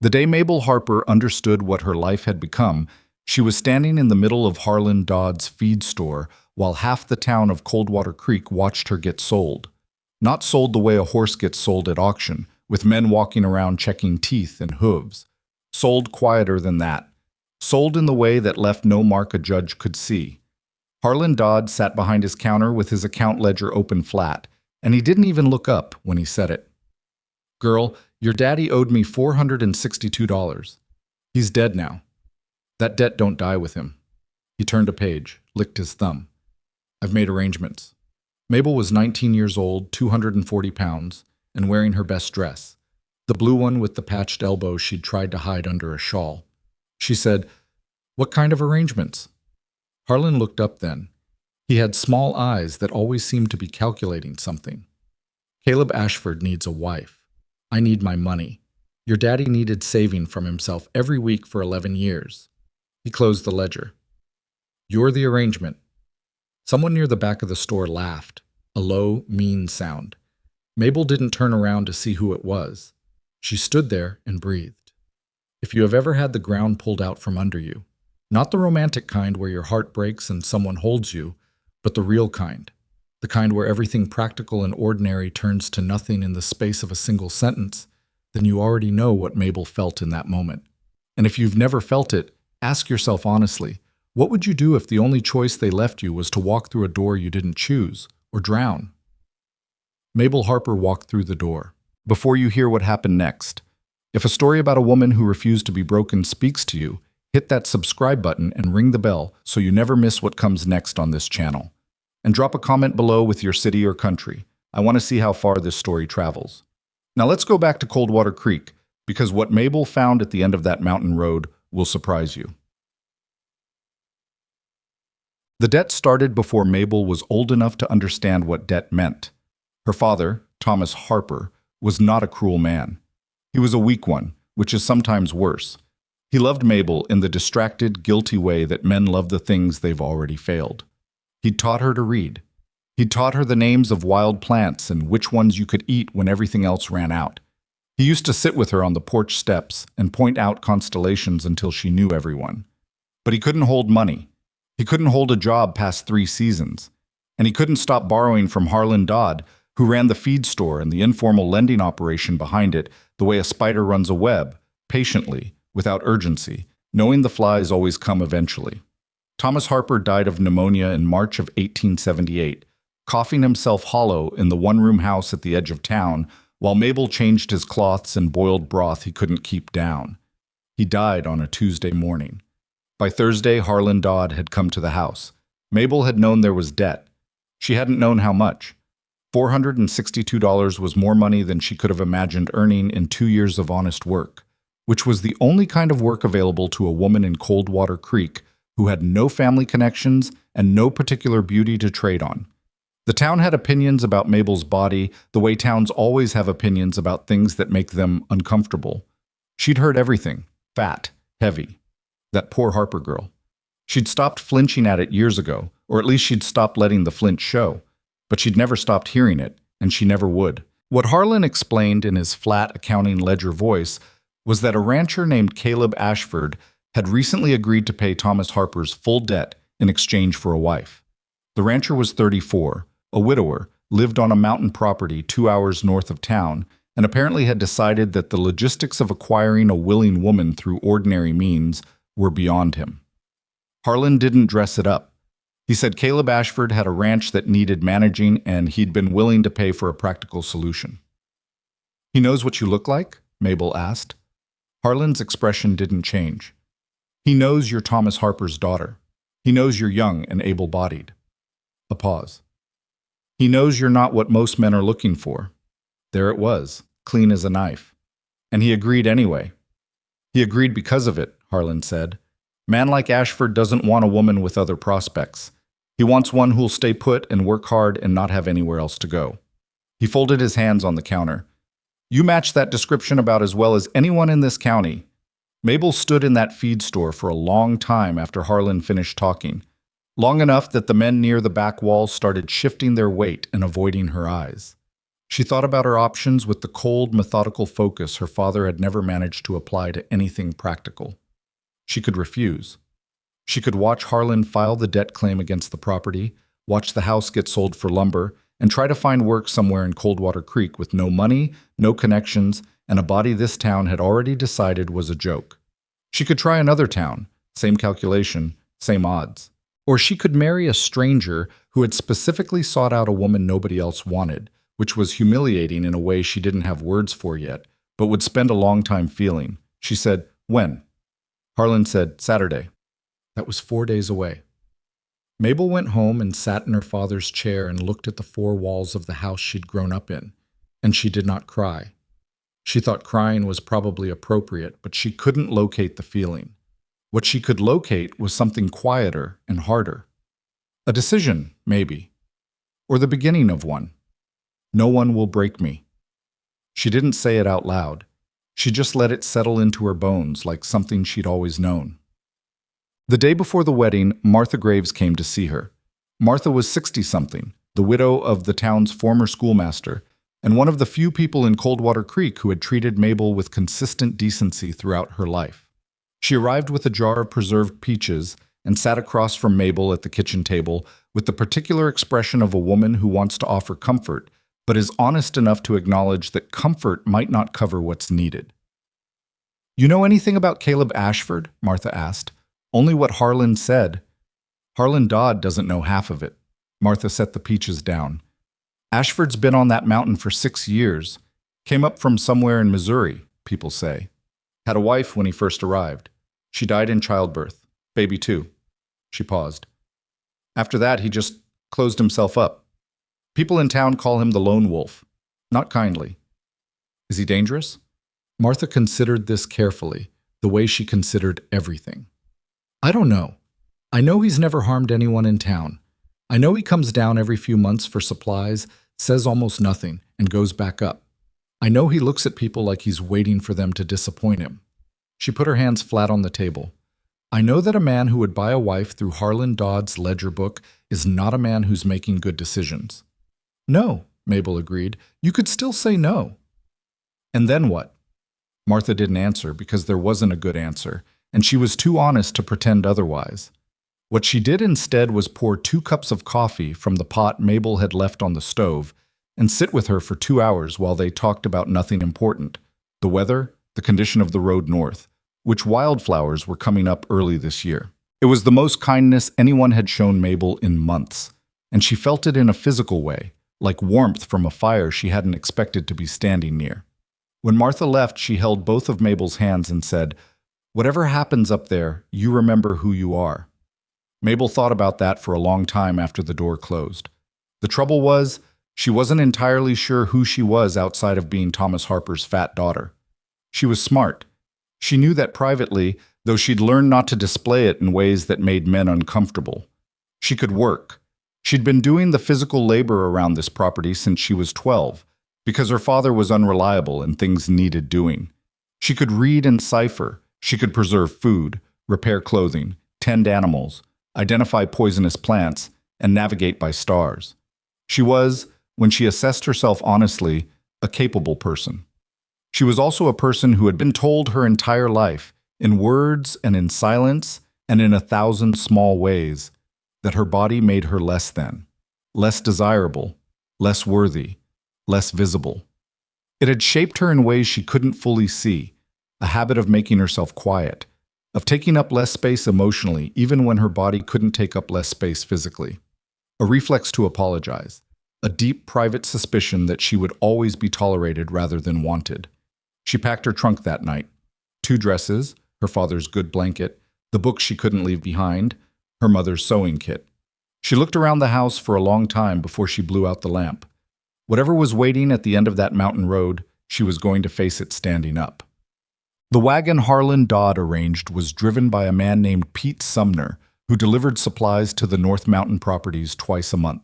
The day Mabel Harper understood what her life had become, she was standing in the middle of Harlan Dodd's feed store while half the town of Coldwater Creek watched her get sold. Not sold the way a horse gets sold at auction, with men walking around checking teeth and hooves. Sold quieter than that. Sold in the way that left no mark a judge could see. Harlan Dodd sat behind his counter with his account ledger open flat, and he didn't even look up when he said it. "Girl, your daddy owed me $462. He's dead now. That debt don't die with him." He turned a page, licked his thumb. "I've made arrangements." Mabel was 19 years old, 240 pounds, and wearing her best dress, the blue one with the patched elbow she'd tried to hide under a shawl. She said, "What kind of arrangements?" Harlan looked up then. He had small eyes that always seemed to be calculating something. "Caleb Ashford needs a wife. I need my money. Your daddy needed saving from himself every week for 11 years. He closed the ledger. "You're the arrangement." Someone near the back of the store laughed, a low, mean sound. Mabel didn't turn around to see who it was. She stood there and breathed. If you have ever had the ground pulled out from under you, not the romantic kind where your heart breaks and someone holds you, but the real kind, the kind where everything practical and ordinary turns to nothing in the space of a single sentence, then you already know what Mabel felt in that moment. And if you've never felt it, ask yourself honestly, what would you do if the only choice they left you was to walk through a door you didn't choose, or drown? Mabel Harper walked through the door. Before you hear what happened next, if a story about a woman who refused to be broken speaks to you, hit that subscribe button and ring the bell so you never miss what comes next on this channel. And drop a comment below with your city or country. I want to see how far this story travels. Now let's go back to Coldwater Creek, because what Mabel found at the end of that mountain road will surprise you. The debt started before Mabel was old enough to understand what debt meant. Her father, Thomas Harper, was not a cruel man. He was a weak one, which is sometimes worse. He loved Mabel in the distracted, guilty way that men love the things they've already failed. He'd taught her to read. He'd taught her the names of wild plants and which ones you could eat when everything else ran out. He used to sit with her on the porch steps and point out constellations until she knew everyone. But he couldn't hold money. He couldn't hold a job past 3 seasons. And he couldn't stop borrowing from Harlan Dodd, who ran the feed store and the informal lending operation behind it the way a spider runs a web, patiently, without urgency, knowing the flies always come eventually. Thomas Harper died of pneumonia in March of 1878, coughing himself hollow in the one-room house at the edge of town, while Mabel changed his cloths and boiled broth he couldn't keep down. He died on a Tuesday morning. By Thursday, Harlan Dodd had come to the house. Mabel had known there was debt. She hadn't known how much. $462 was more money than she could have imagined earning in 2 years of honest work, which was the only kind of work available to a woman in Coldwater Creek who had no family connections and no particular beauty to trade on. The town had opinions about Mabel's body, the way towns always have opinions about things that make them uncomfortable. She'd heard everything: fat, heavy. That poor Harper girl. She'd stopped flinching at it years ago, or at least she'd stopped letting the flinch show. But she'd never stopped hearing it, and she never would. What Harlan explained in his flat accounting ledger voice was that a rancher named Caleb Ashford had recently agreed to pay Thomas Harper's full debt in exchange for a wife. The rancher was 34, a widower, lived on a mountain property 2 hours north of town, and apparently had decided that the logistics of acquiring a willing woman through ordinary means were beyond him. Harlan didn't dress it up. He said Caleb Ashford had a ranch that needed managing and he'd been willing to pay for a practical solution. "He knows what you look like?" Mabel asked. Harlan's expression didn't change. "He knows you're Thomas Harper's daughter. He knows you're young and able-bodied." A pause. "He knows you're not what most men are looking for." There it was, clean as a knife. And he agreed anyway. "He agreed because of it," Harlan said. "Man like Ashford doesn't want a woman with other prospects. He wants one who'll stay put and work hard and not have anywhere else to go." He folded his hands on the counter. "You match that description about as well as anyone in this county." Mabel stood in that feed store for a long time after Harlan finished talking, long enough that the men near the back wall started shifting their weight and avoiding her eyes. She thought about her options with the cold, methodical focus her father had never managed to apply to anything practical. She could refuse. She could watch Harlan file the debt claim against the property, watch the house get sold for lumber, and try to find work somewhere in Coldwater Creek with no money, no connections, and a body this town had already decided was a joke. She could try another town, same calculation, same odds. Or she could marry a stranger who had specifically sought out a woman nobody else wanted, which was humiliating in a way she didn't have words for yet, but would spend a long time feeling. She said, "When?" Harlan said, "Saturday." That was 4 days away. Mabel went home and sat in her father's chair and looked at the four walls of the house she'd grown up in, and she did not cry. She thought crying was probably appropriate, but she couldn't locate the feeling. What she could locate was something quieter and harder. A decision, maybe. Or the beginning of one. No one will break me. She didn't say it out loud. She just let it settle into her bones like something she'd always known. The day before the wedding, Martha Graves came to see her. Martha was 60-something, the widow of the town's former schoolmaster, and one of the few people in Coldwater Creek who had treated Mabel with consistent decency throughout her life. She arrived with a jar of preserved peaches and sat across from Mabel at the kitchen table with the particular expression of a woman who wants to offer comfort, but is honest enough to acknowledge that comfort might not cover what's needed. "You know anything about Caleb Ashford?" Martha asked. "Only what Harlan said." "Harlan Dodd doesn't know half of it." Martha set the peaches down. "Ashford's been on that mountain for 6 years. Came up from somewhere in Missouri, people say. Had a wife when he first arrived. She died in childbirth. Baby too." She paused. "After that, he just closed himself up. People in town call him the lone wolf. Not kindly." "Is he dangerous?" Martha considered this carefully, the way she considered everything. "I don't know. I know he's never harmed anyone in town. I know he comes down every few months for supplies, says almost nothing, and goes back up. I know he looks at people like he's waiting for them to disappoint him." She put her hands flat on the table. "I know that a man who would buy a wife through Harlan Dodd's ledger book is not a man who's making good decisions." "No," Mabel agreed. "You could still say no." "And then what?" Martha didn't answer because there wasn't a good answer, and she was too honest to pretend otherwise. What she did instead was pour 2 cups of coffee from the pot Mabel had left on the stove and sit with her for 2 hours while they talked about nothing important: the weather, the condition of the road north, which wildflowers were coming up early this year. It was the most kindness anyone had shown Mabel in months, and she felt it in a physical way, like warmth from a fire she hadn't expected to be standing near. When Martha left, she held both of Mabel's hands and said, "Whatever happens up there, you remember who you are." Mabel thought about that for a long time after the door closed. The trouble was, she wasn't entirely sure who she was outside of being Thomas Harper's fat daughter. She was smart. She knew that privately, though she'd learned not to display it in ways that made men uncomfortable. She could work. She'd been doing the physical labor around this property since she was 12, because her father was unreliable and things needed doing. She could read and cipher. She could preserve food, repair clothing, tend animals, identify poisonous plants, and navigate by stars. She was, when she assessed herself honestly, a capable person. She was also a person who had been told her entire life, in words and in silence and in 1,000 small ways, that her body made her less than, less desirable, less worthy, less visible. It had shaped her in ways she couldn't fully see, a habit of making herself quiet, of taking up less space emotionally even when her body couldn't take up less space physically. A reflex to apologize, a deep private suspicion that she would always be tolerated rather than wanted. She packed her trunk that night. 2 dresses, her father's good blanket, the book she couldn't leave behind, her mother's sewing kit. She looked around the house for a long time before she blew out the lamp. Whatever was waiting at the end of that mountain road, she was going to face it standing up. The wagon Harlan Dodd arranged was driven by a man named Pete Sumner, who delivered supplies to the North Mountain properties twice a month.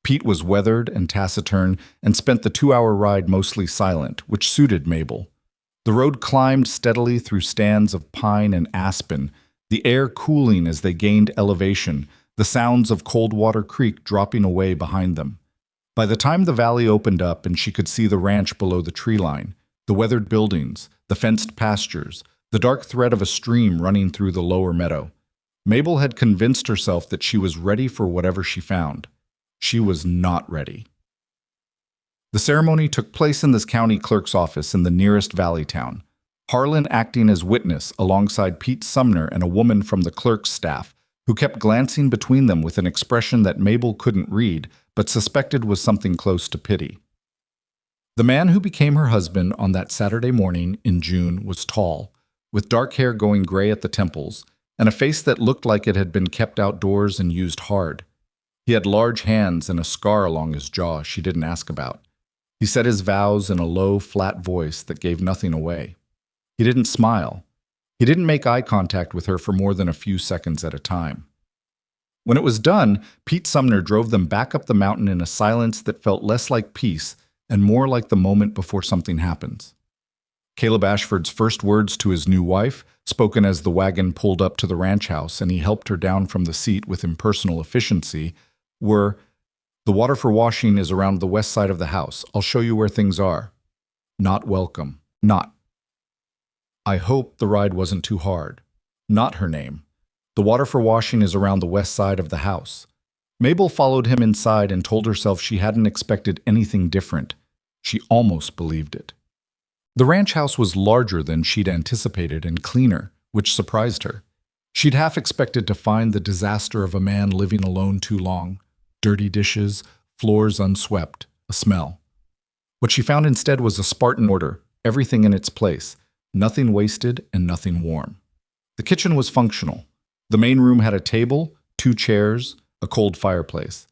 Pete was weathered and taciturn and spent the 2-hour ride mostly silent, which suited Mabel. The road climbed steadily through stands of pine and aspen, the air cooling as they gained elevation, the sounds of Coldwater Creek dropping away behind them. By the time the valley opened up and she could see the ranch below the tree line, the weathered buildings, the fenced pastures, the dark thread of a stream running through the lower meadow, Mabel had convinced herself that she was ready for whatever she found. She was not ready. The ceremony took place in this county clerk's office in the nearest valley town, Harlan acting as witness alongside Pete Sumner and a woman from the clerk's staff, who kept glancing between them with an expression that Mabel couldn't read but suspected was something close to pity. The man who became her husband on that Saturday morning in June was tall, with dark hair going gray at the temples, and a face that looked like it had been kept outdoors and used hard. He had large hands and a scar along his jaw she didn't ask about. He said his vows in a low, flat voice that gave nothing away. He didn't smile. He didn't make eye contact with her for more than a few seconds at a time. When it was done, Pete Sumner drove them back up the mountain in a silence that felt less like peace and more like the moment before something happens. Caleb Ashford's first words to his new wife, spoken as the wagon pulled up to the ranch house and he helped her down from the seat with impersonal efficiency, were, "The water for washing is around the west side of the house. I'll show you where things are." Not welcome. Not. I hope the ride wasn't too hard. Not her name. The water for washing is around the west side of the house. Mabel followed him inside and told herself she hadn't expected anything different. She almost believed it. The ranch house was larger than she'd anticipated and cleaner, which surprised her. She'd half expected to find the disaster of a man living alone too long. Dirty dishes, floors unswept, a smell. What she found instead was a Spartan order, everything in its place, nothing wasted and nothing warm. The kitchen was functional. The main room had a table, 2 chairs, a cold fireplace.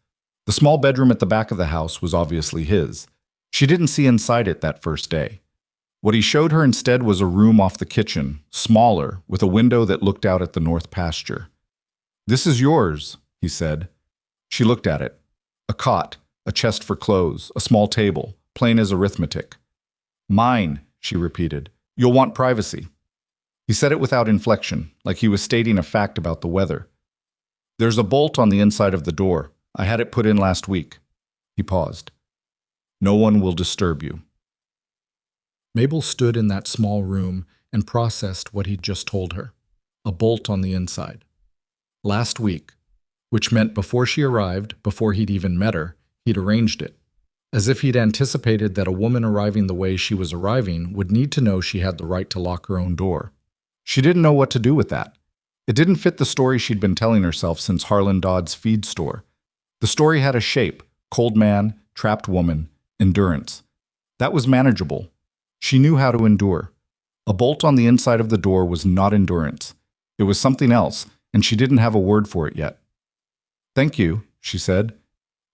The small bedroom at the back of the house was obviously his. She didn't see inside it that first day. What he showed her instead was a room off the kitchen, smaller, with a window that looked out at the north pasture. "This is yours," he said. She looked at it. A cot, a chest for clothes, a small table, plain as arithmetic. "Mine," she repeated. "You'll want privacy." He said it without inflection, like he was stating a fact about the weather. "There's a bolt on the inside of the door. I had it put in last week." He paused. "No one will disturb you." Mabel stood in that small room and processed what he'd just told her. A bolt on the inside. Last week, which meant before she arrived, before he'd even met her, he'd arranged it. As if he'd anticipated that a woman arriving the way she was arriving would need to know she had the right to lock her own door. She didn't know what to do with that. It didn't fit the story she'd been telling herself since Harlan Dodd's feed store. The story had a shape: cold man, trapped woman, endurance. That was manageable. She knew how to endure. A bolt on the inside of the door was not endurance. It was something else, and she didn't have a word for it yet. "Thank you," she said.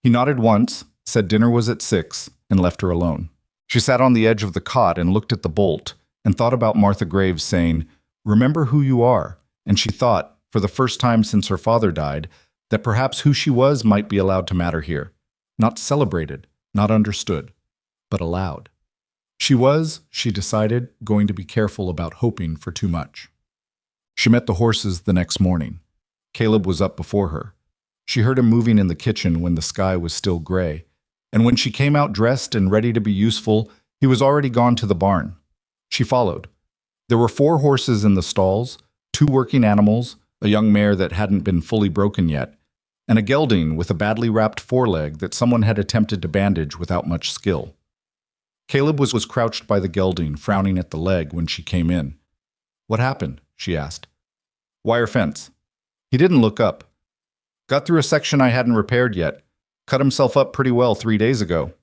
He nodded once, said dinner was at 6, and left her alone. She sat on the edge of the cot and looked at the bolt, and thought about Martha Graves saying, "Remember who you are," and she thought, for the first time since her father died, that perhaps who she was might be allowed to matter here. Not celebrated, not understood, but allowed. She was, she decided, going to be careful about hoping for too much. She met the horses the next morning. Caleb was up before her. She heard him moving in the kitchen when the sky was still gray, and when she came out dressed and ready to be useful, he was already gone to the barn. She followed. There were 4 horses in the stalls, 2 working animals, a young mare that hadn't been fully broken yet, and a gelding with a badly wrapped foreleg that someone had attempted to bandage without much skill. Caleb was crouched by the gelding, frowning at the leg when she came in. "What happened?" she asked. "Wire fence." He didn't look up. "Got through a section I hadn't repaired yet. Cut himself up pretty well 3 days ago."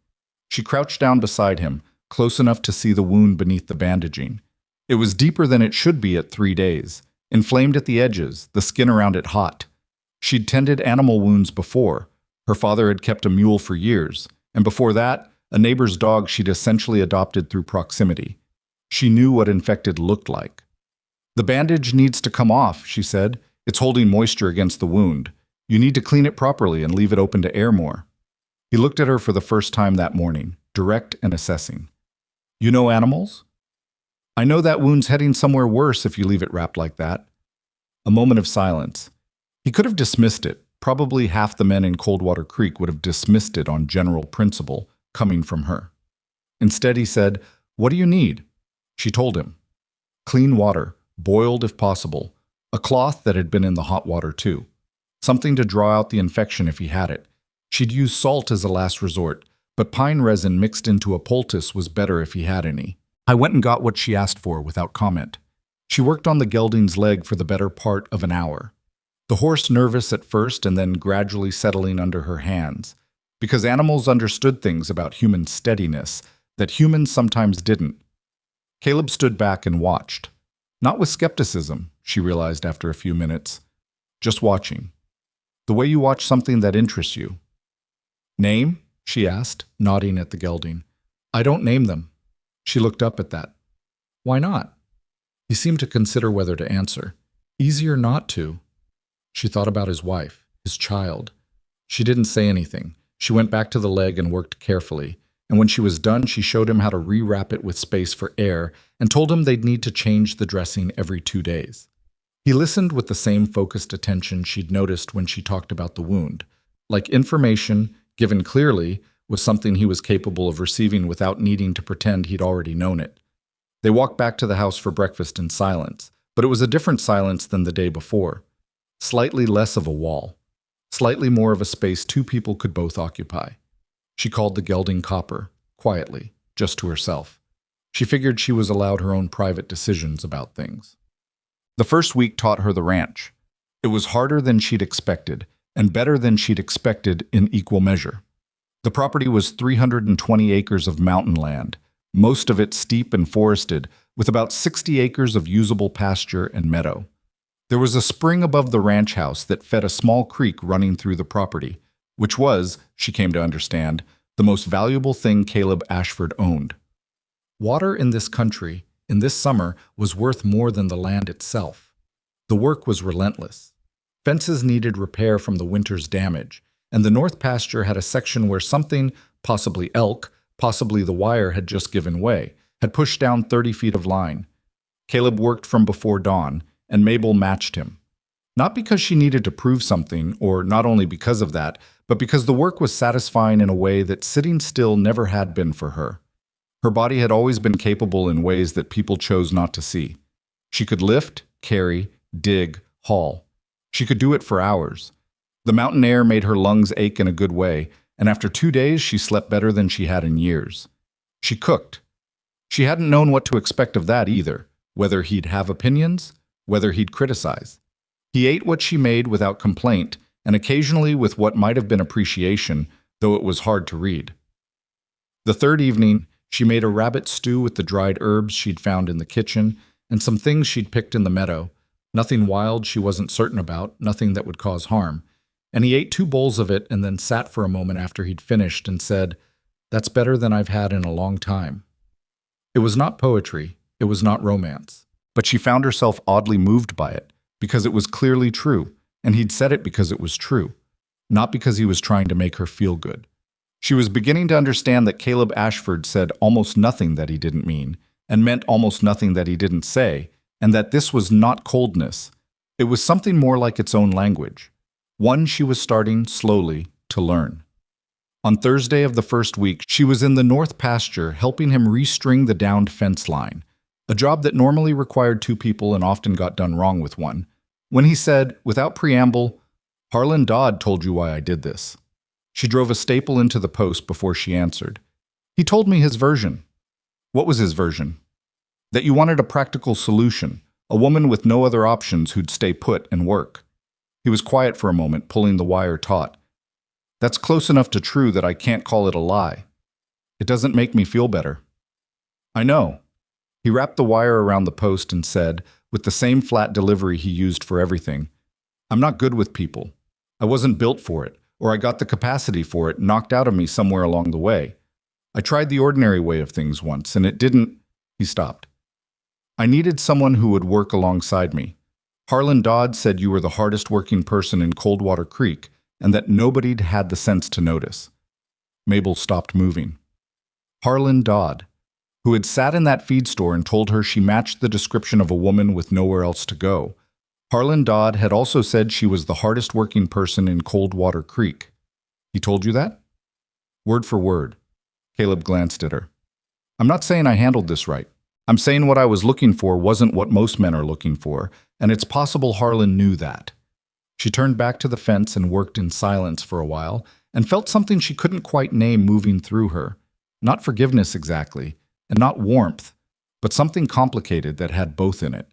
She crouched down beside him, close enough to see the wound beneath the bandaging. It was deeper than it should be at 3 days, inflamed at the edges, the skin around it hot. She'd tended animal wounds before. Her father had kept a mule for years, and before that, a neighbor's dog she'd essentially adopted through proximity. She knew what infected looked like. "The bandage needs to come off," she said. "It's holding moisture against the wound. You need to clean it properly and leave it open to air more." He looked at her for the first time that morning, direct and assessing. "You know animals?" "I know that wound's heading somewhere worse if you leave it wrapped like that." A moment of silence. He could have dismissed it, Probably half the men in Coldwater Creek would have dismissed it on general principle, coming from her. Instead, he said, "What do you need?" She told him. Clean water, boiled if possible, a cloth that had been in the hot water too, something to draw out the infection if he had it. She'd use salt as a last resort, but pine resin mixed into a poultice was better if he had any. I went and got what she asked for without comment. She worked on the gelding's leg for the better part of an hour. The horse nervous at first and then gradually settling under her hands, because animals understood things about human steadiness that humans sometimes didn't. Caleb stood back and watched. Not with skepticism, she realized after a few minutes. Just watching. The way you watch something that interests you. "Name?" she asked, nodding at the gelding. "I don't name them." She looked up at that. "Why not?" He seemed to consider whether to answer. Easier not to. She thought about his wife, his child. She didn't say anything. She went back to the leg and worked carefully. And when she was done, she showed him how to rewrap it with space for air and told him they'd need to change the dressing every 2 days. He listened with the same focused attention she'd noticed when she talked about the wound. Like information, given clearly, was something he was capable of receiving without needing to pretend he'd already known it. They walked back to the house for breakfast in silence, but it was a different silence than the day before. Slightly less of a wall. Slightly more of a space two people could both occupy. She called the gelding Copper, quietly, just to herself. She figured she was allowed her own private decisions about things. The first week taught her the ranch. It was harder than she'd expected, and better than she'd expected in equal measure. The property was 320 acres of mountain land, most of it steep and forested, with about 60 acres of usable pasture and meadow. There was a spring above the ranch house that fed a small creek running through the property, which was, she came to understand, the most valuable thing Caleb Ashford owned. Water in this country, in this summer, was worth more than the land itself. The work was relentless. Fences needed repair from the winter's damage, and the north pasture had a section where something, possibly elk, possibly the wire had just given way, had pushed down 30 feet of line. Caleb worked from before dawn, and Mabel matched him. Not because she needed to prove something, or not only because of that, but because the work was satisfying in a way that sitting still never had been for her. Her body had always been capable in ways that people chose not to see. She could lift, carry, dig, haul. She could do it for hours. The mountain air made her lungs ache in a good way, and after 2 days she slept better than she had in years. She cooked. She hadn't known what to expect of that either, whether he'd have opinions, whether he'd criticize. He ate what she made without complaint, and occasionally with what might have been appreciation, though it was hard to read. The third evening, she made a rabbit stew with the dried herbs she'd found in the kitchen and some things she'd picked in the meadow. Nothing wild she wasn't certain about, nothing that would cause harm. And he ate 2 bowls of it and then sat for a moment after he'd finished and said, "That's better than I've had in a long time." It was not poetry, it was not romance, but she found herself oddly moved by it, because it was clearly true, and he'd said it because it was true, not because he was trying to make her feel good. She was beginning to understand that Caleb Ashford said almost nothing that he didn't mean, and meant almost nothing that he didn't say, and that this was not coldness. It was something more like its own language, one she was starting, slowly, to learn. On Thursday of the first week, she was in the north pasture helping him restring the downed fence line, a job that normally required 2 people and often got done wrong with one, when he said, without preamble, "Harlan Dodd told you why I did this." She drove a staple into the post before she answered. "He told me his version." "What was his version?" "That you wanted a practical solution, a woman with no other options who'd stay put and work." He was quiet for a moment, pulling the wire taut. "That's close enough to true that I can't call it a lie. It doesn't make me feel better." "I know." He wrapped the wire around the post and said, with the same flat delivery he used for everything, "I'm not good with people. I wasn't built for it, or I got the capacity for it knocked out of me somewhere along the way. I tried the ordinary way of things once, and it didn't—" He stopped. "I needed someone who would work alongside me. Harlan Dodd said you were the hardest working person in Coldwater Creek, and that nobody'd had the sense to notice." Mabel stopped moving. Harlan Dodd, who had sat in that feed store and told her she matched the description of a woman with nowhere else to go. Harlan Dodd had also said she was the hardest working person in Coldwater Creek. He told you that? Word for word. Caleb glanced at her. I'm not saying I handled this right. I'm saying what I was looking for wasn't what most men are looking for, and it's possible Harlan knew that. She turned back to the fence and worked in silence for a while, and felt something she couldn't quite name moving through her. Not forgiveness exactly, and not warmth, but something complicated that had both in it.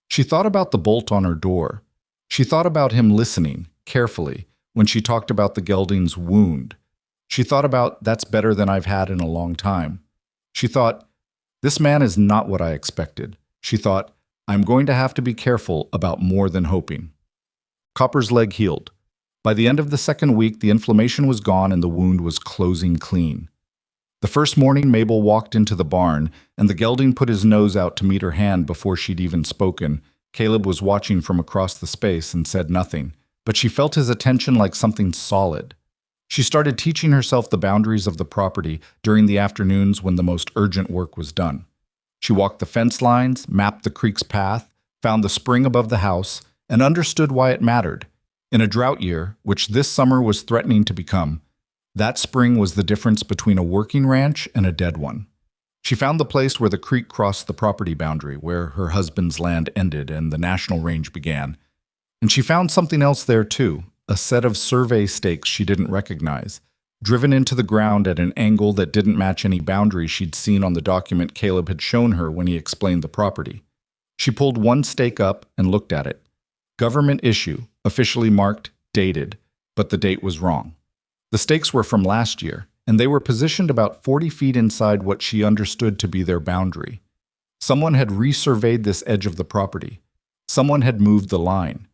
She thought about the bolt on her door. She thought about him listening, carefully, when she talked about the gelding's wound. She thought about, that's better than I've had in a long time. She thought, this man is not what I expected. She thought, I'm going to have to be careful about more than hoping. Copper's leg healed. By the end of the second week, the inflammation was gone and the wound was closing clean. The first morning, Mabel walked into the barn, and the gelding put his nose out to meet her hand before she'd even spoken. Caleb was watching from across the space and said nothing, but she felt his attention like something solid. She started teaching herself the boundaries of the property during the afternoons when the most urgent work was done. She walked the fence lines, mapped the creek's path, found the spring above the house, and understood why it mattered. In a drought year, which this summer was threatening to become, that spring was the difference between a working ranch and a dead one. She found the place where the creek crossed the property boundary, where her husband's land ended and the national range began. And she found something else there too, a set of survey stakes she didn't recognize, driven into the ground at an angle that didn't match any boundary she'd seen on the document Caleb had shown her when he explained the property. She pulled one stake up and looked at it. Government issue, officially marked, dated, but the date was wrong. The stakes were from last year, and they were positioned about 40 feet inside what she understood to be their boundary. Someone had resurveyed this edge of the property. Someone had moved the line.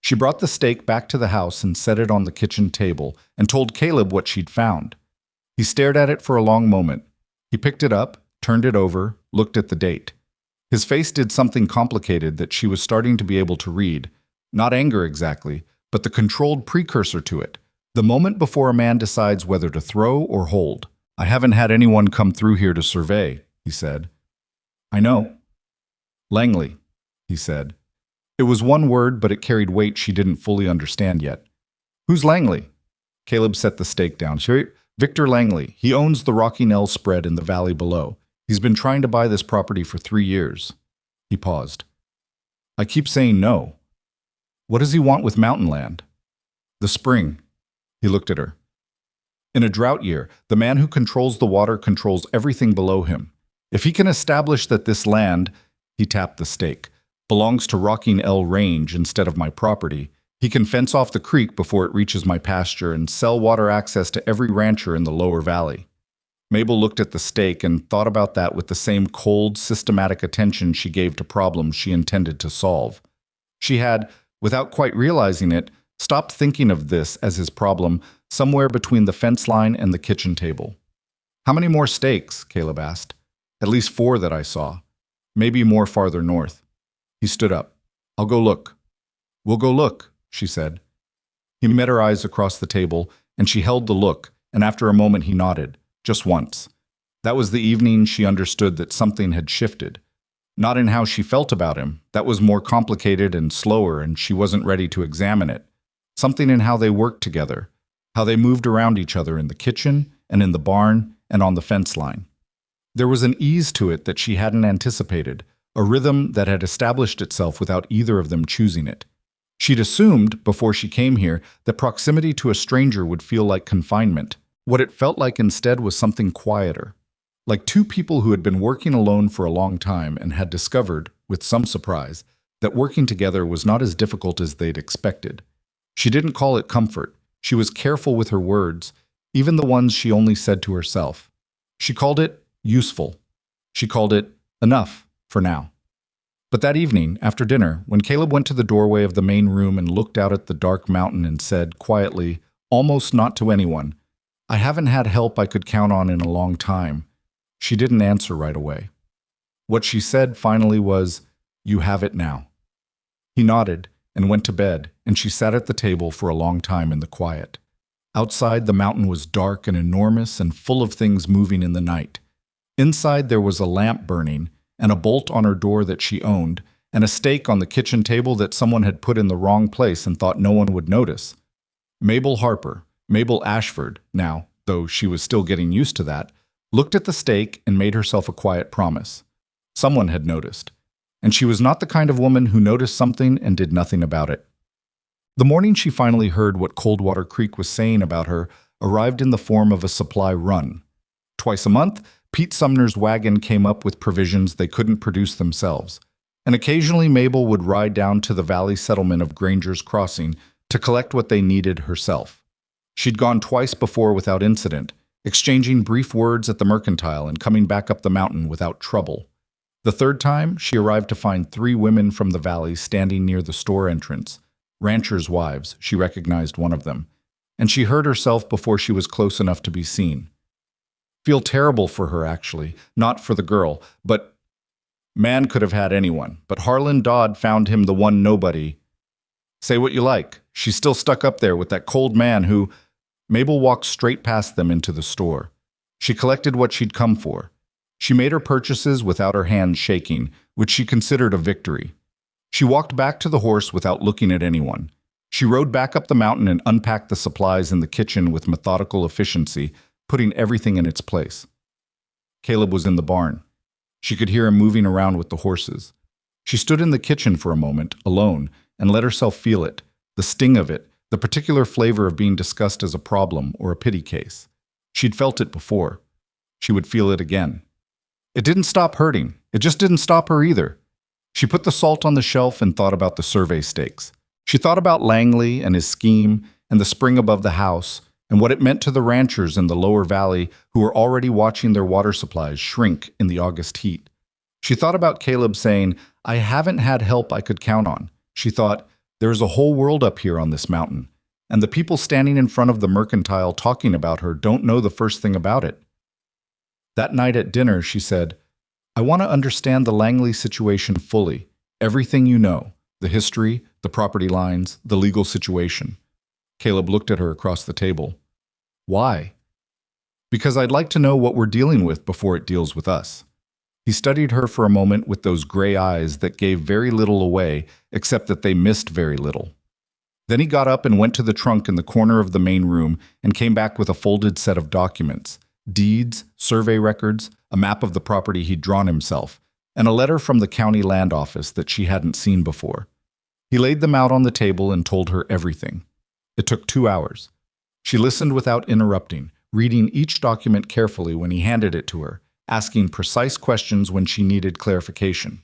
She brought the stake back to the house and set it on the kitchen table and told Caleb what she'd found. He stared at it for a long moment. He picked it up, turned it over, looked at the date. His face did something complicated that she was starting to be able to read. Not anger exactly, but the controlled precursor to it. The moment before a man decides whether to throw or hold. I haven't had anyone come through here to survey, he said. I know. Langley, he said. It was one word, but it carried weight she didn't fully understand yet. Who's Langley? Caleb set the stake down. Victor Langley. He owns the Rocking L spread in the valley below. He's been trying to buy this property for 3 years. He paused. I keep saying no. What does he want with mountain land? The spring. He looked at her. In a drought year, the man who controls the water controls everything below him. If he can establish that this land, he tapped the stake, belongs to Rocking L Range instead of my property, he can fence off the creek before it reaches my pasture and sell water access to every rancher in the lower valley. Mabel looked at the stake and thought about that with the same cold, systematic attention she gave to problems she intended to solve. She had, without quite realizing it, stopped thinking of this as his problem somewhere between the fence line and the kitchen table. How many more stakes? Caleb asked. At least 4 that I saw. Maybe more farther north. He stood up. I'll go look. We'll go look, she said. He met her eyes across the table, and she held the look, and after a moment he nodded, just once. That was the evening she understood that something had shifted. Not in how she felt about him. That was more complicated and slower, and she wasn't ready to examine it. Something in how they worked together, how they moved around each other in the kitchen and in the barn and on the fence line. There was an ease to it that she hadn't anticipated, a rhythm that had established itself without either of them choosing it. She'd assumed, before she came here, that proximity to a stranger would feel like confinement. What it felt like instead was something quieter, like 2 people who had been working alone for a long time and had discovered, with some surprise, that working together was not as difficult as they'd expected. She didn't call it comfort. She was careful with her words, even the ones she only said to herself. She called it useful. She called it enough for now. But that evening, after dinner, when Caleb went to the doorway of the main room and looked out at the dark mountain and said quietly, almost not to anyone, I haven't had help I could count on in a long time, she didn't answer right away. What she said finally was, you have it now. He nodded and went to bed, and she sat at the table for a long time in the quiet. Outside, the mountain was dark and enormous and full of things moving in the night. Inside, there was a lamp burning and a bolt on her door that she owned, and a steak on the kitchen table that someone had put in the wrong place and thought no one would notice. Mabel Harper, Mabel Ashford, now, though she was still getting used to that, looked at the steak and made herself a quiet promise. Someone had noticed, and she was not the kind of woman who noticed something and did nothing about it. The morning she finally heard what Coldwater Creek was saying about her arrived in the form of a supply run. Twice a month, Pete Sumner's wagon came up with provisions they couldn't produce themselves, and occasionally Mabel would ride down to the valley settlement of Granger's Crossing to collect what they needed herself. She'd gone twice before without incident, exchanging brief words at the mercantile and coming back up the mountain without trouble. The third time, she arrived to find 3 women from the valley standing near the store entrance. Ranchers' wives, she recognized one of them, and she heard herself before she was close enough to be seen. Feel terrible for her, actually, not for the girl, but man could have had anyone, but Harlan Dodd found him the one nobody. Say what you like, she's still stuck up there with that cold man who… Mabel walked straight past them into the store. She collected what she'd come for. She made her purchases without her hands shaking, which she considered a victory. She walked back to the horse without looking at anyone. She rode back up the mountain and unpacked the supplies in the kitchen with methodical efficiency, putting everything in its place. Caleb was in the barn. She could hear him moving around with the horses. She stood in the kitchen for a moment, alone, and let herself feel it, the sting of it, the particular flavor of being discussed as a problem or a pity case. She'd felt it before. She would feel it again. It didn't stop hurting. It just didn't stop her either. She put the salt on the shelf and thought about the survey stakes. She thought about Langley and his scheme and the spring above the house and what it meant to the ranchers in the lower valley who were already watching their water supplies shrink in the August heat. She thought about Caleb saying, "I haven't had help I could count on." She thought, "There's a whole world up here on this mountain, and the people standing in front of the mercantile talking about her don't know the first thing about it." That night at dinner, she said, "I want to understand the Langley situation fully, everything you know, the history, the property lines, the legal situation." Caleb looked at her across the table. "Why?" "Because I'd like to know what we're dealing with before it deals with us." He studied her for a moment with those gray eyes that gave very little away, except that they missed very little. Then he got up and went to the trunk in the corner of the main room and came back with a folded set of documents, deeds, survey records, a map of the property he'd drawn himself, and a letter from the county land office that she hadn't seen before. He laid them out on the table and told her everything. It took 2 hours. She listened without interrupting, reading each document carefully when he handed it to her, asking precise questions when she needed clarification.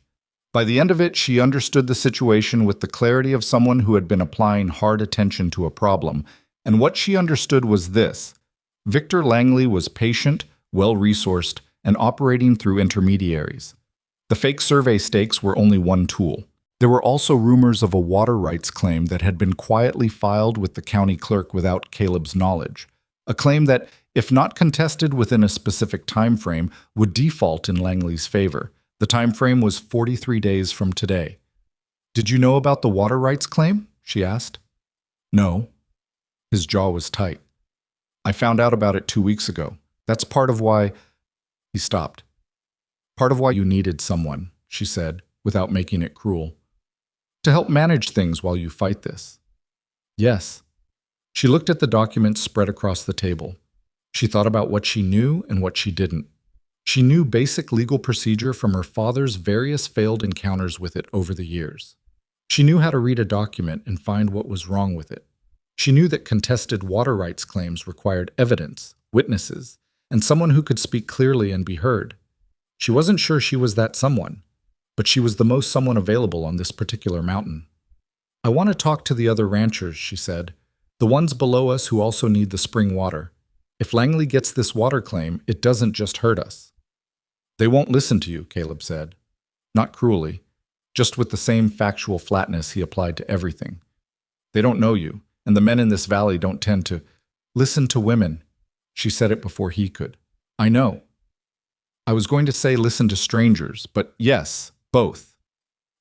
By the end of it, she understood the situation with the clarity of someone who had been applying hard attention to a problem, and what she understood was this: Victor Langley was patient, well-resourced, and operating through intermediaries. The fake survey stakes were only one tool. There were also rumors of a water rights claim that had been quietly filed with the county clerk without Caleb's knowledge, a claim that, if not contested within a specific time frame, would default in Langley's favor. The time frame was 43 days from today. "Did you know about the water rights claim?" she asked. "No." His jaw was tight. "I found out about it 2 weeks ago. That's part of why…" He stopped. "Part of why you needed someone," she said, without making it cruel. "To help manage things while you fight this." "Yes." She looked at the documents spread across the table. She thought about what she knew and what she didn't. She knew basic legal procedure from her father's various failed encounters with it over the years. She knew how to read a document and find what was wrong with it. She knew that contested water rights claims required evidence, witnesses, and someone who could speak clearly and be heard. She wasn't sure she was that someone, but she was the most someone available on this particular mountain. "I want to talk to the other ranchers," she said, "the ones below us who also need the spring water. If Langley gets this water claim, it doesn't just hurt us." "They won't listen to you," Caleb said. Not cruelly, just with the same factual flatness he applied to everything. "They don't know you, and the men in this valley don't tend to listen to women." She said it before he could. "I know. I was going to say listen to strangers, but yes, both."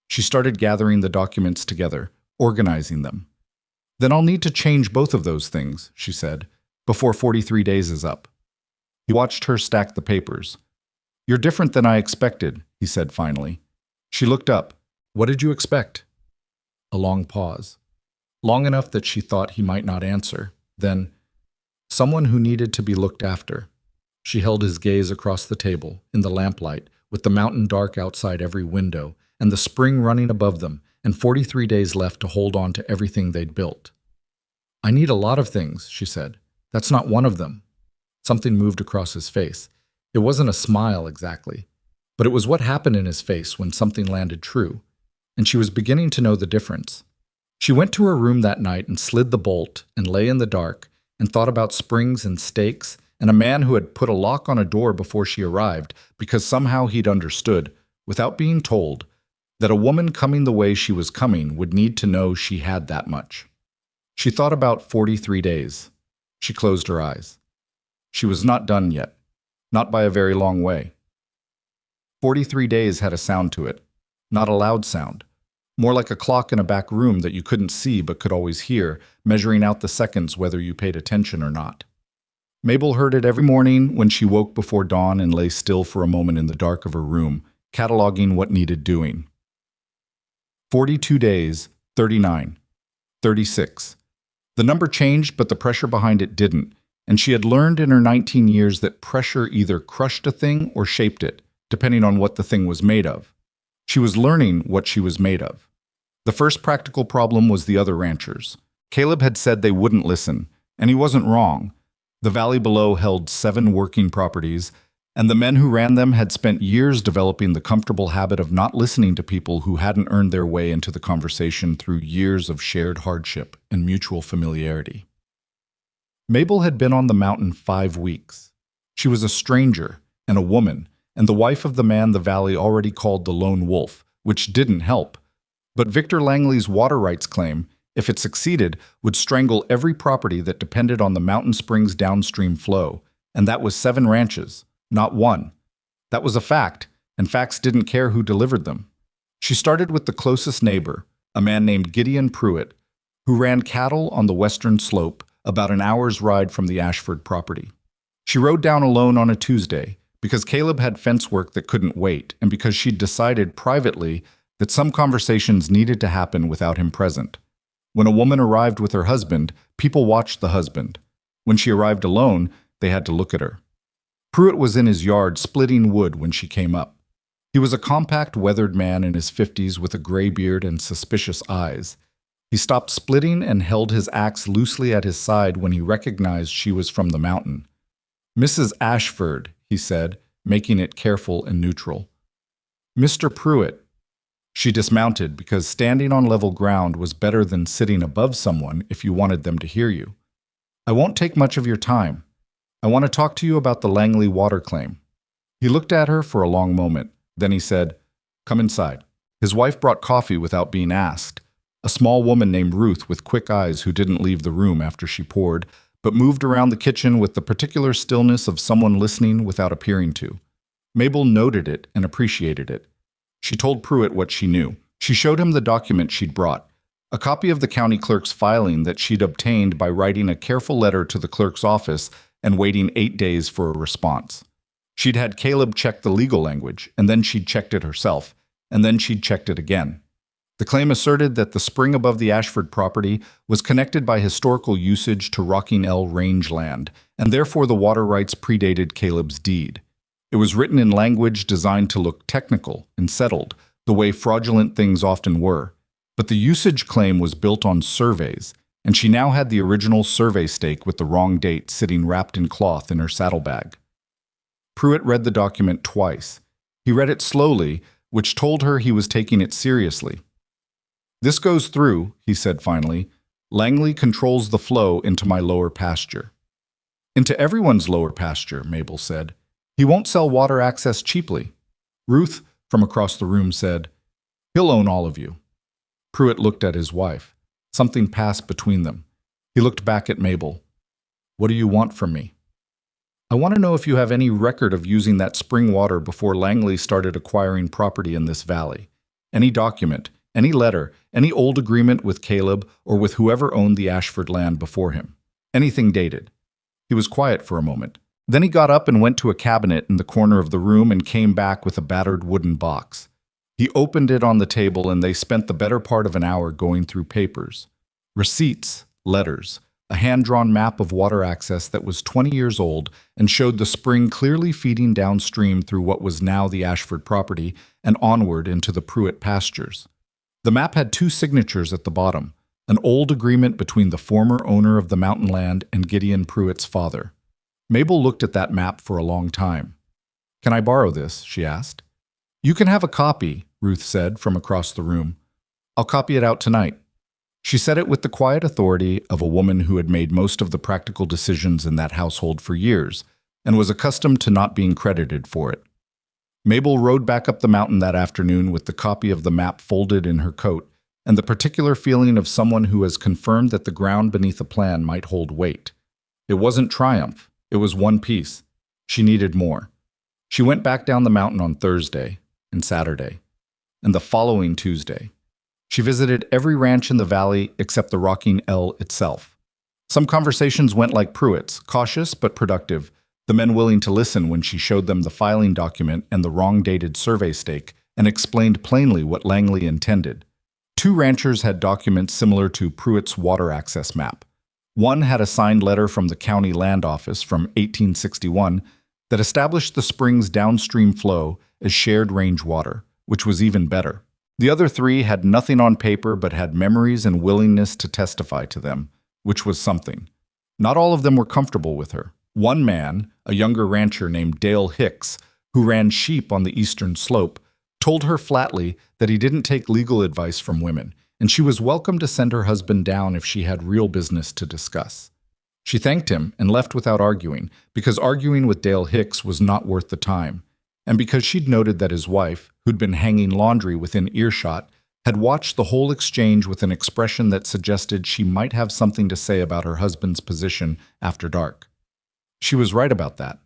She started gathering the documents together, organizing them. "Then I'll need to change both of those things," she said, "before 43 days is up." He watched her stack the papers. "You're different than I expected," he said finally. She looked up. What did you expect? A long pause. Long enough that she thought he might not answer. Then, someone who needed to be looked after. She held his gaze across the table, in the lamplight, with the mountain dark outside every window, and the spring running above them, and 43 days left to hold on to everything they'd built. I need a lot of things, she said. That's not one of them. Something moved across his face. It wasn't a smile exactly, but it was what happened in his face when something landed true, and she was beginning to know the difference. She went to her room that night and slid the bolt and lay in the dark and thought about springs and stakes and a man who had put a lock on a door before she arrived because somehow he'd understood, without being told, that a woman coming the way she was coming would need to know she had that much. She thought about 43 days. She closed her eyes. She was not done yet, not by a very long way. 43 days had a sound to it, not a loud sound, more like a clock in a back room that you couldn't see but could always hear, measuring out the seconds whether you paid attention or not. Mabel heard it every morning when she woke before dawn and lay still for a moment in the dark of her room, cataloging what needed doing. 42 days, 39, 36. The number changed, but the pressure behind it didn't, and she had learned in her 19 years that pressure either crushed a thing or shaped it, depending on what the thing was made of. She was learning what she was made of. The first practical problem was the other ranchers. Caleb had said they wouldn't listen, and he wasn't wrong. The valley below held 7 working properties, and the men who ran them had spent years developing the comfortable habit of not listening to people who hadn't earned their way into the conversation through years of shared hardship and mutual familiarity. Mabel had been on the mountain 5 weeks. She was a stranger and a woman, and the wife of the man the valley already called the Lone Wolf, which didn't help. But Victor Langley's water rights claim, if it succeeded, would strangle every property that depended on the mountain spring's downstream flow, and that was 7 ranches, not 1. That was a fact, and facts didn't care who delivered them. She started with the closest neighbor, a man named Gideon Pruitt, who ran cattle on the western slope, about an hour's ride from the Ashford property. She rode down alone on a Tuesday, because Caleb had fence work that couldn't wait, and because she'd decided privately that some conversations needed to happen without him present. When a woman arrived with her husband, people watched the husband. When she arrived alone, they had to look at her. Pruitt was in his yard splitting wood when she came up. He was a compact, weathered man in his 50s with a gray beard and suspicious eyes. He stopped splitting and held his axe loosely at his side when he recognized she was from the mountain. "Mrs. Ashford," he said, making it careful and neutral. "Mr. Pruitt." She dismounted because standing on level ground was better than sitting above someone if you wanted them to hear you. "I won't take much of your time. I want to talk to you about the Langley water claim." He looked at her for a long moment. Then he said, "Come inside." His wife brought coffee without being asked. A small woman named Ruth with quick eyes who didn't leave the room after she poured, but moved around the kitchen with the particular stillness of someone listening without appearing to. Mabel noted it and appreciated it. She told Pruitt what she knew. She showed him the document she'd brought, a copy of the county clerk's filing that she'd obtained by writing a careful letter to the clerk's office and waiting 8 days for a response. She'd had Caleb check the legal language, and then she'd checked it herself, and then she'd checked it again. The claim asserted that the spring above the Ashford property was connected by historical usage to Rocking L rangeland, and therefore the water rights predated Caleb's deed. It was written in language designed to look technical and settled, the way fraudulent things often were. But the usage claim was built on surveys, and she now had the original survey stake with the wrong date sitting wrapped in cloth in her saddlebag. Pruitt read the document twice. He read it slowly, which told her he was taking it seriously. "This goes through," he said finally. "Langley controls the flow into my lower pasture." "Into everyone's lower pasture," Mabel said. "He won't sell water access cheaply." Ruth, from across the room, said, "He'll own all of you." Pruitt looked at his wife. Something passed between them. He looked back at Mabel. "What do you want from me?" "I want to know if you have any record of using that spring water before Langley started acquiring property in this valley. Any document, any letter, any old agreement with Caleb or with whoever owned the Ashford land before him. Anything dated." He was quiet for a moment. Then he got up and went to a cabinet in the corner of the room and came back with a battered wooden box. He opened it on the table and they spent the better part of an hour going through papers. Receipts, letters, a hand-drawn map of water access that was 20 years old and showed the spring clearly feeding downstream through what was now the Ashford property and onward into the Pruitt pastures. The map had two signatures at the bottom, an old agreement between the former owner of the mountain land and Gideon Pruitt's father. Mabel looked at that map for a long time. "Can I borrow this?" she asked. "You can have a copy," Ruth said from across the room. "I'll copy it out tonight." She said it with the quiet authority of a woman who had made most of the practical decisions in that household for years and was accustomed to not being credited for it. Mabel rode back up the mountain that afternoon with the copy of the map folded in her coat and the particular feeling of someone who has confirmed that the ground beneath a plan might hold weight. It wasn't triumph, it was one piece. She needed more. She went back down the mountain on Thursday and Saturday, and the following Tuesday. She visited every ranch in the valley except the Rocking L itself. Some conversations went like Pruitt's, cautious but productive, the men willing to listen when she showed them the filing document and the wrong-dated survey stake and explained plainly what Langley intended. Two ranchers had documents similar to Pruitt's water access map. One had a signed letter from the county land office from 1861 that established the spring's downstream flow as shared range water, which was even better. The other three had nothing on paper but had memories and willingness to testify to them, which was something. Not all of them were comfortable with her. One man, a younger rancher named Dale Hicks, who ran sheep on the eastern slope, told her flatly that he didn't take legal advice from women, and she was welcome to send her husband down if she had real business to discuss. She thanked him and left without arguing, because arguing with Dale Hicks was not worth the time, and because she'd noted that his wife, who'd been hanging laundry within earshot, had watched the whole exchange with an expression that suggested she might have something to say about her husband's position after dark. She was right about that.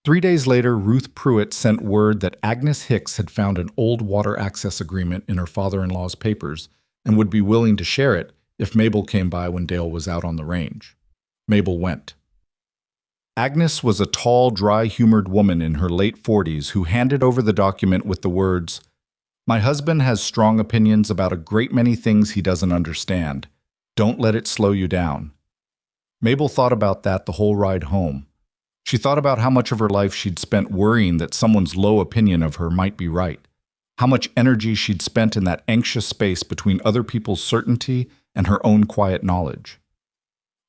3 days later, Ruth Pruitt sent word that Agnes Hicks had found an old water access agreement in her father-in-law's papers and would be willing to share it if Mabel came by when Dale was out on the range. Mabel went. Agnes was a tall, dry-humored woman in her late 40s who handed over the document with the words, "My husband has strong opinions about a great many things he doesn't understand. Don't let it slow you down." Mabel thought about that the whole ride home. She thought about how much of her life she'd spent worrying that someone's low opinion of her might be right, how much energy she'd spent in that anxious space between other people's certainty and her own quiet knowledge.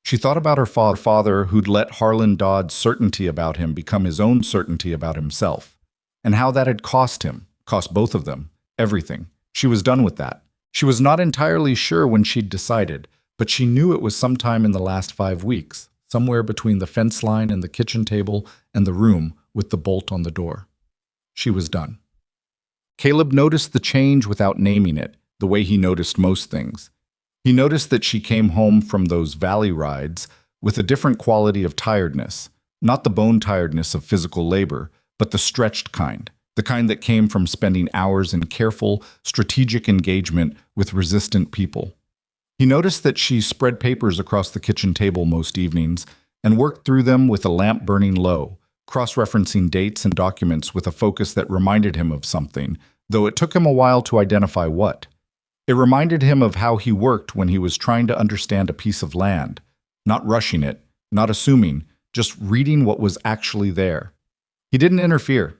She thought about her father who'd let Harlan Dodd's certainty about him become his own certainty about himself, and how that had cost him, cost both of them, everything. She was done with that. She was not entirely sure when she'd decided, but she knew it was sometime in the last 5 weeks, somewhere between the fence line and the kitchen table and the room with the bolt on the door. She was done. Caleb noticed the change without naming it, the way he noticed most things. He noticed that she came home from those valley rides with a different quality of tiredness, not the bone tiredness of physical labor, but the stretched kind, the kind that came from spending hours in careful, strategic engagement with resistant people. He noticed that she spread papers across the kitchen table most evenings and worked through them with a lamp burning low, cross-referencing dates and documents with a focus that reminded him of something, though it took him a while to identify what. It reminded him of how he worked when he was trying to understand a piece of land, not rushing it, not assuming, just reading what was actually there. He didn't interfere.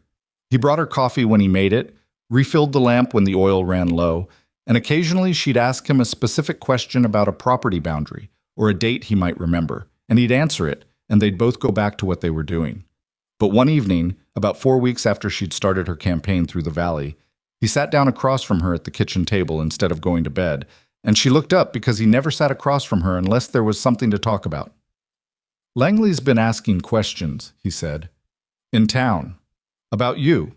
He brought her coffee when he made it, refilled the lamp when the oil ran low, and occasionally she'd ask him a specific question about a property boundary or a date he might remember, and he'd answer it, and they'd both go back to what they were doing. But one evening, about 4 weeks after she'd started her campaign through the valley, he sat down across from her at the kitchen table instead of going to bed, and she looked up because he never sat across from her unless there was something to talk about. "Langley's been asking questions," he said. "In town. About you."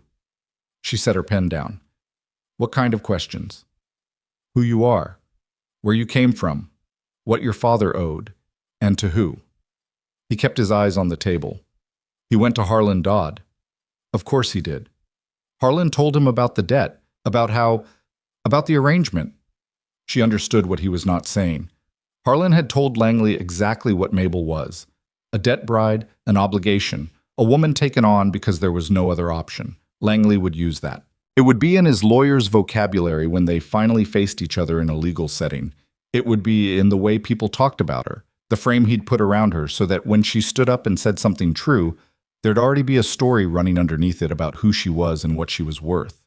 She set her pen down. "What kind of questions?" "Who you are, where you came from, what your father owed, and to who." He kept his eyes on the table. "He went to Harlan Dodd." "Of course he did. Harlan told him about the debt, about the arrangement." She understood what he was not saying. Harlan had told Langley exactly what Mabel was. A debt bride, an obligation, a woman taken on because there was no other option. Langley would use that. It would be in his lawyer's vocabulary when they finally faced each other in a legal setting. It would be in the way people talked about her, the frame he'd put around her so that when she stood up and said something true, there'd already be a story running underneath it about who she was and what she was worth.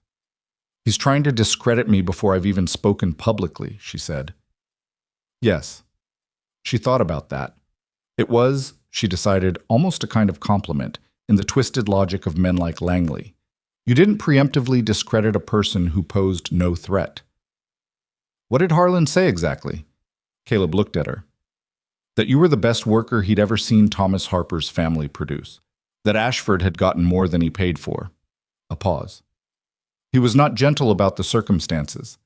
He's trying to discredit me before I've even spoken publicly, she said. Yes. She thought about that. It was, she decided, almost a kind of compliment in the twisted logic of men like Langley. You didn't preemptively discredit a person who posed no threat. What did Harlan say exactly? Caleb looked at her. That you were the best worker he'd ever seen Thomas Harper's family produce. That Ashford had gotten more than he paid for. A pause. He was not gentle about the circumstances,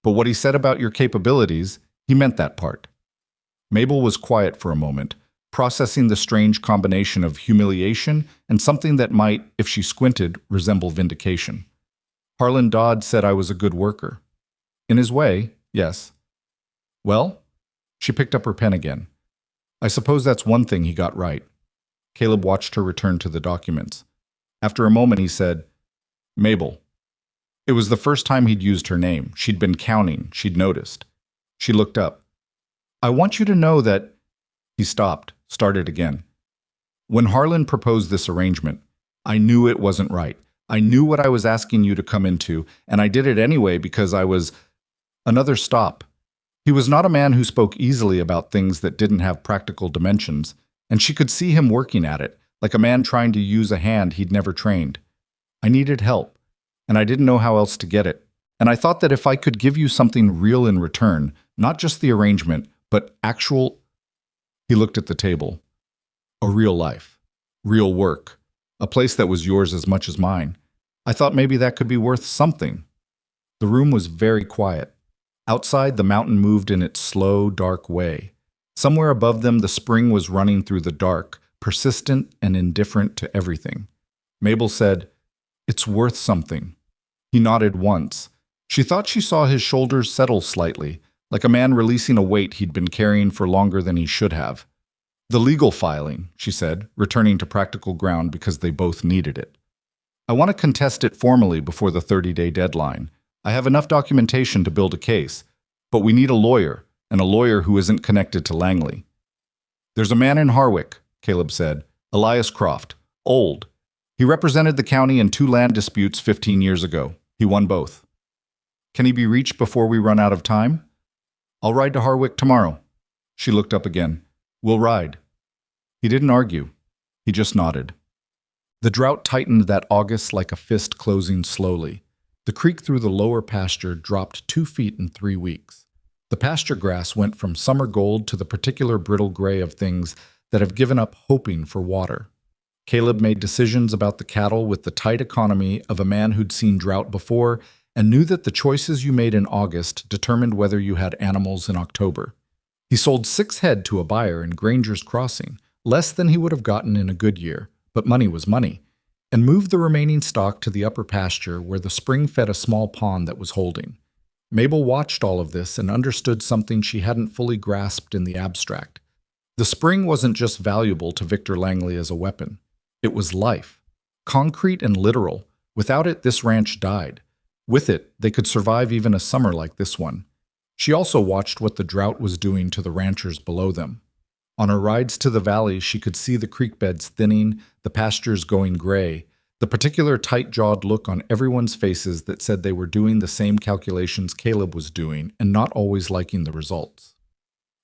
but what he said about your capabilities, he meant that part. Mabel was quiet for a moment, processing the strange combination of humiliation and something that might, if she squinted, resemble vindication. Harlan Dodd said I was a good worker. In his way, yes. Well? She picked up her pen again. I suppose that's one thing he got right. Caleb watched her return to the documents. After a moment, he said, Mabel. It was the first time he'd used her name. She'd been counting. She'd noticed. She looked up. I want you to know that... He stopped, started again. When Harlan proposed this arrangement, I knew it wasn't right. I knew what I was asking you to come into, and I did it anyway because I was... Another stop. He was not a man who spoke easily about things that didn't have practical dimensions, and she could see him working at it, like a man trying to use a hand he'd never trained. I needed help, and I didn't know how else to get it. And I thought that if I could give you something real in return, not just the arrangement, but actual... He looked at the table. A real life. Real work. A place that was yours as much as mine. I thought maybe that could be worth something. The room was very quiet. Outside, the mountain moved in its slow, dark way. Somewhere above them, the spring was running through the dark, persistent and indifferent to everything. Mabel said, It's worth something. He nodded once. She thought she saw his shoulders settle slightly, like a man releasing a weight he'd been carrying for longer than he should have. The legal filing, she said, returning to practical ground because they both needed it. I want to contest it formally before the 30-day deadline. I have enough documentation to build a case, but we need a lawyer, and a lawyer who isn't connected to Langley. There's a man in Harwick, Caleb said, Elias Croft, old. He represented the county in 2 land disputes 15 years ago. He won both. Can he be reached before we run out of time? I'll ride to Harwick tomorrow. She looked up again. We'll ride. He didn't argue. He just nodded. The drought tightened that August like a fist closing slowly. The creek through the lower pasture dropped 2 feet in 3 weeks. The pasture grass went from summer gold to the particular brittle gray of things that have given up hoping for water. Caleb made decisions about the cattle with the tight economy of a man who'd seen drought before and knew that the choices you made in August determined whether you had animals in October. He sold 6 head to a buyer in Granger's Crossing, less than he would have gotten in a good year, but money was money, and moved the remaining stock to the upper pasture where the spring fed a small pond that was holding. Mabel watched all of this and understood something she hadn't fully grasped in the abstract. The spring wasn't just valuable to Victor Langley as a weapon. It was life, concrete and literal. Without it, this ranch died. With it, they could survive even a summer like this one. She also watched what the drought was doing to the ranchers below them. On her rides to the valley, she could see the creek beds thinning, the pastures going gray, the particular tight-jawed look on everyone's faces that said they were doing the same calculations Caleb was doing and not always liking the results.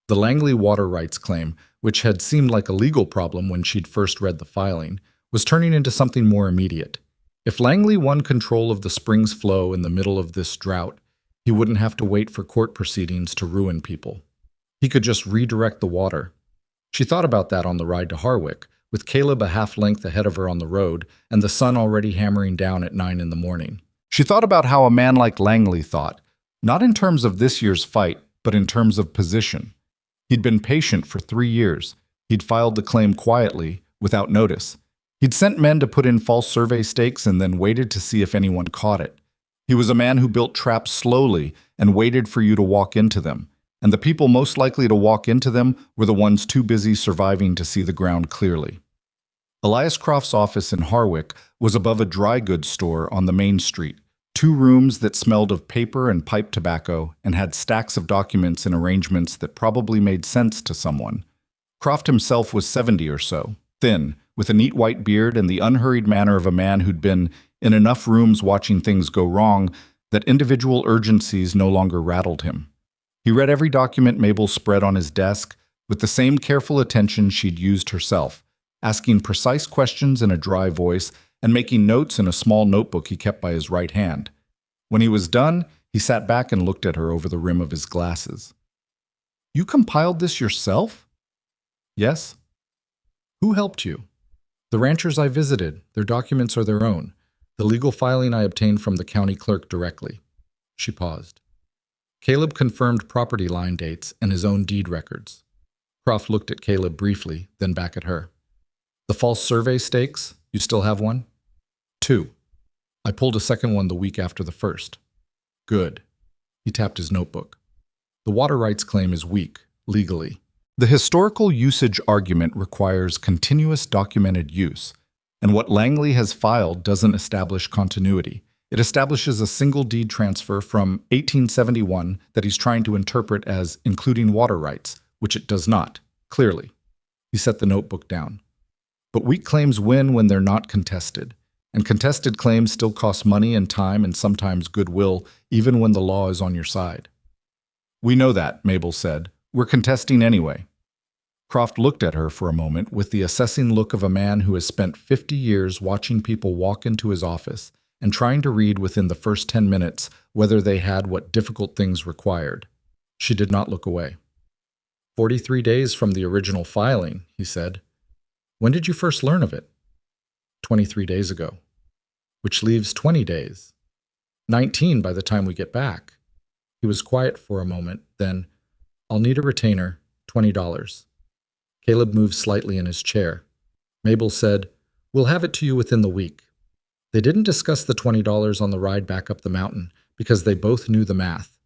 The Langley water rights claim, which had seemed like a legal problem when she'd first read the filing, was turning into something more immediate. If Langley won control of the spring's flow in the middle of this drought, he wouldn't have to wait for court proceedings to ruin people. He could just redirect the water. She thought about that on the ride to Harwick, with Caleb a half-length ahead of her on the road and the sun already hammering down at 9 in the morning. She thought about how a man like Langley thought, not in terms of this year's fight, but in terms of position. He'd been patient for 3 years. He'd filed the claim quietly, without notice. He'd sent men to put in false survey stakes and then waited to see if anyone caught it. He was a man who built traps slowly and waited for you to walk into them, and the people most likely to walk into them were the ones too busy surviving to see the ground clearly. Elias Croft's office in Harwick was above a dry goods store on the main street, 2 rooms that smelled of paper and pipe tobacco and had stacks of documents in arrangements that probably made sense to someone. Croft himself was 70 or so, thin, with a neat white beard and the unhurried manner of a man who'd been in enough rooms watching things go wrong that individual urgencies no longer rattled him. He read every document Mabel spread on his desk with the same careful attention she'd used herself, asking precise questions in a dry voice and making notes in a small notebook he kept by his right hand. When he was done, he sat back and looked at her over the rim of his glasses. "You compiled this yourself?" "Yes." "Who helped you?" "The ranchers I visited. Their documents are their own. The legal filing I obtained from the county clerk directly." She paused. Caleb confirmed property line dates and his own deed records. Croft looked at Caleb briefly, then back at her. "The false survey stakes? You still have one?" "2. I pulled a second one the week after the first." "Good." He tapped his notebook. "The water rights claim is weak, legally. The historical usage argument requires continuous documented use, and what Langley has filed doesn't establish continuity. It establishes a single deed transfer from 1871 that he's trying to interpret as including water rights, which it does not, clearly." He set the notebook down. "But weak claims win when they're not contested, and contested claims still cost money and time and sometimes goodwill, even when the law is on your side." "We know that," Mabel said. "We're contesting anyway." Croft looked at her for a moment with the assessing look of a man who has spent 50 years watching people walk into his office and trying to read within the first 10 minutes whether they had what difficult things required. She did not look away. 43 days from the original filing," he said. "When did you first learn of it?" 23 days ago. Which leaves 20 days. 19 by the time we get back." He was quiet for a moment, then, "I'll need a retainer, $20. Caleb moved slightly in his chair. Mabel said, "We'll have it to you within the week." They didn't discuss the $20 on the ride back up the mountain because they both knew the math.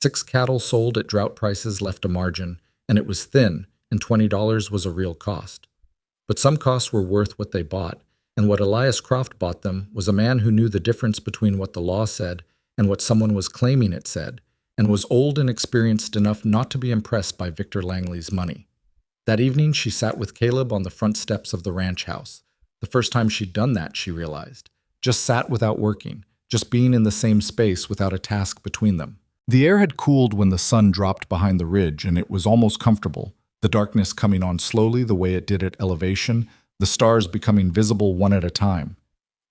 6 cattle sold at drought prices left a margin, and it was thin, and $20 was a real cost. But some costs were worth what they bought, and what Elias Croft bought them was a man who knew the difference between what the law said and what someone was claiming it said, and was old and experienced enough not to be impressed by Victor Langley's money. That evening, she sat with Caleb on the front steps of the ranch house. The first time she'd done that, she realized. Just sat without working, just being in the same space without a task between them. The air had cooled when the sun dropped behind the ridge, and it was almost comfortable, the darkness coming on slowly the way it did at elevation, the stars becoming visible one at a time.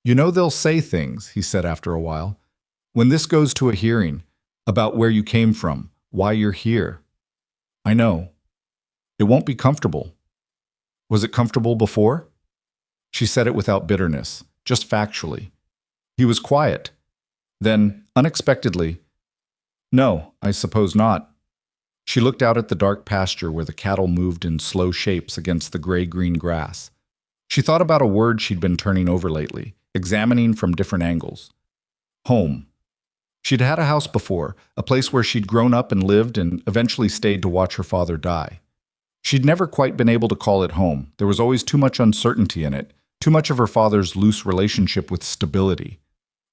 "You know they'll say things," he said after a while. "When this goes to a hearing, about where you came from, why you're here." "I know. It won't be comfortable." "Was it comfortable before?" She said it without bitterness, just factually. He was quiet. Then, unexpectedly, "No, I suppose not." She looked out at the dark pasture where the cattle moved in slow shapes against the gray-green grass. She thought about a word she'd been turning over lately, examining from different angles. Home. She'd had a house before, a place where she'd grown up and lived and eventually stayed to watch her father die. She'd never quite been able to call it home. There was always too much uncertainty in it, too much of her father's loose relationship with stability.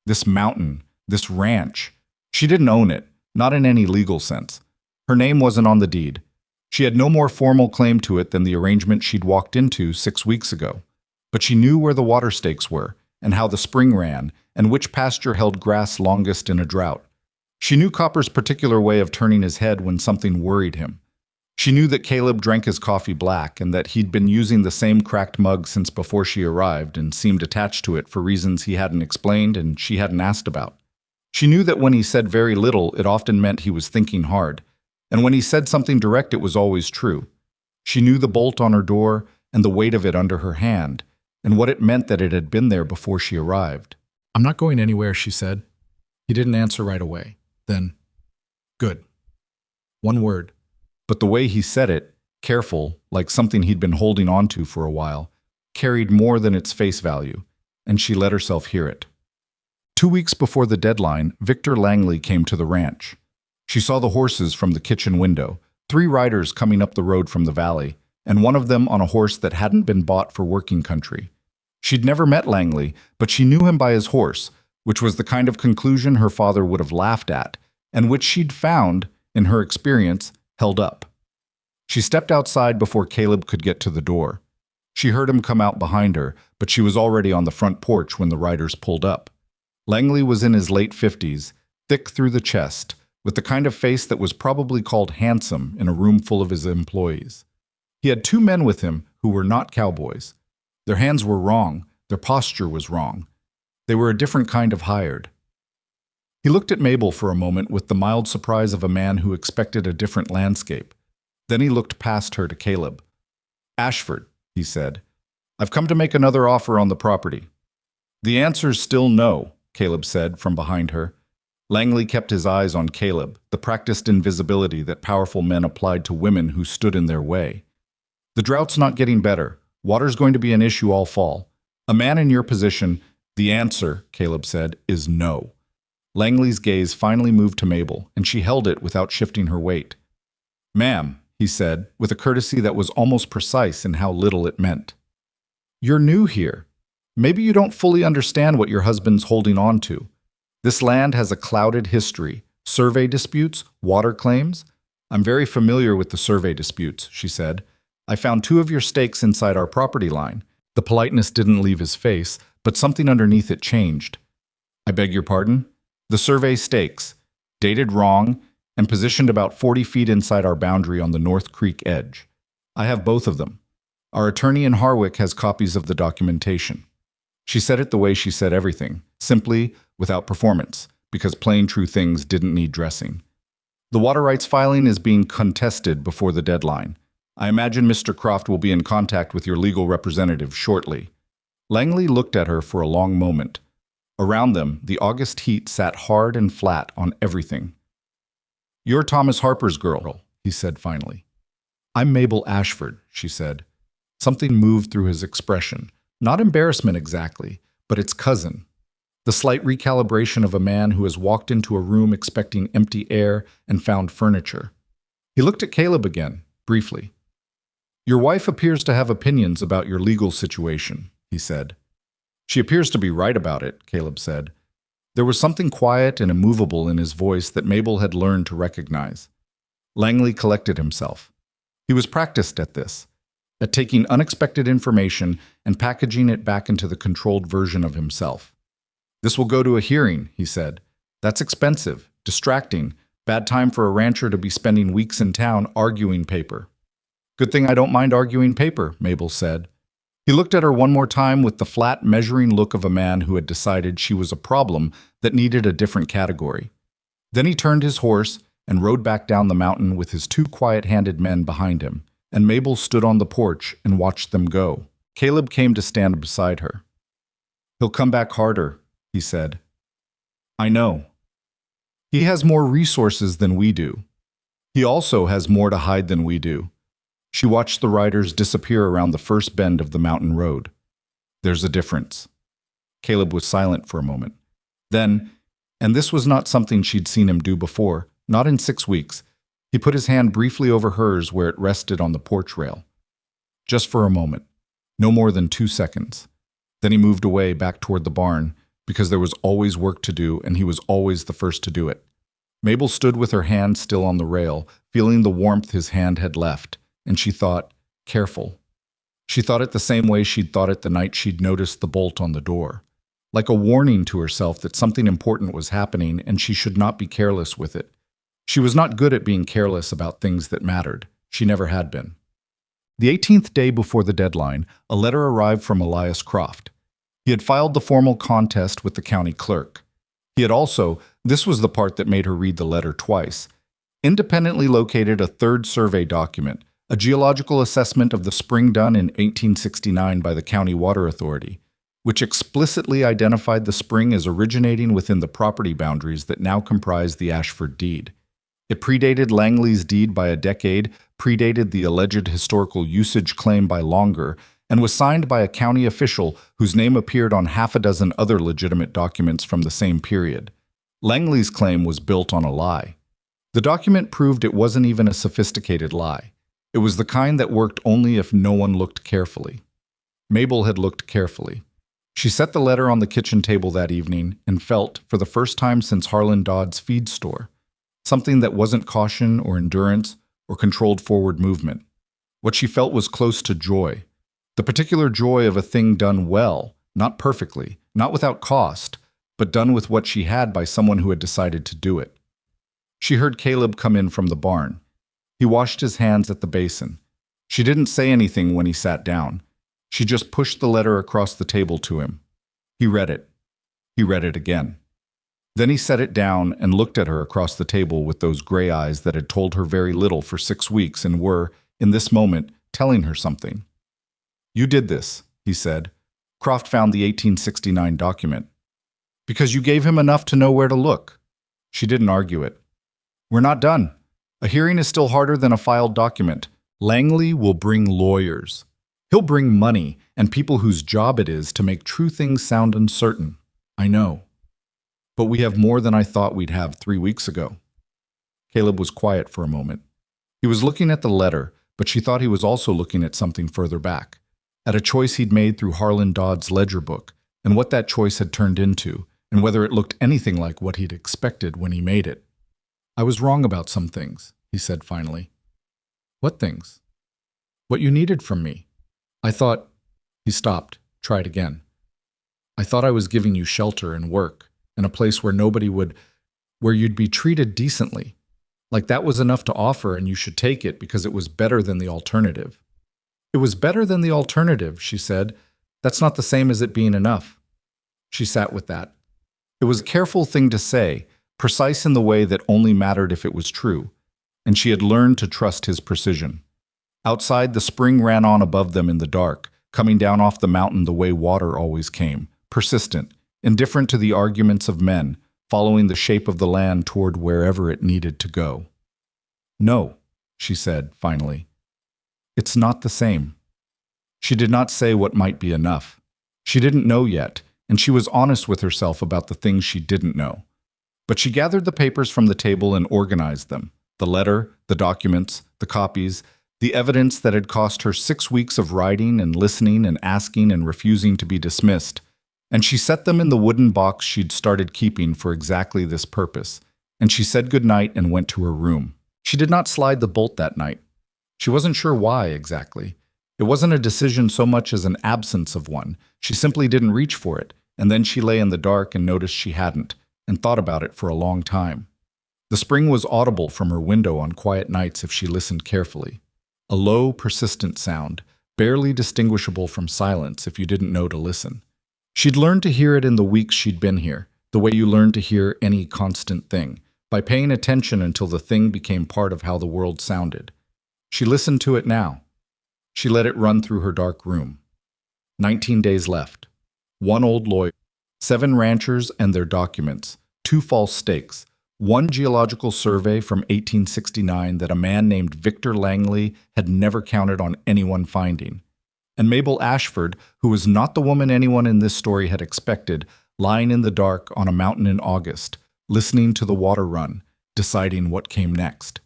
This mountain, this ranch. She didn't own it, not in any legal sense. Her name wasn't on the deed. She had no more formal claim to it than the arrangement she'd walked into 6 weeks ago. But she knew where the water stakes were, and how the spring ran, and which pasture held grass longest in a drought. She knew Copper's particular way of turning his head when something worried him. She knew that Caleb drank his coffee black and that he'd been using the same cracked mug since before she arrived and seemed attached to it for reasons he hadn't explained and she hadn't asked about. She knew that when he said very little, it often meant he was thinking hard, and when he said something direct, it was always true. She knew the bolt on her door and the weight of it under her hand, and what it meant that it had been there before she arrived. "I'm not going anywhere," she said. He didn't answer right away. Then, "Good." One word. But the way he said it, careful, like something he'd been holding on to for a while, carried more than its face value, and she let herself hear it. 2 weeks before the deadline, Victor Langley came to the ranch. She saw the horses from the kitchen window, 3 riders coming up the road from the valley, and one of them on a horse that hadn't been bought for working country. She'd never met Langley, but she knew him by his horse, which was the kind of conclusion her father would have laughed at, and which she'd found, in her experience, held up. She stepped outside before Caleb could get to the door. She heard him come out behind her, but she was already on the front porch when the riders pulled up. Langley was in his late 50s, thick through the chest, with the kind of face that was probably called handsome in a room full of his employees. He had two men with him who were not cowboys. Their hands were wrong, their posture was wrong. They were a different kind of hired. He looked at Mabel for a moment with the mild surprise of a man who expected a different landscape. Then he looked past her to Caleb. "Ashford," he said, "I've come to make another offer on the property." "The answer's still no," Caleb said from behind her. Langley kept his eyes on Caleb, the practiced invisibility that powerful men applied to women who stood in their way. "The drought's not getting better. Water's going to be an issue all fall. A man in your position, the answer," Caleb said, "is no." Langley's gaze finally moved to Mabel, and she held it without shifting her weight. "Ma'am," he said, with a courtesy that was almost precise in how little it meant. "You're new here. Maybe you don't fully understand what your husband's holding on to. This land has a clouded history, survey disputes, water claims. I'm very familiar with the survey disputes," she said. "I found 2 of your stakes inside our property line." The politeness didn't leave his face, but something underneath it changed. "I beg your pardon?" "The survey stakes, dated wrong, and positioned about 40 feet inside our boundary on the North Creek edge. I have both of them. Our attorney in Harwick has copies of the documentation." She said it the way she said everything, simply, without performance, because plain true things didn't need dressing. "The water rights filing is being contested before the deadline. I imagine Mr. Croft will be in contact with your legal representative shortly." Langley looked at her for a long moment. Around them, the August heat sat hard and flat on everything. "You're Thomas Harper's girl," he said finally. "I'm Mabel Ashford," she said. Something moved through his expression. Not embarrassment exactly, but its cousin. The slight recalibration of a man who has walked into a room expecting empty air and found furniture. He looked at Caleb again, briefly. "Your wife appears to have opinions about your legal situation," he said. "She appears to be right about it," Caleb said. There was something quiet and immovable in his voice that Mabel had learned to recognize. Langley collected himself. He was practiced at this, at taking unexpected information and packaging it back into the controlled version of himself. "This will go to a hearing," he said. "That's expensive, distracting, bad time for a rancher to be spending weeks in town arguing paper." "Good thing I don't mind arguing paper," Mabel said. He looked at her one more time with the flat, measuring look of a man who had decided she was a problem that needed a different category. Then he turned his horse and rode back down the mountain with his 2 quiet-handed men behind him, and Mabel stood on the porch and watched them go. Caleb came to stand beside her. "He'll come back harder," he said. "I know. He has more resources than we do. He also has more to hide than we do." She watched the riders disappear around the first bend of the mountain road. "There's a difference." Caleb was silent for a moment. Then, and this was not something she'd seen him do before, not in 6 weeks, he put his hand briefly over hers where it rested on the porch rail. Just for a moment, no more than 2 seconds. Then he moved away back toward the barn, because there was always work to do and he was always the first to do it. Mabel stood with her hand still on the rail, feeling the warmth his hand had left, and she thought, careful. She thought it the same way she'd thought it the night she'd noticed the bolt on the door, like a warning to herself that something important was happening and she should not be careless with it. She was not good at being careless about things that mattered. She never had been. The 18th day before the deadline, a letter arrived from Elias Croft. He had filed the formal contest with the county clerk. He had also, this was the part that made her read the letter twice, independently located a 3rd survey document, a geological assessment of the spring done in 1869 by the County Water Authority, which explicitly identified the spring as originating within the property boundaries that now comprise the Ashford deed. It predated Langley's deed by a decade, predated the alleged historical usage claim by longer, and was signed by a county official whose name appeared on half a dozen other legitimate documents from the same period. Langley's claim was built on a lie. The document proved it wasn't even a sophisticated lie. It was the kind that worked only if no one looked carefully. Mabel had looked carefully. She set the letter on the kitchen table that evening and felt, for the first time since Harlan Dodd's feed store, something that wasn't caution or endurance or controlled forward movement. What she felt was close to joy, the particular joy of a thing done well, not perfectly, not without cost, but done with what she had by someone who had decided to do it. She heard Caleb come in from the barn. He washed his hands at the basin. She didn't say anything when he sat down. She just pushed the letter across the table to him. He read it. He read it again. Then he set it down and looked at her across the table with those gray eyes that had told her very little for 6 weeks and were, in this moment, telling her something. "You did this," he said. "Croft found the 1869 document. Because you gave him enough to know where to look." She didn't argue it. "We're not done. A hearing is still harder than a filed document. Langley will bring lawyers. He'll bring money and people whose job it is to make true things sound uncertain. I know. But we have more than I thought we'd have 3 weeks ago." Caleb was quiet for a moment. He was looking at the letter, but she thought he was also looking at something further back, at a choice he'd made through Harlan Dodd's ledger book, and what that choice had turned into, and whether it looked anything like what he'd expected when he made it. "I was wrong about some things," he said finally. "What things?" "What you needed from me. I thought—" He stopped, tried again. "I thought I was giving you shelter and work, and a place where nobody would— where you'd be treated decently. Like that was enough to offer and you should take it because it was better than the alternative." "It was better than the alternative," she said. "That's not the same as it being enough." She sat with that. It was a careful thing to say, precise in the way that only mattered if it was true, and she had learned to trust his precision. Outside, the spring ran on above them in the dark, coming down off the mountain the way water always came, persistent, indifferent to the arguments of men, following the shape of the land toward wherever it needed to go. "No," she said, finally. "It's not the same." She did not say what might be enough. She didn't know yet, and she was honest with herself about the things she didn't know. But she gathered the papers from the table and organized them, the letter, the documents, the copies, the evidence that had cost her 6 weeks of writing and listening and asking and refusing to be dismissed, and she set them in the wooden box she'd started keeping for exactly this purpose, and she said goodnight and went to her room. She did not slide the bolt that night. She wasn't sure why exactly. It wasn't a decision so much as an absence of one. She simply didn't reach for it, and then she lay in the dark and noticed she hadn't, and thought about it for a long time. The spring was audible from her window on quiet nights if she listened carefully. A low, persistent sound, barely distinguishable from silence if you didn't know to listen. She'd learned to hear it in the weeks she'd been here, the way you learn to hear any constant thing, by paying attention until the thing became part of how the world sounded. She listened to it now. She let it run through her dark room. 19 days left. 1 old lawyer, 7 ranchers and their documents, 2 false stakes, 1 geological survey from 1869 that a man named Victor Langley had never counted on anyone finding, and Mabel Ashford, who was not the woman anyone in this story had expected, lying in the dark on a mountain in August, listening to the water run, deciding what came next.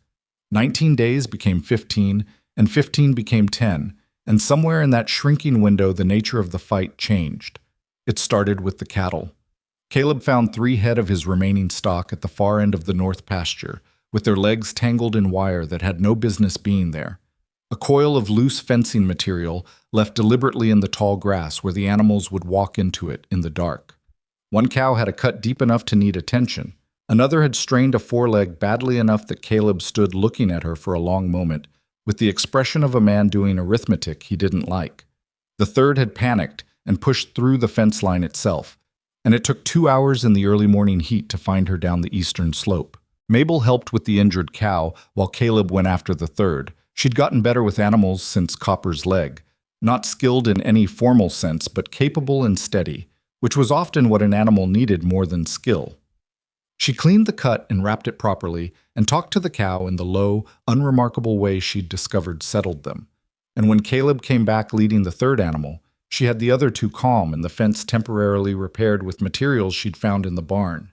19 days became 15, and 15 became 10, and somewhere in that shrinking window the nature of the fight changed. It started with the cattle. Caleb found 3 head of his remaining stock at the far end of the north pasture, with their legs tangled in wire that had no business being there. A coil of loose fencing material left deliberately in the tall grass where the animals would walk into it in the dark. 1 cow had a cut deep enough to need attention. Another had strained a foreleg badly enough that Caleb stood looking at her for a long moment, with the expression of a man doing arithmetic he didn't like. The third had panicked and pushed through the fence line itself, and it took 2 hours in the early morning heat to find her down the eastern slope. Mabel helped with the injured cow while Caleb went after the third. She'd gotten better with animals since Copper's leg, not skilled in any formal sense, but capable and steady, which was often what an animal needed more than skill. She cleaned the cut and wrapped it properly and talked to the cow in the low, unremarkable way she'd discovered settled them. And when Caleb came back leading the third animal, she had the other 2 calm and the fence temporarily repaired with materials she'd found in the barn.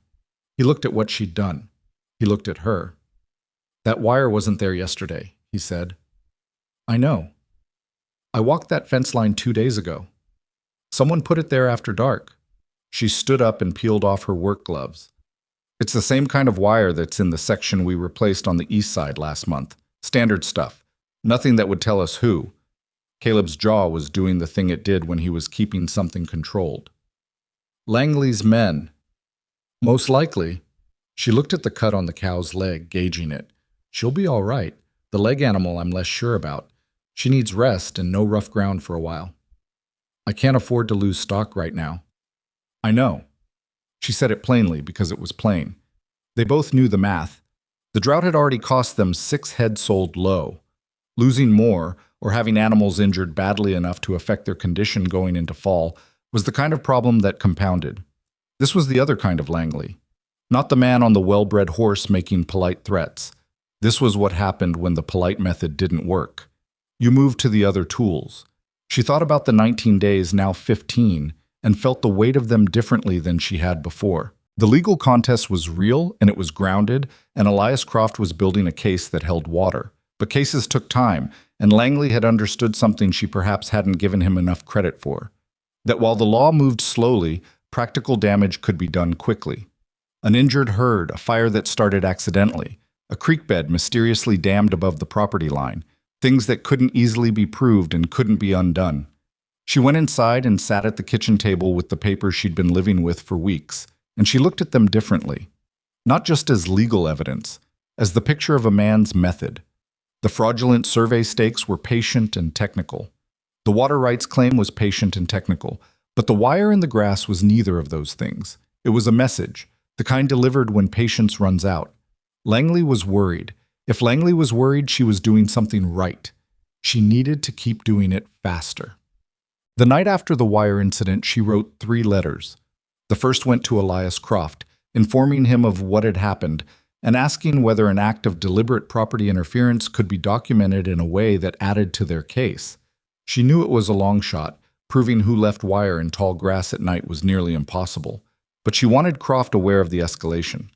He looked at what she'd done. He looked at her. "That wire wasn't there yesterday," he said. "I know. I walked that fence line 2 days ago." Someone put it there after dark. She stood up and peeled off her work gloves. It's the same kind of wire that's in the section we replaced on the east side last month. Standard stuff. Nothing that would tell us who. Caleb's jaw was doing the thing it did when he was keeping something controlled. Langley's men. Most likely. She looked at the cut on the cow's leg, gauging it. She'll be all right. The leg animal I'm less sure about. She needs rest and no rough ground for a while. I can't afford to lose stock right now. I know. She said it plainly because it was plain. They both knew the math. The drought had already cost them 6 head sold low. Losing more, or having animals injured badly enough to affect their condition going into fall, was the kind of problem that compounded. This was the other kind of Langley. Not the man on the well-bred horse making polite threats. This was what happened when the polite method didn't work. You moved to the other tools. She thought about the 19 days, now 15, and felt the weight of them differently than she had before. The legal contest was real, and it was grounded, and Elias Croft was building a case that held water. But cases took time, and Langley had understood something she perhaps hadn't given him enough credit for. That while the law moved slowly, practical damage could be done quickly. An injured herd, a fire that started accidentally, a creek bed mysteriously dammed above the property line, things that couldn't easily be proved and couldn't be undone. She went inside and sat at the kitchen table with the papers she'd been living with for weeks, and she looked at them differently. Not just as legal evidence, as the picture of a man's method. The fraudulent survey stakes were patient and technical. The water rights claim was patient and technical, but the wire in the grass was neither of those things. It was a message, the kind delivered when patience runs out. Langley was worried. If Langley was worried, she was doing something right. She needed to keep doing it faster. The night after the wire incident, she wrote 3 letters. The first went to Elias Croft, informing him of what had happened and asking whether an act of deliberate property interference could be documented in a way that added to their case. She knew it was a long shot. Proving who left wire in tall grass at night was nearly impossible. But she wanted Croft aware of the escalation.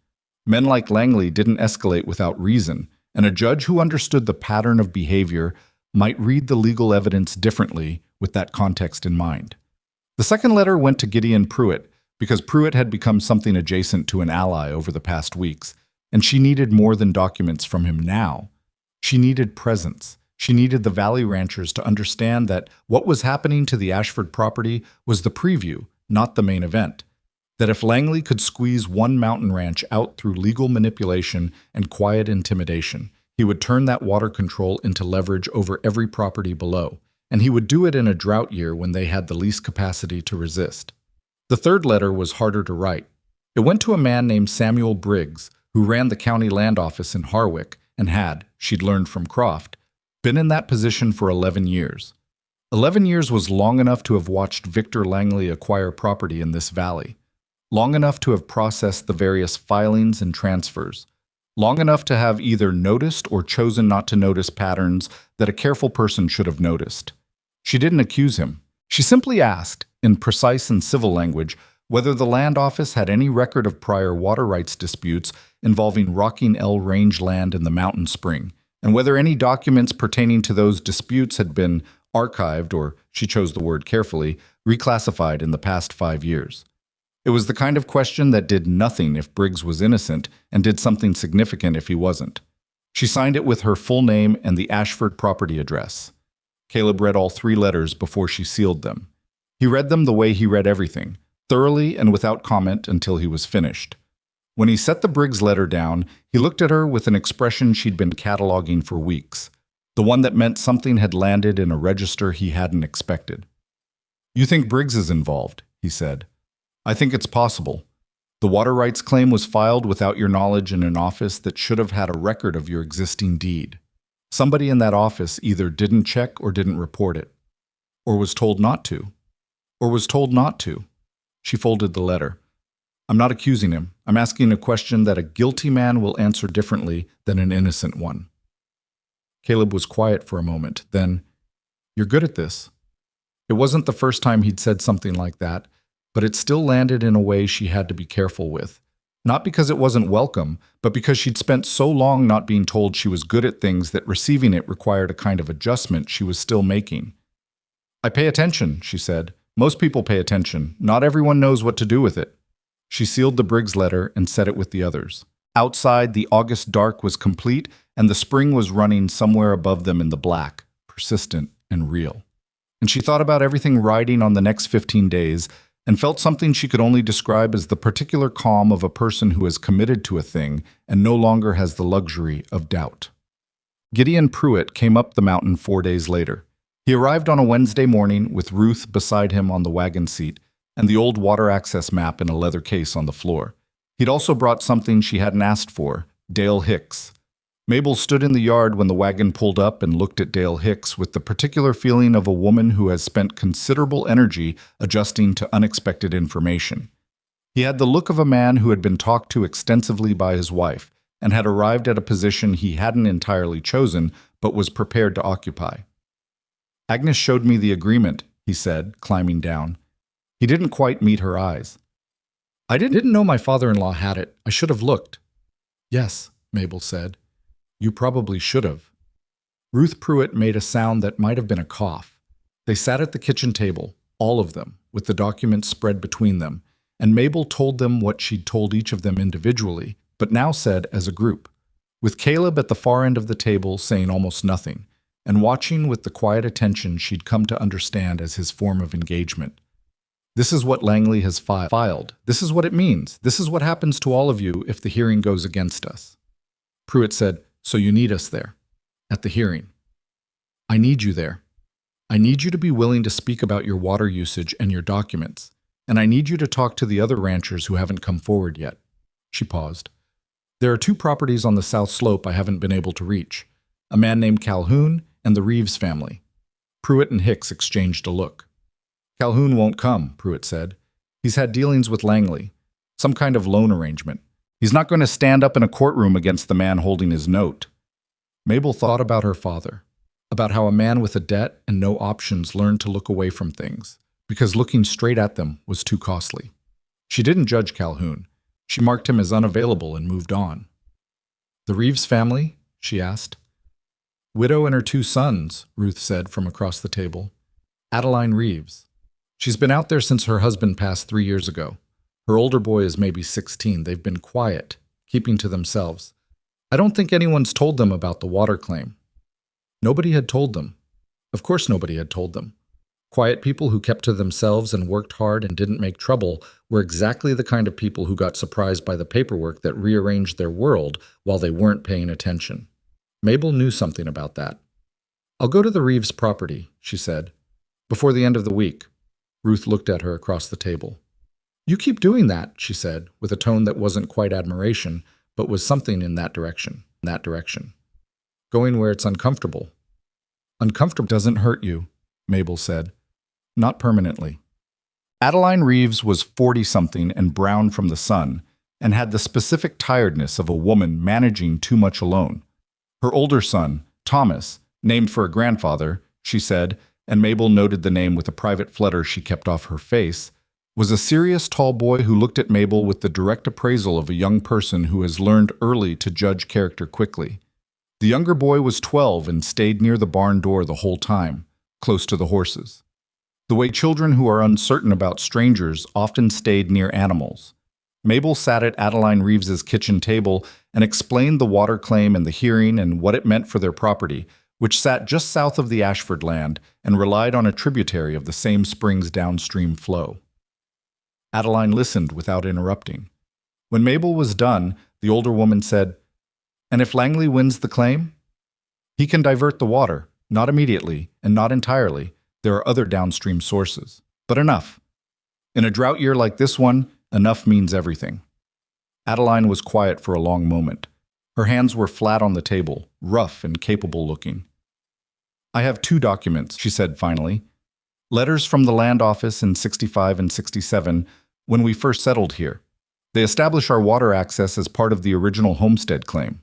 Men like Langley didn't escalate without reason, and a judge who understood the pattern of behavior might read the legal evidence differently with that context in mind. The second letter went to Gideon Pruitt, because Pruitt had become something adjacent to an ally over the past weeks, and she needed more than documents from him now. She needed presence. She needed the Valley ranchers to understand that what was happening to the Ashford property was the preview, not the main event. That if Langley could squeeze one mountain ranch out through legal manipulation and quiet intimidation, he would turn that water control into leverage over every property below, and he would do it in a drought year when they had the least capacity to resist. The third letter was harder to write. It went to a man named Samuel Briggs, who ran the county land office in Harwick and had, she'd learned from Croft, been in that position for 11 years. 11 years was long enough to have watched Victor Langley acquire property in this valley. Long enough to have processed the various filings and transfers. Long enough to have either noticed or chosen not to notice patterns that a careful person should have noticed. She didn't accuse him. She simply asked, in precise and civil language, whether the land office had any record of prior water rights disputes involving Rocking L Range land in the mountain spring, and whether any documents pertaining to those disputes had been archived or, she chose the word carefully, reclassified in the past 5 years. It was the kind of question that did nothing if Briggs was innocent and did something significant if he wasn't. She signed it with her full name and the Ashford property address. Caleb read all 3 letters before she sealed them. He read them the way he read everything, thoroughly and without comment until he was finished. When he set the Briggs letter down, he looked at her with an expression she'd been cataloging for weeks, the one that meant something had landed in a register he hadn't expected. "You think Briggs is involved," he said. "I think it's possible. The water rights claim was filed without your knowledge in an office that should have had a record of your existing deed. Somebody in that office either didn't check or didn't report it, or was told not to. She folded the letter. "I'm not accusing him. I'm asking a question that a guilty man will answer differently than an innocent one." Caleb was quiet for a moment. Then, "You're good at this." It wasn't the first time he'd said something like that, but it still landed in a way she had to be careful with. Not because it wasn't welcome, but because she'd spent so long not being told she was good at things that receiving it required a kind of adjustment she was still making. "I pay attention," she said, Most people pay attention. Not everyone knows what to do with it. She sealed the Briggs letter and set it with the others. Outside, the August dark was complete, and the spring was running somewhere above them in the black, persistent and real. And she thought about everything riding on the next 15 days and felt something she could only describe as the particular calm of a person who is committed to a thing and no longer has the luxury of doubt. Gideon Pruitt came up the mountain 4 days later. He arrived on a Wednesday morning with Ruth beside him on the wagon seat and the old water access map in a leather case on the floor. He'd also brought something she hadn't asked for, Dale Hicks. Mabel stood in the yard when the wagon pulled up and looked at Dale Hicks with the particular feeling of a woman who has spent considerable energy adjusting to unexpected information. He had the look of a man who had been talked to extensively by his wife and had arrived at a position he hadn't entirely chosen but was prepared to occupy. "Agnes showed me the agreement," he said, climbing down. He didn't quite meet her eyes. "I didn't know my father-in-law had it. I should have looked." "Yes," Mabel said. "You probably should have." Ruth Pruitt made a sound that might have been a cough. They sat at the kitchen table, all of them, with the documents spread between them, and Mabel told them what she'd told each of them individually, but now said as a group, with Caleb at the far end of the table saying almost nothing, and watching with the quiet attention she'd come to understand as his form of engagement. "This is what Langley has filed. This is what it means. This is what happens to all of you if the hearing goes against us." Pruitt said, "So you need us there, at the hearing." "I need you there. I need you to be willing to speak about your water usage and your documents, and I need you to talk to the other ranchers who haven't come forward yet." She paused. "There are 2 properties on the south slope I haven't been able to reach, a man named Calhoun and the Reeves family." Pruitt and Hicks exchanged a look. "Calhoun won't come," Pruitt said. "He's had dealings with Langley, some kind of loan arrangement. He's not going to stand up in a courtroom against the man holding his note." Mabel thought about her father, about how a man with a debt and no options learned to look away from things, because looking straight at them was too costly. She didn't judge Calhoun. She marked him as unavailable and moved on. "The Reeves family?" she asked. "Widow and her 2 sons," Ruth said from across the table. "Adeline Reeves. She's been out there since her husband passed 3 years ago. Her older boy is maybe 16. They've been quiet, keeping to themselves. I don't think anyone's told them about the water claim." Nobody had told them. Of course nobody had told them. Quiet people who kept to themselves and worked hard and didn't make trouble were exactly the kind of people who got surprised by the paperwork that rearranged their world while they weren't paying attention. Mabel knew something about that. "I'll go to the Reeves property," she said. "Before the end of the week." Ruth looked at her across the table. "You keep doing that," she said, with a tone that wasn't quite admiration, but was something in that direction. "Going where it's uncomfortable." "Uncomfortable doesn't hurt you," Mabel said. "Not permanently." Adeline Reeves was 40-something and brown from the sun, and had the specific tiredness of a woman managing too much alone. Her older son, Thomas, named for a grandfather, she said, and Mabel noted the name with a private flutter she kept off her face, was a serious tall boy who looked at Mabel with the direct appraisal of a young person who has learned early to judge character quickly. The younger boy was 12 and stayed near the barn door the whole time, close to the horses. The way children who are uncertain about strangers often stayed near animals. Mabel sat at Adeline Reeves's kitchen table and explained the water claim and the hearing and what it meant for their property, which sat just south of the Ashford land and relied on a tributary of the same spring's downstream flow. Adeline listened without interrupting. When Mabel was done, the older woman said, "And if Langley wins the claim? He can divert the water, not immediately and not entirely. There are other downstream sources. But enough. In a drought year like this one, enough means everything." Adeline was quiet for a long moment. Her hands were flat on the table, rough and capable looking. "I have 2 documents," she said finally. "Letters from the land office in 65 and 67 when we first settled here. They establish our water access as part of the original homestead claim."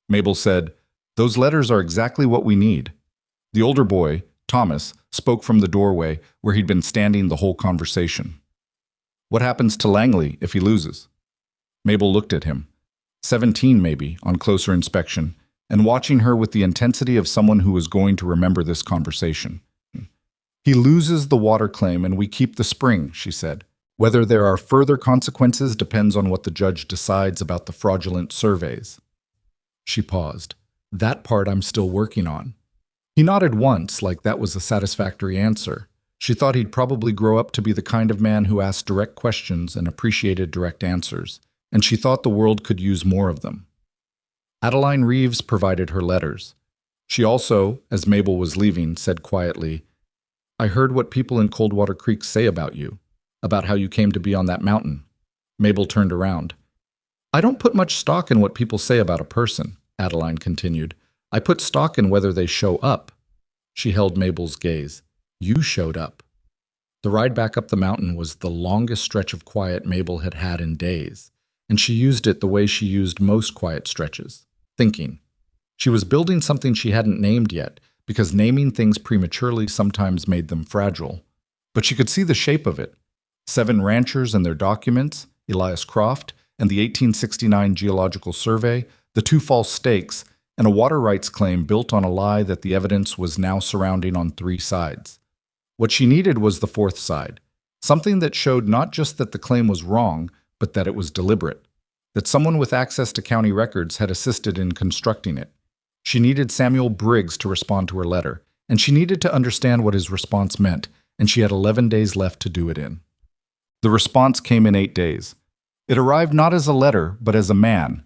Mabel said, "Those letters are exactly what we need." The older boy, Thomas, spoke from the doorway where he'd been standing the whole conversation. "What happens to Langley if he loses?" Mabel looked at him, 17 maybe, on closer inspection, and watching her with the intensity of someone who was going to remember this conversation. He loses the water claim and we keep the spring, she said. Whether there are further consequences depends on what the judge decides about the fraudulent surveys. She paused. That part I'm still working on. He nodded once, like that was a satisfactory answer. She thought he'd probably grow up to be the kind of man who asked direct questions and appreciated direct answers, and she thought the world could use more of them. Adeline Reeves provided her letters. She also, as Mabel was leaving, said quietly, I heard what people in Coldwater Creek say about you, about how you came to be on that mountain. Mabel turned around. I don't put much stock in what people say about a person, Adeline continued. I put stock in whether they show up. She held Mabel's gaze. You showed up. The ride back up the mountain was the longest stretch of quiet Mabel had had in days, and she used it the way she used most quiet stretches, thinking. She was building something she hadn't named yet, because naming things prematurely sometimes made them fragile. But she could see the shape of it. 7 ranchers and their documents, Elias Croft, and the 1869 Geological Survey, the 2 false stakes, and a water rights claim built on a lie that the evidence was now surrounding on 3 sides. What she needed was the 4th side, something that showed not just that the claim was wrong, but that it was deliberate, that someone with access to county records had assisted in constructing it. She needed Samuel Briggs to respond to her letter, and she needed to understand what his response meant, and she had 11 days left to do it in. The response came in 8 days. It arrived not as a letter, but as a man.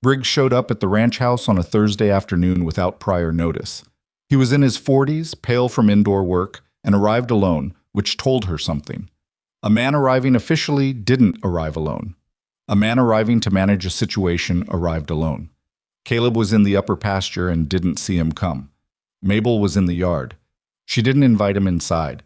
Briggs showed up at the ranch house on a Thursday afternoon without prior notice. He was in his 40s, pale from indoor work, and arrived alone, which told her something. A man arriving officially didn't arrive alone. A man arriving to manage a situation arrived alone. Caleb was in the upper pasture and didn't see him come. Mabel was in the yard. She didn't invite him inside.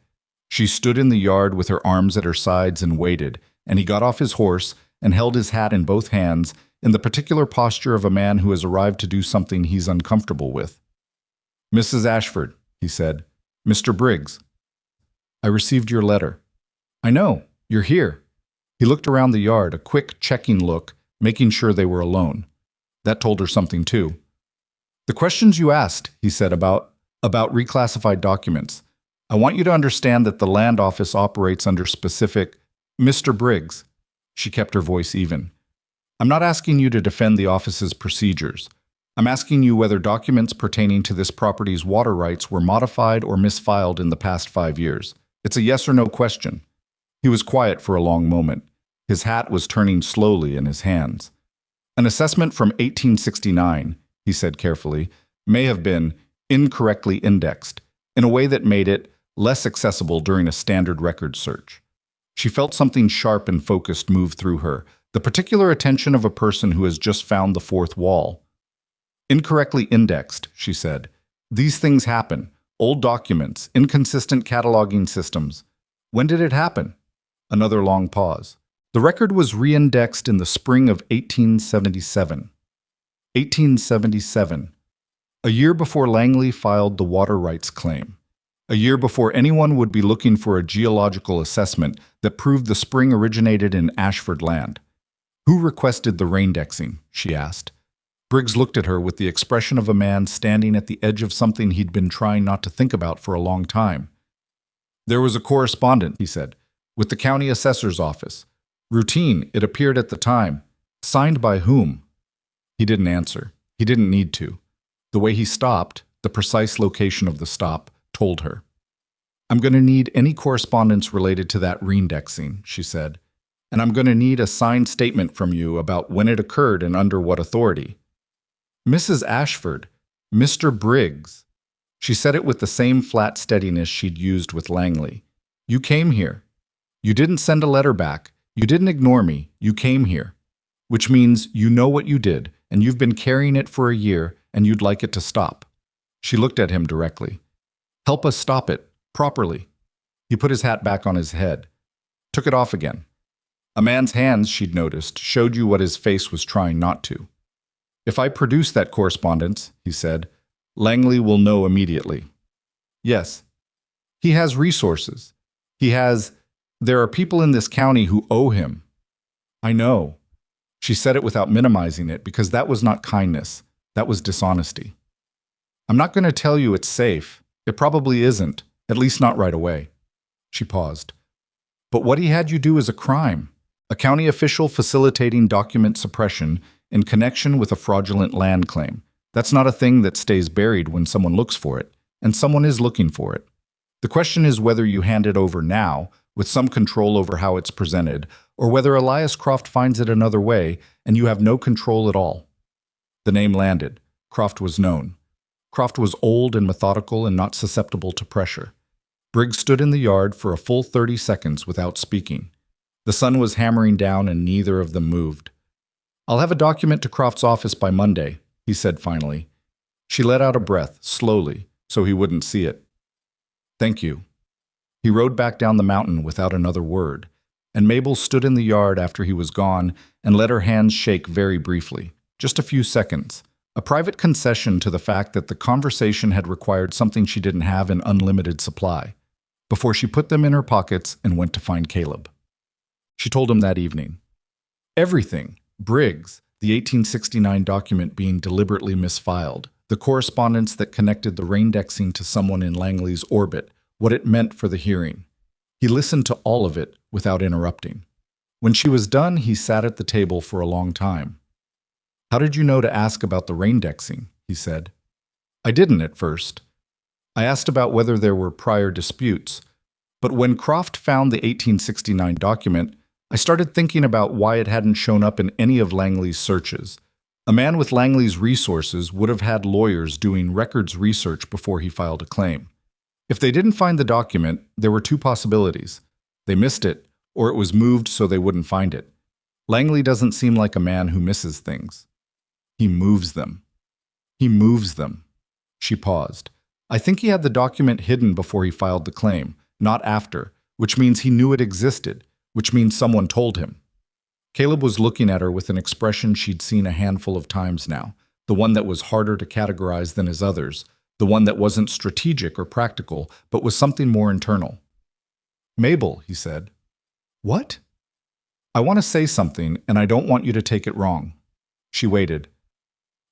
She stood in the yard with her arms at her sides and waited, and he got off his horse and held his hat in both hands in the particular posture of a man who has arrived to do something he's uncomfortable with. Mrs. Ashford, he said. Mr. Briggs. I received your letter. I know, you're here. He looked around the yard, a quick, checking look, making sure they were alone. That told her something too. The questions you asked, he said, about reclassified documents. I want you to understand that the land office operates under specific... Mr. Briggs. She kept her voice even. I'm not asking you to defend the office's procedures. I'm asking you whether documents pertaining to this property's water rights were modified or misfiled in the past 5 years. It's a yes or no question. He was quiet for a long moment. His hat was turning slowly in his hands. An assessment from 1869, he said carefully, may have been incorrectly indexed in a way that made it less accessible during a standard record search. She felt something sharp and focused move through her, the particular attention of a person who has just found the 4th wall. Incorrectly indexed, she said. These things happen. Old documents, inconsistent cataloging systems. When did it happen? Another long pause. The record was re-indexed in the spring of 1877. 1877. A year before Langley filed the water rights claim. A year before anyone would be looking for a geological assessment that proved the spring originated in Ashford land. Who requested the reindexing? She asked. Briggs looked at her with the expression of a man standing at the edge of something he'd been trying not to think about for a long time. There was a correspondent, he said, with the county assessor's office. Routine, it appeared at the time. Signed by whom? He didn't answer. He didn't need to. The way he stopped, the precise location of the stop, told her. I'm going to need any correspondence related to that reindexing, she said. And I'm going to need a signed statement from you about when it occurred and under what authority. Mrs. Ashford, Mr. Briggs. She said it with the same flat steadiness she'd used with Langley. You came here. You didn't send a letter back. You didn't ignore me. You came here. Which means you know what you did, and you've been carrying it for a year, and you'd like it to stop. She looked at him directly. Help us stop it, properly. He put his hat back on his head. Took it off again. A man's hands, she'd noticed, showed you what his face was trying not to. If I produce that correspondence, he said, Langley will know immediately. Yes. He has resources. There are people in this county who owe him. I know. She said it without minimizing it because that was not kindness. That was dishonesty. I'm not going to tell you it's safe. It probably isn't. At least not right away. She paused. But what he had you do is a crime. A county official facilitating document suppression in connection with a fraudulent land claim. That's not a thing that stays buried when someone looks for it, and someone is looking for it. The question is whether you hand it over now, with some control over how it's presented, or whether Elias Croft finds it another way and you have no control at all. The name landed. Croft was known. Croft was old and methodical and not susceptible to pressure. Briggs stood in the yard for a full 30 seconds without speaking. The sun was hammering down and neither of them moved. "I'll have a document to Croft's office by Monday," he said finally. She let out a breath, slowly, so he wouldn't see it. "Thank you." He rode back down the mountain without another word, and Mabel stood in the yard after he was gone and let her hands shake very briefly, just a few seconds, a private concession to the fact that the conversation had required something she didn't have in unlimited supply, before she put them in her pockets and went to find Caleb. She told him that evening. Everything, Briggs, the 1869 document being deliberately misfiled, the correspondence that connected the raindexing to someone in Langley's orbit, what it meant for the hearing. He listened to all of it without interrupting. When she was done, he sat at the table for a long time. "How did you know to ask about the raindexing?" he said. "I didn't at first. I asked about whether there were prior disputes. But when Croft found the 1869 document, I started thinking about why it hadn't shown up in any of Langley's searches. A man with Langley's resources would have had lawyers doing records research before he filed a claim. If they didn't find the document, there were two possibilities. They missed it, or it was moved so they wouldn't find it. Langley doesn't seem like a man who misses things. He moves them. He moves them." She paused. "I think he had the document hidden before he filed the claim, not after, which means he knew it existed, which means someone told him." Caleb was looking at her with an expression she'd seen a handful of times now, the one that was harder to categorize than his others, the one that wasn't strategic or practical, but was something more internal. "Mabel," he said. "What?" "I want to say something, and I don't want you to take it wrong." She waited.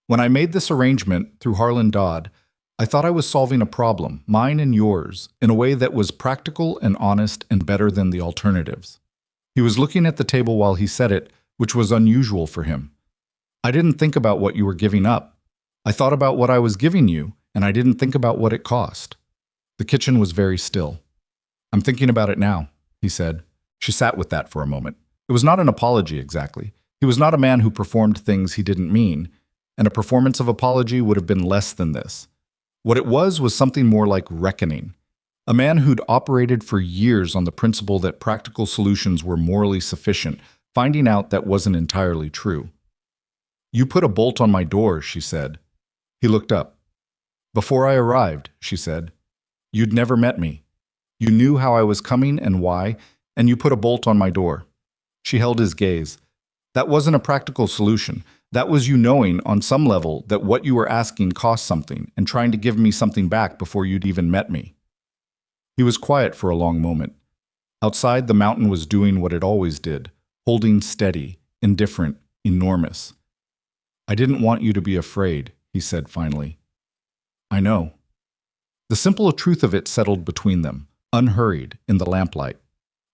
"When I made this arrangement through Harlan Dodd, I thought I was solving a problem, mine and yours, in a way that was practical and honest and better than the alternatives." He was looking at the table while he said it, which was unusual for him. "I didn't think about what you were giving up. I thought about what I was giving you, and I didn't think about what it cost." The kitchen was very still. "I'm thinking about it now," he said. She sat with that for a moment. It was not an apology exactly. He was not a man who performed things he didn't mean, and a performance of apology would have been less than this. What it was something more like reckoning. A man who'd operated for years on the principle that practical solutions were morally sufficient, finding out that wasn't entirely true. "You put a bolt on my door," she said. He looked up. "Before I arrived," she said. "You'd never met me. You knew how I was coming and why, and you put a bolt on my door." She held his gaze. "That wasn't a practical solution. That was you knowing, on some level, that what you were asking cost something and trying to give me something back before you'd even met me." He was quiet for a long moment. Outside, the mountain was doing what it always did, holding steady, indifferent, enormous. "I didn't want you to be afraid," he said finally. "I know." The simple truth of it settled between them, unhurried, in the lamplight.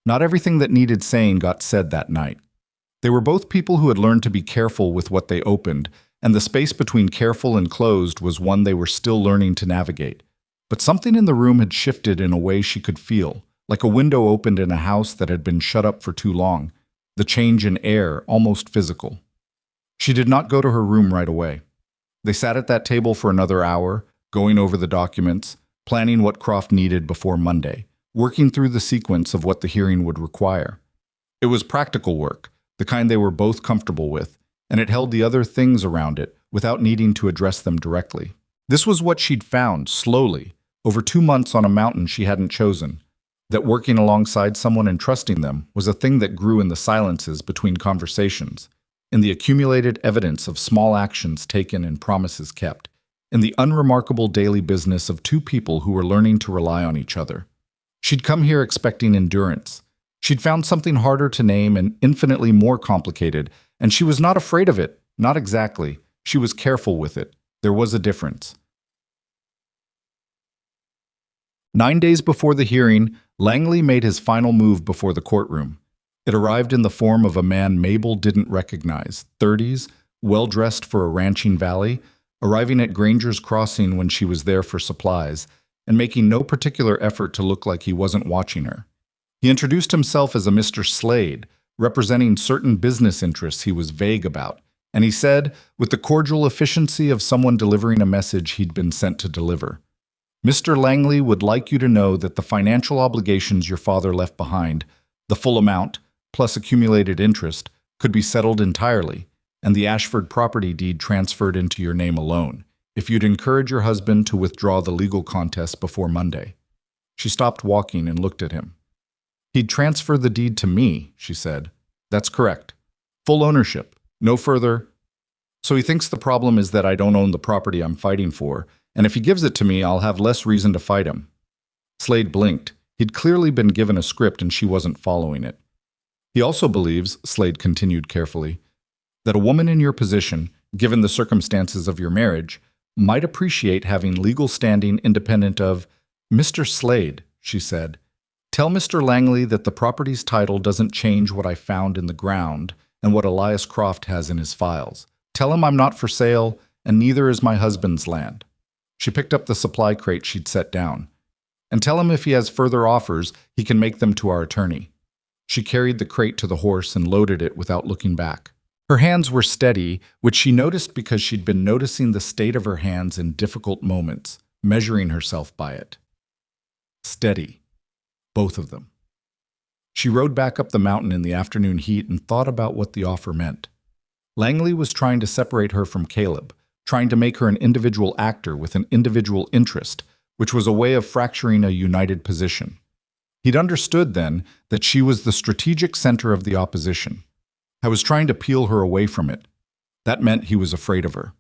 Not everything that needed saying got said that night. They were both people who had learned to be careful with what they opened, and the space between careful and closed was one they were still learning to navigate. But something in the room had shifted in a way she could feel, like a window opened in a house that had been shut up for too long, the change in air almost physical. She did not go to her room right away. They sat at that table for another hour, going over the documents, planning what Croft needed before Monday, working through the sequence of what the hearing would require. It was practical work, the kind they were both comfortable with, and it held the other things around it without needing to address them directly. This was what she'd found, slowly, over 2 months on a mountain she hadn't chosen, that working alongside someone and trusting them was a thing that grew in the silences between conversations, in the accumulated evidence of small actions taken and promises kept, in the unremarkable daily business of two people who were learning to rely on each other. She'd come here expecting endurance. She'd found something harder to name and infinitely more complicated, and she was not afraid of it, not exactly. She was careful with it. There was a difference. 9 days before the hearing, Langley made his final move before the courtroom. It arrived in the form of a man Mabel didn't recognize, 30s, well-dressed for a ranching valley, arriving at Granger's Crossing when she was there for supplies, and making no particular effort to look like he wasn't watching her. He introduced himself as a Mr. Slade, representing certain business interests he was vague about, and he said, with the cordial efficiency of someone delivering a message he'd been sent to deliver, "Mr. Langley would like you to know that the financial obligations your father left behind, the full amount, plus accumulated interest, could be settled entirely, and the Ashford property deed transferred into your name alone, if you'd encourage your husband to withdraw the legal contest before Monday." She stopped walking and looked at him. "He'd transfer the deed to me," she said. "That's correct. Full ownership. No further. So he thinks the problem is that I don't own the property I'm fighting for, and if he gives it to me, I'll have less reason to fight him." Slade blinked. He'd clearly been given a script and she wasn't following it. "He also believes," Slade continued carefully, "that a woman in your position, given the circumstances of your marriage, might appreciate having legal standing independent of—" "Mr. Slade," she said, "tell Mr. Langley that the property's title doesn't change what I found in the ground and what Elias Croft has in his files. Tell him I'm not for sale, and neither is my husband's land." She picked up the supply crate she'd set down. "And tell him if he has further offers, he can make them to our attorney." She carried the crate to the horse and loaded it without looking back. Her hands were steady, which she noticed because she'd been noticing the state of her hands in difficult moments, measuring herself by it. Steady. Both of them. She rode back up the mountain in the afternoon heat and thought about what the offer meant. Langley was trying to separate her from Caleb, trying to make her an individual actor with an individual interest, which was a way of fracturing a united position. He'd understood then that she was the strategic center of the opposition. I was trying to peel her away from it. That meant he was afraid of her.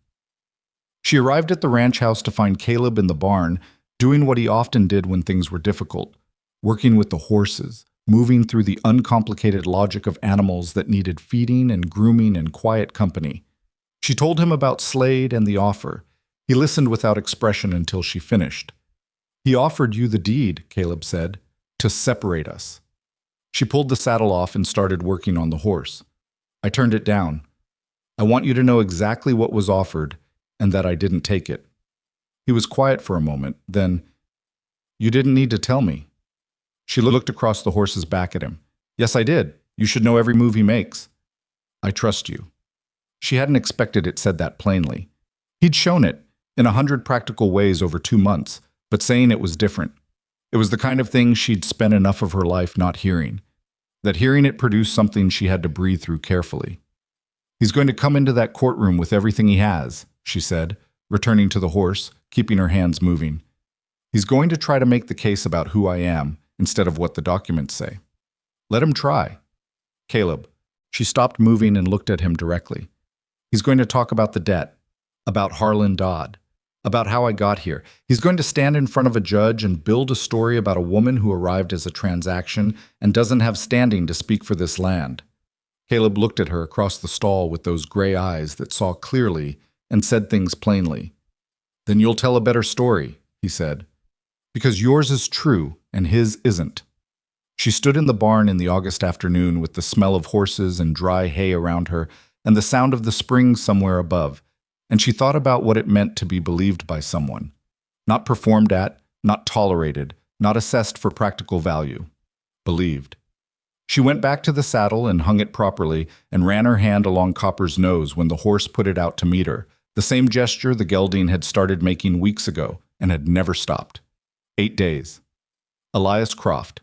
She arrived at the ranch house to find Caleb in the barn, doing what he often did when things were difficult, working with the horses, moving through the uncomplicated logic of animals that needed feeding and grooming and quiet company. She told him about Slade and the offer. He listened without expression until she finished. "He offered you the deed," Caleb said, "to separate us." She pulled the saddle off and started working on the horse. "I turned it down. I want you to know exactly what was offered and that I didn't take it." He was quiet for a moment, then, "You didn't need to tell me." She looked across the horse's back at him. "Yes, I did. You should know every move he makes." "I trust you." She hadn't expected it said that plainly. He'd shown it, in 100 practical ways over 2 months, but saying it was different. It was the kind of thing she'd spent enough of her life not hearing, that hearing it produced something she had to breathe through carefully. "He's going to come into that courtroom with everything he has," she said, returning to the horse, keeping her hands moving. "He's going to try to make the case about who I am, instead of what the documents say. Let him try." "Caleb." She stopped moving and looked at him directly. "He's going to talk about the debt, about Harlan Dodd, about how I got here. He's going to stand in front of a judge and build a story about a woman who arrived as a transaction and doesn't have standing to speak for this land." Caleb looked at her across the stall with those gray eyes that saw clearly and said things plainly. "Then you'll tell a better story," he said, "because yours is true and his isn't." She stood in the barn in the August afternoon with the smell of horses and dry hay around her and the sound of the spring somewhere above, and she thought about what it meant to be believed by someone. Not performed at, not tolerated, not assessed for practical value. Believed. She went back to the saddle and hung it properly and ran her hand along Copper's nose when the horse put it out to meet her, the same gesture the gelding had started making weeks ago and had never stopped. 8 days. Elias Croft.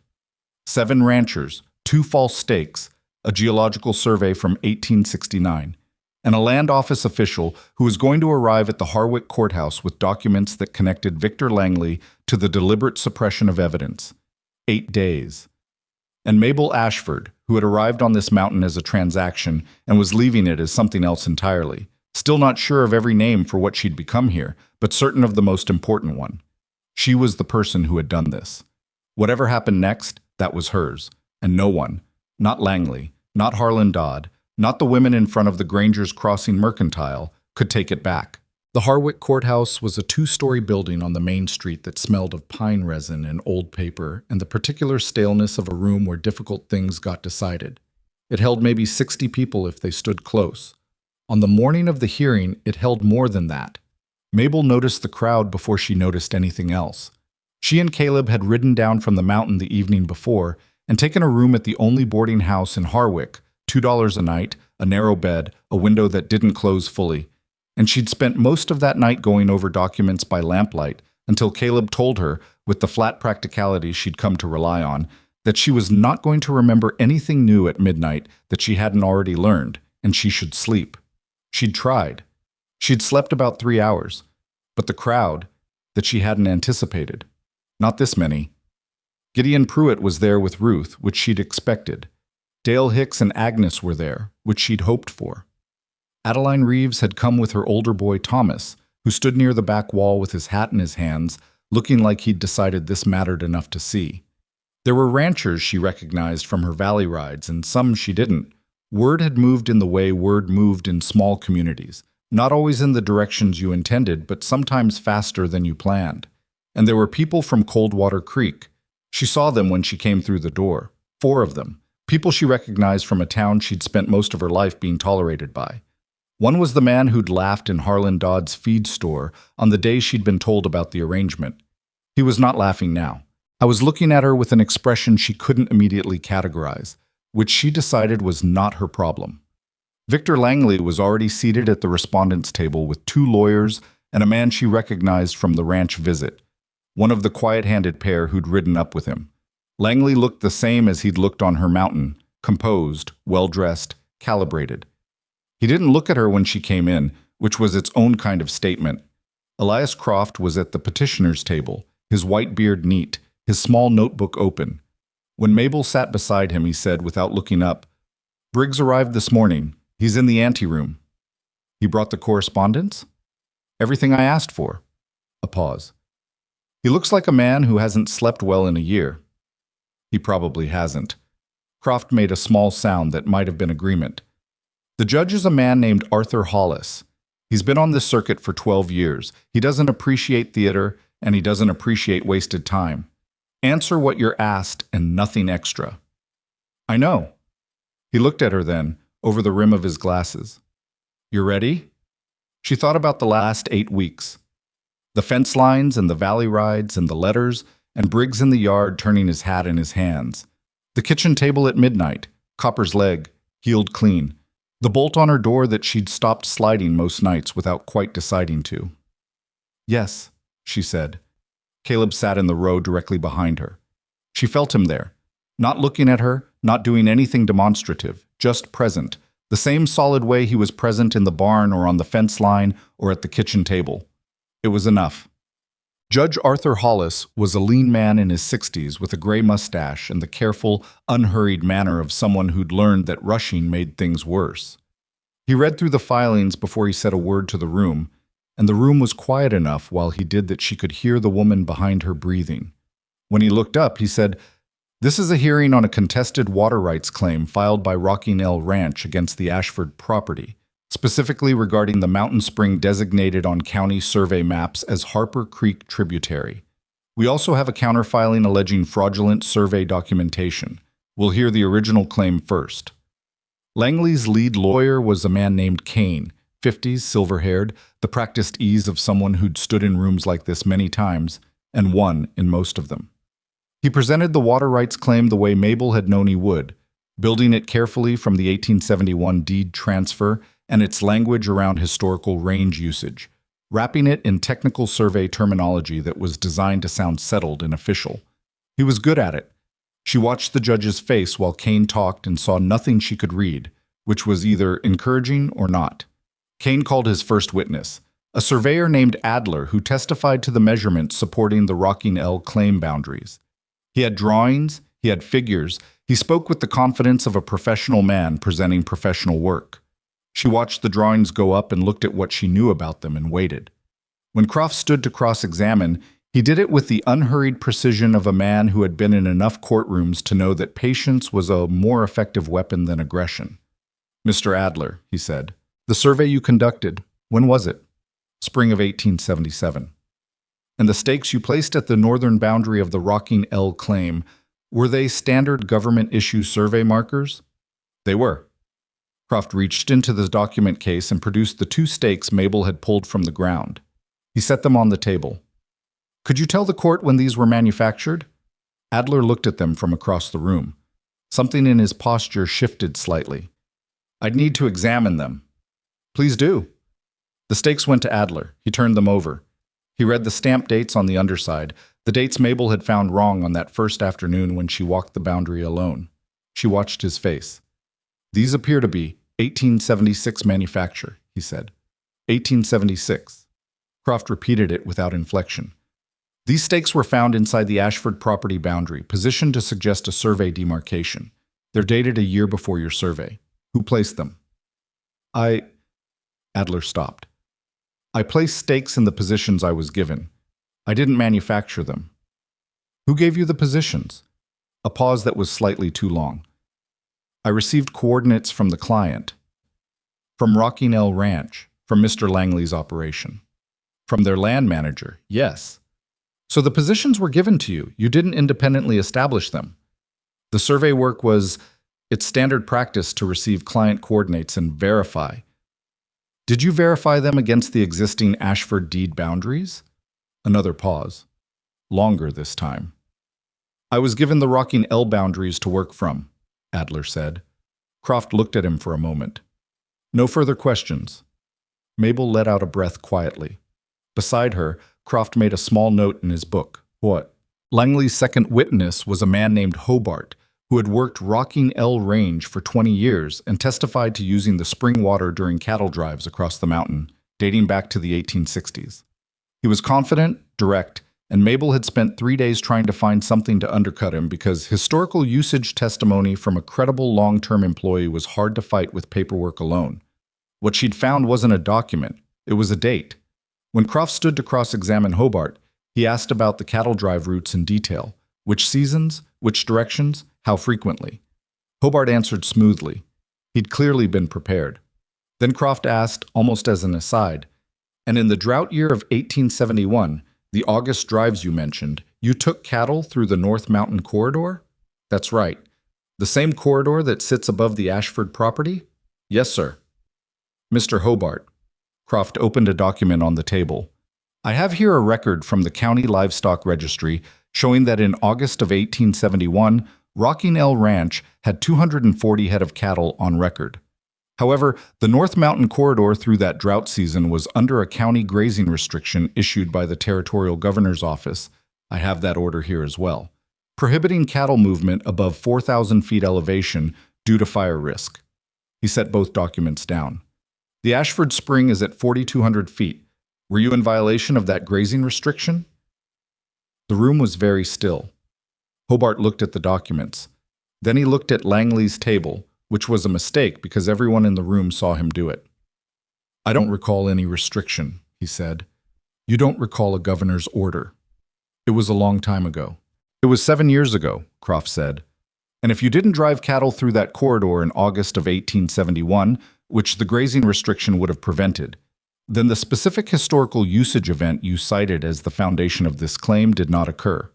7 ranchers, 2 false stakes, a geological survey from 1869, and a land office official who was going to arrive at the Harwick courthouse with documents that connected Victor Langley to the deliberate suppression of evidence. 8 days. And Mabel Ashford, who had arrived on this mountain as a transaction and was leaving it as something else entirely, still not sure of every name for what she'd become here, but certain of the most important one. She was the person who had done this. Whatever happened next, that was hers, and no one, not Langley, not Harlan Dodd, not the women in front of the Granger's Crossing Mercantile, could take it back. The Harwick Courthouse was a two-story building on the main street that smelled of pine resin and old paper and the particular staleness of a room where difficult things got decided. It held maybe 60 people if they stood close. On the morning of the hearing, it held more than that. Mabel noticed the crowd before she noticed anything else. She and Caleb had ridden down from the mountain the evening before and taken a room at the only boarding house in Harwick, $2 a night, a narrow bed, a window that didn't close fully. And she'd spent most of that night going over documents by lamplight until Caleb told her, with the flat practicality she'd come to rely on, that she was not going to remember anything new at midnight that she hadn't already learned, and she should sleep. She'd tried. She'd slept about 3 hours, but the crowd that she hadn't anticipated. Not this many. Gideon Pruitt was there with Ruth, which she'd expected. Dale Hicks and Agnes were there, which she'd hoped for. Adeline Reeves had come with her older boy Thomas, who stood near the back wall with his hat in his hands, looking like he'd decided this mattered enough to see. There were ranchers she recognized from her valley rides, and some she didn't. Word had moved in the way word moved in small communities, not always in the directions you intended, but sometimes faster than you planned. And there were people from Coldwater Creek. She saw them when she came through the door. 4 of them. People she recognized from a town she'd spent most of her life being tolerated by. One was the man who'd laughed in Harlan Dodd's feed store on the day she'd been told about the arrangement. He was not laughing now. I was looking at her with an expression she couldn't immediately categorize, which she decided was not her problem. Victor Langley was already seated at the respondents' table with 2 lawyers and a man she recognized from the ranch visit, one of the quiet-handed pair who'd ridden up with him. Langley looked the same as he'd looked on her mountain, composed, well-dressed, calibrated. He didn't look at her when she came in, which was its own kind of statement. Elias Croft was at the petitioner's table, his white beard neat, his small notebook open. When Mabel sat beside him, he said, without looking up, "Briggs arrived this morning. He's in the anteroom." "He brought the correspondence?" "Everything I asked for." A pause. "He looks like a man who hasn't slept well in a year." "He probably hasn't." Croft made a small sound that might have been agreement. "The judge is a man named Arthur Hollis. He's been on this circuit for 12 years. He doesn't appreciate theater, and he doesn't appreciate wasted time. Answer what you're asked and nothing extra." "I know." He looked at her then, over the rim of his glasses. "You're ready?" She thought about the last 8 weeks. The fence lines and the valley rides and the letters, and Briggs in the yard turning his hat in his hands. The kitchen table at midnight, Copper's leg, healed clean. The bolt on her door that she'd stopped sliding most nights without quite deciding to. "Yes," she said. Caleb sat in the row directly behind her. She felt him there, not looking at her, not doing anything demonstrative, just present, the same solid way he was present in the barn or on the fence line or at the kitchen table. It was enough. Judge Arthur Hollis was a lean man in his 60s with a gray mustache and the careful, unhurried manner of someone who'd learned that rushing made things worse. He read through the filings before he said a word to the room, and the room was quiet enough while he did that she could hear the woman behind her breathing. When he looked up, he said, "This is a hearing on a contested water rights claim filed by Rocking L Ranch against the Ashford property, specifically regarding the mountain spring designated on county survey maps as Harper Creek Tributary. We also have a counterfiling alleging fraudulent survey documentation. We'll hear the original claim first." Langley's lead lawyer was a man named Kane, 50s, silver-haired, the practiced ease of someone who'd stood in rooms like this many times, and won in most of them. He presented the water rights claim the way Mabel had known he would, building it carefully from the 1871 deed transfer and its language around historical range usage, wrapping it in technical survey terminology that was designed to sound settled and official. He was good at it. She watched the judge's face while Kane talked and saw nothing she could read, which was either encouraging or not. Kane called his first witness, a surveyor named Adler who testified to the measurements supporting the Rocking L claim boundaries. He had drawings, he had figures, he spoke with the confidence of a professional man presenting professional work. She watched the drawings go up and looked at what she knew about them and waited. When Croft stood to cross-examine, he did it with the unhurried precision of a man who had been in enough courtrooms to know that patience was a more effective weapon than aggression. "Mr. Adler," he said, "the survey you conducted, when was it?" spring of 1877. And the stakes you placed at the northern boundary of the Rocking L claim, were they standard government-issue survey markers? They were. Croft reached into the document case and produced the 2 stakes Mabel had pulled from the ground. He set them on the table. Could you tell the court when these were manufactured? Adler looked at them from across the room. Something in his posture shifted slightly. I'd need to examine them. Please do. The stakes went to Adler. He turned them over. He read the stamp dates on the underside, the dates Mabel had found wrong on that first afternoon when she walked the boundary alone. She watched his face. These appear to be 1876 manufacture, he said. 1876. Croft repeated it without inflection. These stakes were found inside the Ashford property boundary, positioned to suggest a survey demarcation. They're dated a year before your survey. Who placed them? Adler stopped. I placed stakes in the positions I was given. I didn't manufacture them. Who gave you the positions? A pause that was slightly too long. I received coordinates from the client. From Rocking L Ranch, from Mr. Langley's operation. From their land manager, yes. So the positions were given to you. You didn't independently establish them. The survey work was, it's standard practice to receive client coordinates and verify. Did you verify them against the existing Ashford deed boundaries? Another pause. Longer this time. I was given the Rocking L boundaries to work from, Adler said. Croft looked at him for a moment. No further questions. Mabel let out a breath quietly. Beside her, Croft made a small note in his book. What? Langley's second witness was a man named Hobart, who had worked Rocking L Range for 20 years and testified to using the spring water during cattle drives across the mountain, dating back to the 1860s. He was confident, direct, and Mabel had spent 3 days trying to find something to undercut him because historical usage testimony from a credible long-term employee was hard to fight with paperwork alone. What she'd found wasn't a document, it was a date. When Croft stood to cross-examine Hobart, he asked about the cattle drive routes in detail. Which seasons, which directions, how frequently? Hobart answered smoothly. He'd clearly been prepared. Then Croft asked, almost as an aside, and in the drought year of 1871, the August drives you mentioned, you took cattle through the North Mountain Corridor? That's right. The same corridor that sits above the Ashford property? Yes, sir. Mr. Hobart. Croft opened a document on the table. I have here a record from the County Livestock Registry showing that in August of 1871, Rocking L Ranch had 240 head of cattle on record. However, the North Mountain Corridor through that drought season was under a county grazing restriction issued by the Territorial Governor's Office. I have that order here as well, prohibiting cattle movement above 4,000 feet elevation due to fire risk. He set both documents down. The Ashford Spring is at 4,200 feet. Were you in violation of that grazing restriction? The room was very still. Hobart looked at the documents. Then he looked at Langley's table, which was a mistake because everyone in the room saw him do it. I don't recall any restriction, he said. You don't recall a governor's order. It was a long time ago. It was 7 years ago, Croft said. And if you didn't drive cattle through that corridor in August of 1871, which the grazing restriction would have prevented, then the specific historical usage event you cited as the foundation of this claim did not occur.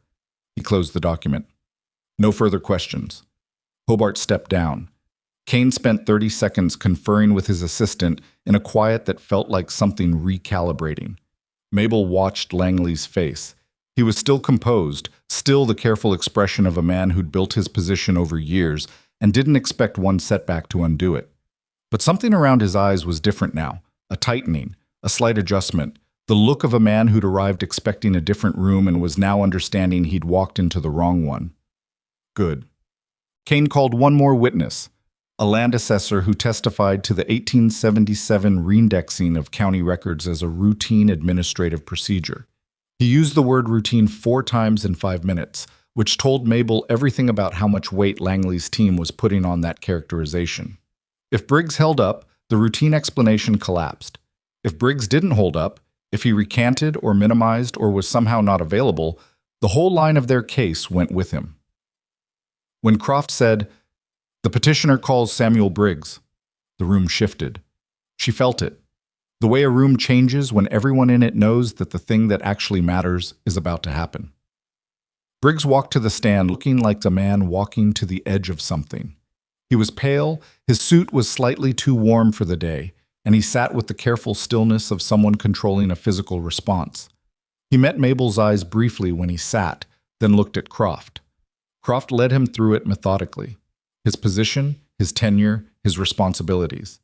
He closed the document. No further questions. Hobart stepped down. Kane spent 30 seconds conferring with his assistant in a quiet that felt like something recalibrating. Mabel watched Langley's face. He was still composed, still the careful expression of a man who'd built his position over years and didn't expect one setback to undo it. But something around his eyes was different now, a tightening, a slight adjustment, the look of a man who'd arrived expecting a different room and was now understanding he'd walked into the wrong one. Good. Kane called one more witness, a land assessor who testified to the 1877 reindexing of county records as a routine administrative procedure. He used the word routine 4 times in 5 minutes, which told Mabel everything about how much weight Langley's team was putting on that characterization. If Briggs held up, the routine explanation collapsed. If Briggs didn't hold up, if he recanted or minimized or was somehow not available, the whole line of their case went with him. When Croft said, "The petitioner calls Samuel Briggs," the room shifted. She felt it. The way a room changes when everyone in it knows that the thing that actually matters is about to happen. Briggs walked to the stand looking like a man walking to the edge of something. He was pale, his suit was slightly too warm for the day, and he sat with the careful stillness of someone controlling a physical response. He met Mabel's eyes briefly when he sat, then looked at Croft. Croft led him through it methodically. His position, his tenure, his responsibilities.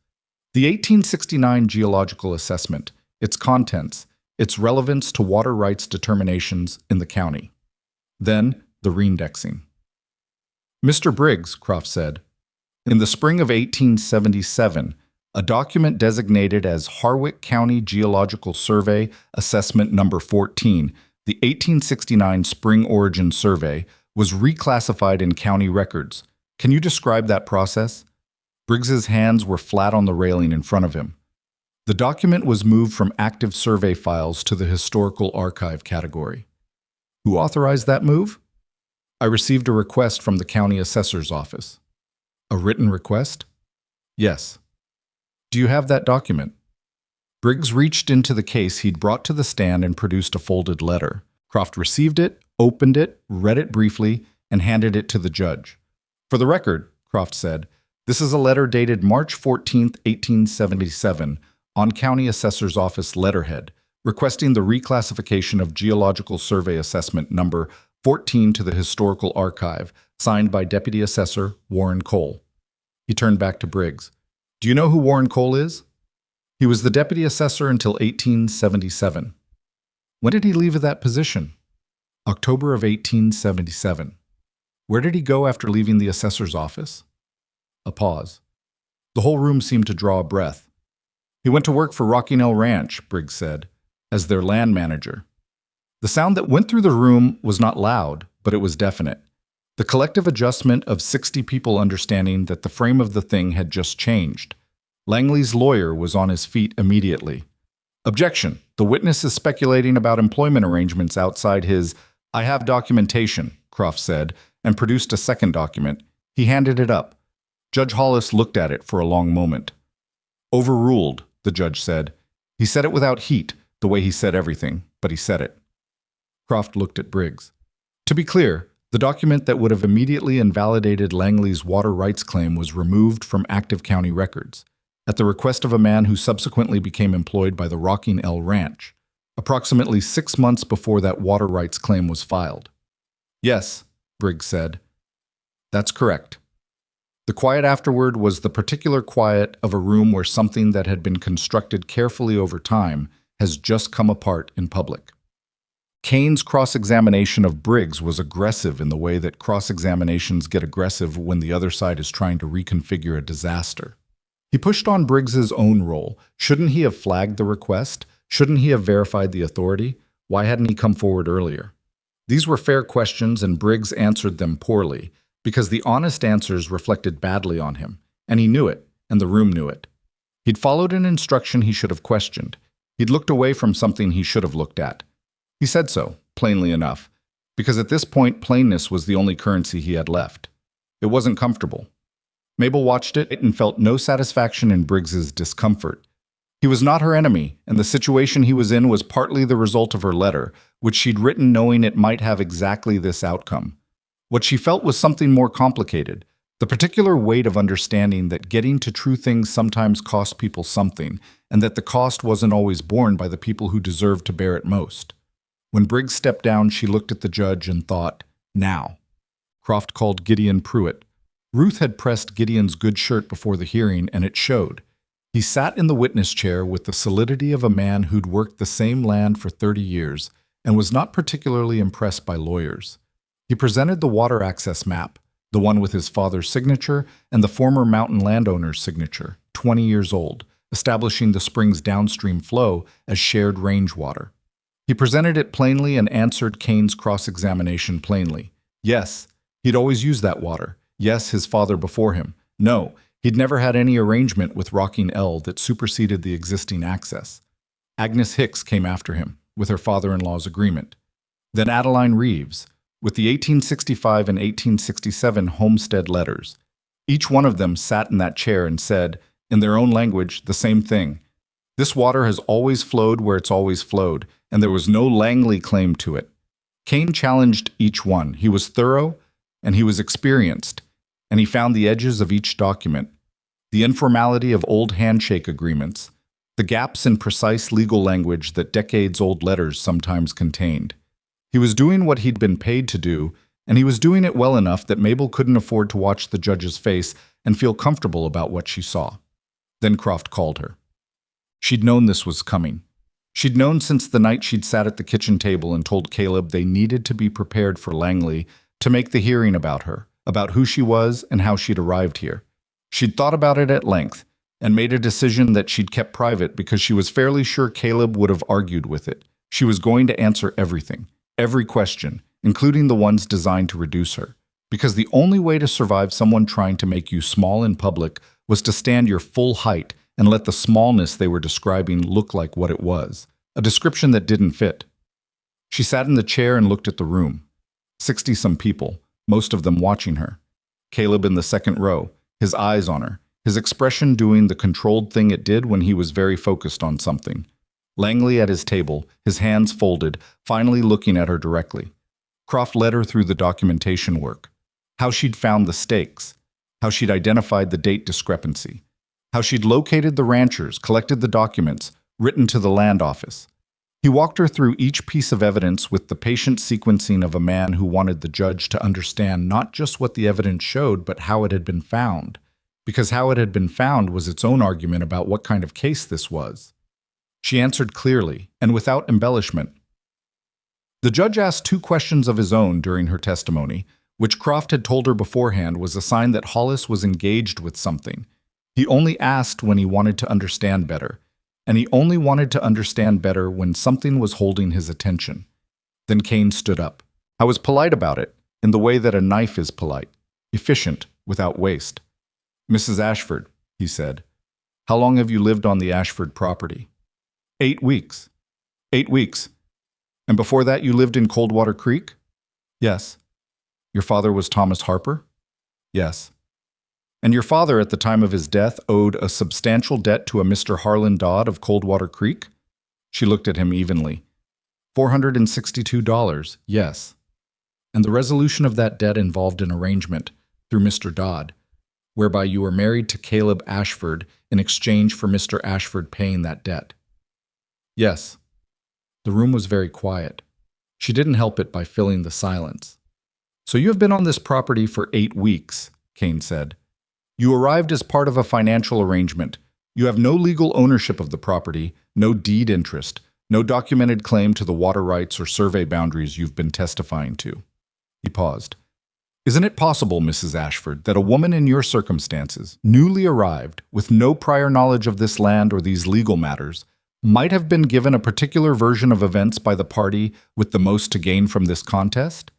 The 1869 geological assessment, its contents, its relevance to water rights determinations in the county. Then, the reindexing. Mr. Briggs, Croft said, in the spring of 1877, a document designated as Harwick County Geological Survey Assessment Number 14, the 1869 Spring Origin Survey, was reclassified in county records. Can you describe that process? Briggs's hands were flat on the railing in front of him. The document was moved from active survey files to the historical archive category. Who authorized that move? I received a request from the county assessor's office. A written request? Yes. Do you have that document? Briggs reached into the case he'd brought to the stand and produced a folded letter. Croft received it, opened it, read it briefly, and handed it to the judge. For the record, Croft said, this is a letter dated March 14, 1877, on County Assessor's Office letterhead, requesting the reclassification of Geological Survey Assessment Number 14 to the Historical Archive, signed by Deputy Assessor Warren Cole. He turned back to Briggs. Do you know who Warren Cole is? He was the Deputy Assessor until 1877. When did he leave that position? October of 1877. Where did he go after leaving the assessor's office? A pause. The whole room seemed to draw a breath. He went to work for Rockinell Ranch, Briggs said, as their land manager. The sound that went through the room was not loud, but it was definite. The collective adjustment of 60 people understanding that the frame of the thing had just changed. Langley's lawyer was on his feet immediately. Objection. The witness is speculating about employment arrangements outside his I have documentation, Croft said, and produced a second document. He handed it up. Judge Hollis looked at it for a long moment. Overruled, the judge said. He said it without heat, the way he said everything, but he said it. Croft looked at Briggs. To be clear, the document that would have immediately invalidated Langley's water rights claim was removed from active county records, at the request of a man who subsequently became employed by the Rockinell Ranch, approximately 6 months before that water rights claim was filed. Yes, Briggs said. That's correct. The quiet afterward was the particular quiet of a room where something that had been constructed carefully over time has just come apart in public. Kane's cross-examination of Briggs was aggressive in the way that cross-examinations get aggressive when the other side is trying to reconfigure a disaster. He pushed on Briggs's own role. Shouldn't he have flagged the request? Shouldn't he have verified the authority? Why hadn't he come forward earlier? These were fair questions, and Briggs answered them poorly, because the honest answers reflected badly on him, and he knew it, and the room knew it. He'd followed an instruction he should have questioned. He'd looked away from something he should have looked at. He said so, plainly enough, because at this point plainness was the only currency he had left. It wasn't comfortable. Mabel watched it and felt no satisfaction in Briggs's discomfort. He was not her enemy, and the situation he was in was partly the result of her letter, which she'd written knowing it might have exactly this outcome. What she felt was something more complicated, the particular weight of understanding that getting to true things sometimes cost people something, and that the cost wasn't always borne by the people who deserved to bear it most. When Briggs stepped down, she looked at the judge and thought, now. Croft called Gideon Pruitt. Ruth had pressed Gideon's good shirt before the hearing, and it showed. He sat in the witness chair with the solidity of a man who'd worked the same land for 30 years and was not particularly impressed by lawyers. He presented the water access map, the one with his father's signature and the former mountain landowner's signature, 20 years old, establishing the spring's downstream flow as shared range water. He presented it plainly and answered Kane's cross-examination plainly. Yes, he'd always used that water. Yes, his father before him. No, he'd never had any arrangement with Rockinell that superseded the existing access. Agnes Hicks came after him, with her father-in-law's agreement. Then Adeline Reeves, with the 1865 and 1867 homestead letters. Each one of them sat in that chair and said, in their own language, the same thing. This water has always flowed where it's always flowed, and there was no Langley claim to it. Kane challenged each one. He was thorough, and he was experienced, and he found the edges of each document, the informality of old handshake agreements, the gaps in precise legal language that decades-old letters sometimes contained. He was doing what he'd been paid to do, and he was doing it well enough that Mabel couldn't afford to watch the judge's face and feel comfortable about what she saw. Then Croft called her. She'd known this was coming. She'd known since the night she'd sat at the kitchen table and told Caleb they needed to be prepared for Langley to make the hearing about her, about who she was and how she'd arrived here. She'd thought about it at length and made a decision that she'd kept private because she was fairly sure Caleb would have argued with it. She was going to answer everything, every question, including the ones designed to reduce her. Because the only way to survive someone trying to make you small in public was to stand your full height and let the smallness they were describing look like what it was, a description that didn't fit. She sat in the chair and looked at the room. 60-some people, most of them watching her. Caleb in the second row, his eyes on her, his expression doing the controlled thing it did when he was very focused on something. Langley at his table, his hands folded, finally looking at her directly. Croft led her through the documentation work. How she'd found the stakes, how she'd identified the date discrepancy, how she'd located the ranchers, collected the documents, written to the land office. He walked her through each piece of evidence with the patient sequencing of a man who wanted the judge to understand not just what the evidence showed, but how it had been found, because how it had been found was its own argument about what kind of case this was. She answered clearly, and without embellishment. The judge asked 2 questions of his own during her testimony, which Croft had told her beforehand was a sign that Hollis was engaged with something. He only asked when he wanted to understand better, and he only wanted to understand better when something was holding his attention. Then Kane stood up. I was polite about it, in the way that a knife is polite, efficient, without waste. Mrs. Ashford, he said, how long have you lived on the Ashford property? 8 weeks. 8 weeks. And before that you lived in Coldwater Creek? Yes. Your father was Thomas Harper? Yes. And your father, at the time of his death, owed a substantial debt to a Mr. Harlan Dodd of Coldwater Creek? She looked at him evenly. $462, yes. And the resolution of that debt involved an arrangement, through Mr. Dodd, whereby you were married to Caleb Ashford in exchange for Mr. Ashford paying that debt. Yes. The room was very quiet. She didn't help it by filling the silence. So you have been on this property for 8 weeks, Kane said. You arrived as part of a financial arrangement. You have no legal ownership of the property, no deed interest, no documented claim to the water rights or survey boundaries you've been testifying to. He paused. Isn't it possible, Mrs. Ashford, that a woman in your circumstances, newly arrived, with no prior knowledge of this land or these legal matters, might have been given a particular version of events by the party with the most to gain from this contest?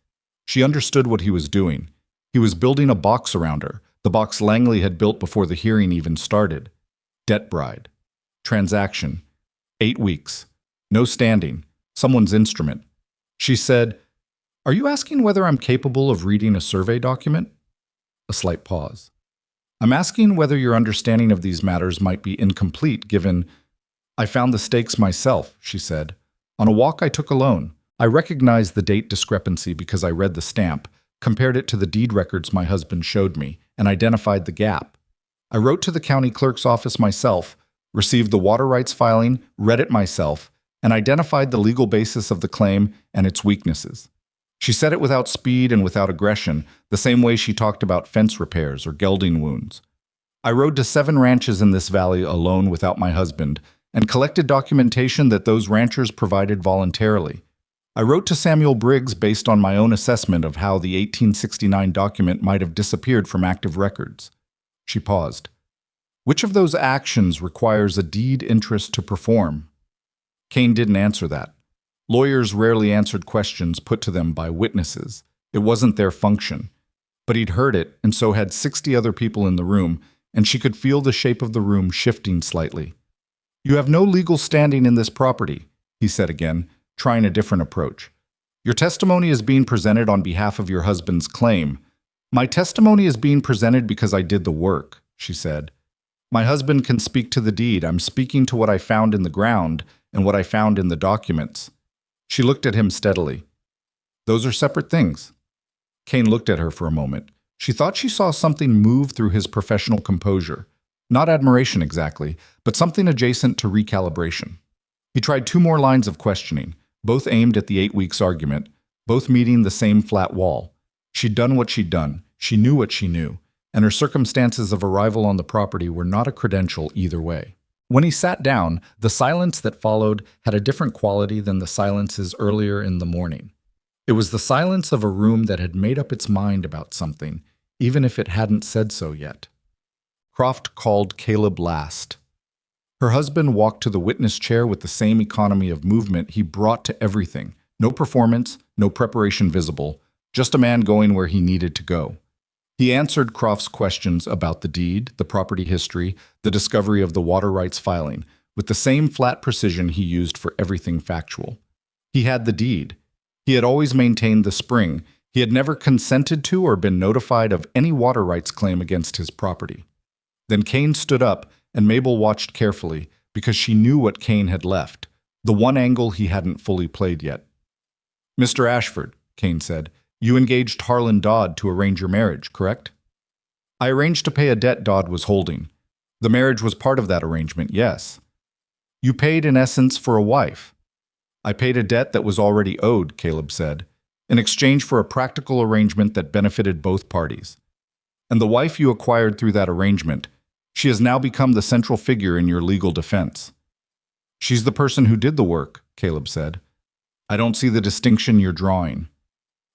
She understood what he was doing. He was building a box around her, the box Langley had built before the hearing even started. Debt bride. Transaction. 8 weeks. No standing. Someone's instrument. She said, Are you asking whether I'm capable of reading a survey document? A slight pause. I'm asking whether your understanding of these matters might be incomplete given I found the stakes myself, she said. On a walk I took alone. I recognized the date discrepancy because I read the stamp, compared it to the deed records my husband showed me, and identified the gap. I wrote to the county clerk's office myself, received the water rights filing, read it myself, and identified the legal basis of the claim and its weaknesses. She said it without speed and without aggression, the same way she talked about fence repairs or gelding wounds. I rode to 7 ranches in this valley alone without my husband, and collected documentation that those ranchers provided voluntarily. I wrote to Samuel Briggs based on my own assessment of how the 1869 document might have disappeared from active records. She paused. Which of those actions requires a deed interest to perform? Kane didn't answer that. Lawyers rarely answered questions put to them by witnesses. It wasn't their function. But he'd heard it, and so had 60 other people in the room, and she could feel the shape of the room shifting slightly. You have no legal standing in this property, he said again, trying a different approach. Your testimony is being presented on behalf of your husband's claim. My testimony is being presented because I did the work, she said. My husband can speak to the deed. I'm speaking to what I found in the ground and what I found in the documents. She looked at him steadily. Those are separate things. Kane looked at her for a moment. She thought she saw something move through his professional composure. Not admiration exactly, but something adjacent to recalibration. He tried 2 more lines of questioning, both aimed at the 8 weeks argument, both meeting the same flat wall. She'd done what she'd done. She knew what she knew, and her circumstances of arrival on the property were not a credential either way. When he sat down, the silence that followed had a different quality than the silences earlier in the morning. It was the silence of a room that had made up its mind about something, even if it hadn't said so yet. Croft called Caleb last. Her husband walked to the witness chair with the same economy of movement he brought to everything. No performance, no preparation visible, just a man going where he needed to go. He answered Croft's questions about the deed, the property history, the discovery of the water rights filing, with the same flat precision he used for everything factual. He had the deed. He had always maintained the spring. He had never consented to or been notified of any water rights claim against his property. Then Kane stood up, and Mabel watched carefully, because she knew what Kane had left, the one angle he hadn't fully played yet. "Mr. Ashford," Kane said, "you engaged Harlan Dodd to arrange your marriage, correct?" "I arranged to pay a debt Dodd was holding. The marriage was part of that arrangement, yes." "You paid, in essence, for a wife." "I paid a debt that was already owed," Caleb said, "in exchange for a practical arrangement that benefited both parties. And the wife you acquired through that arrangement, she has now become the central figure in your legal defense." "She's the person who did the work," Caleb said. "I don't see the distinction you're drawing."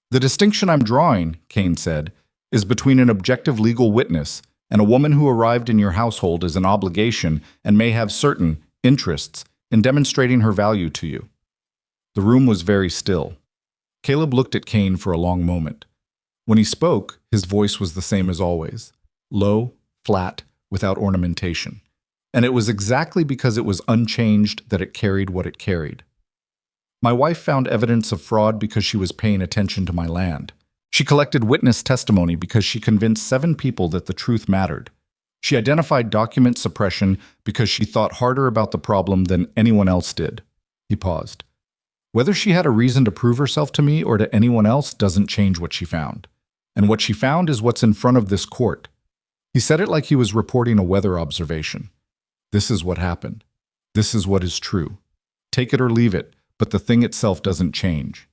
"The distinction I'm drawing," Kane said, "is between an objective legal witness and a woman who arrived in your household as an obligation and may have certain interests in demonstrating her value to you." The room was very still. Caleb looked at Kane for a long moment. When he spoke, his voice was the same as always, low, flat, without ornamentation. And it was exactly because it was unchanged that it carried what it carried. "My wife found evidence of fraud because she was paying attention to my land. She collected witness testimony because she convinced 7 people that the truth mattered. She identified document suppression because she thought harder about the problem than anyone else did." He paused. "Whether she had a reason to prove herself to me or to anyone else doesn't change what she found. And what she found is what's in front of this court." He said it like he was reporting a weather observation. "This is what happened. This is what is true. Take it or leave it, but the thing itself doesn't change."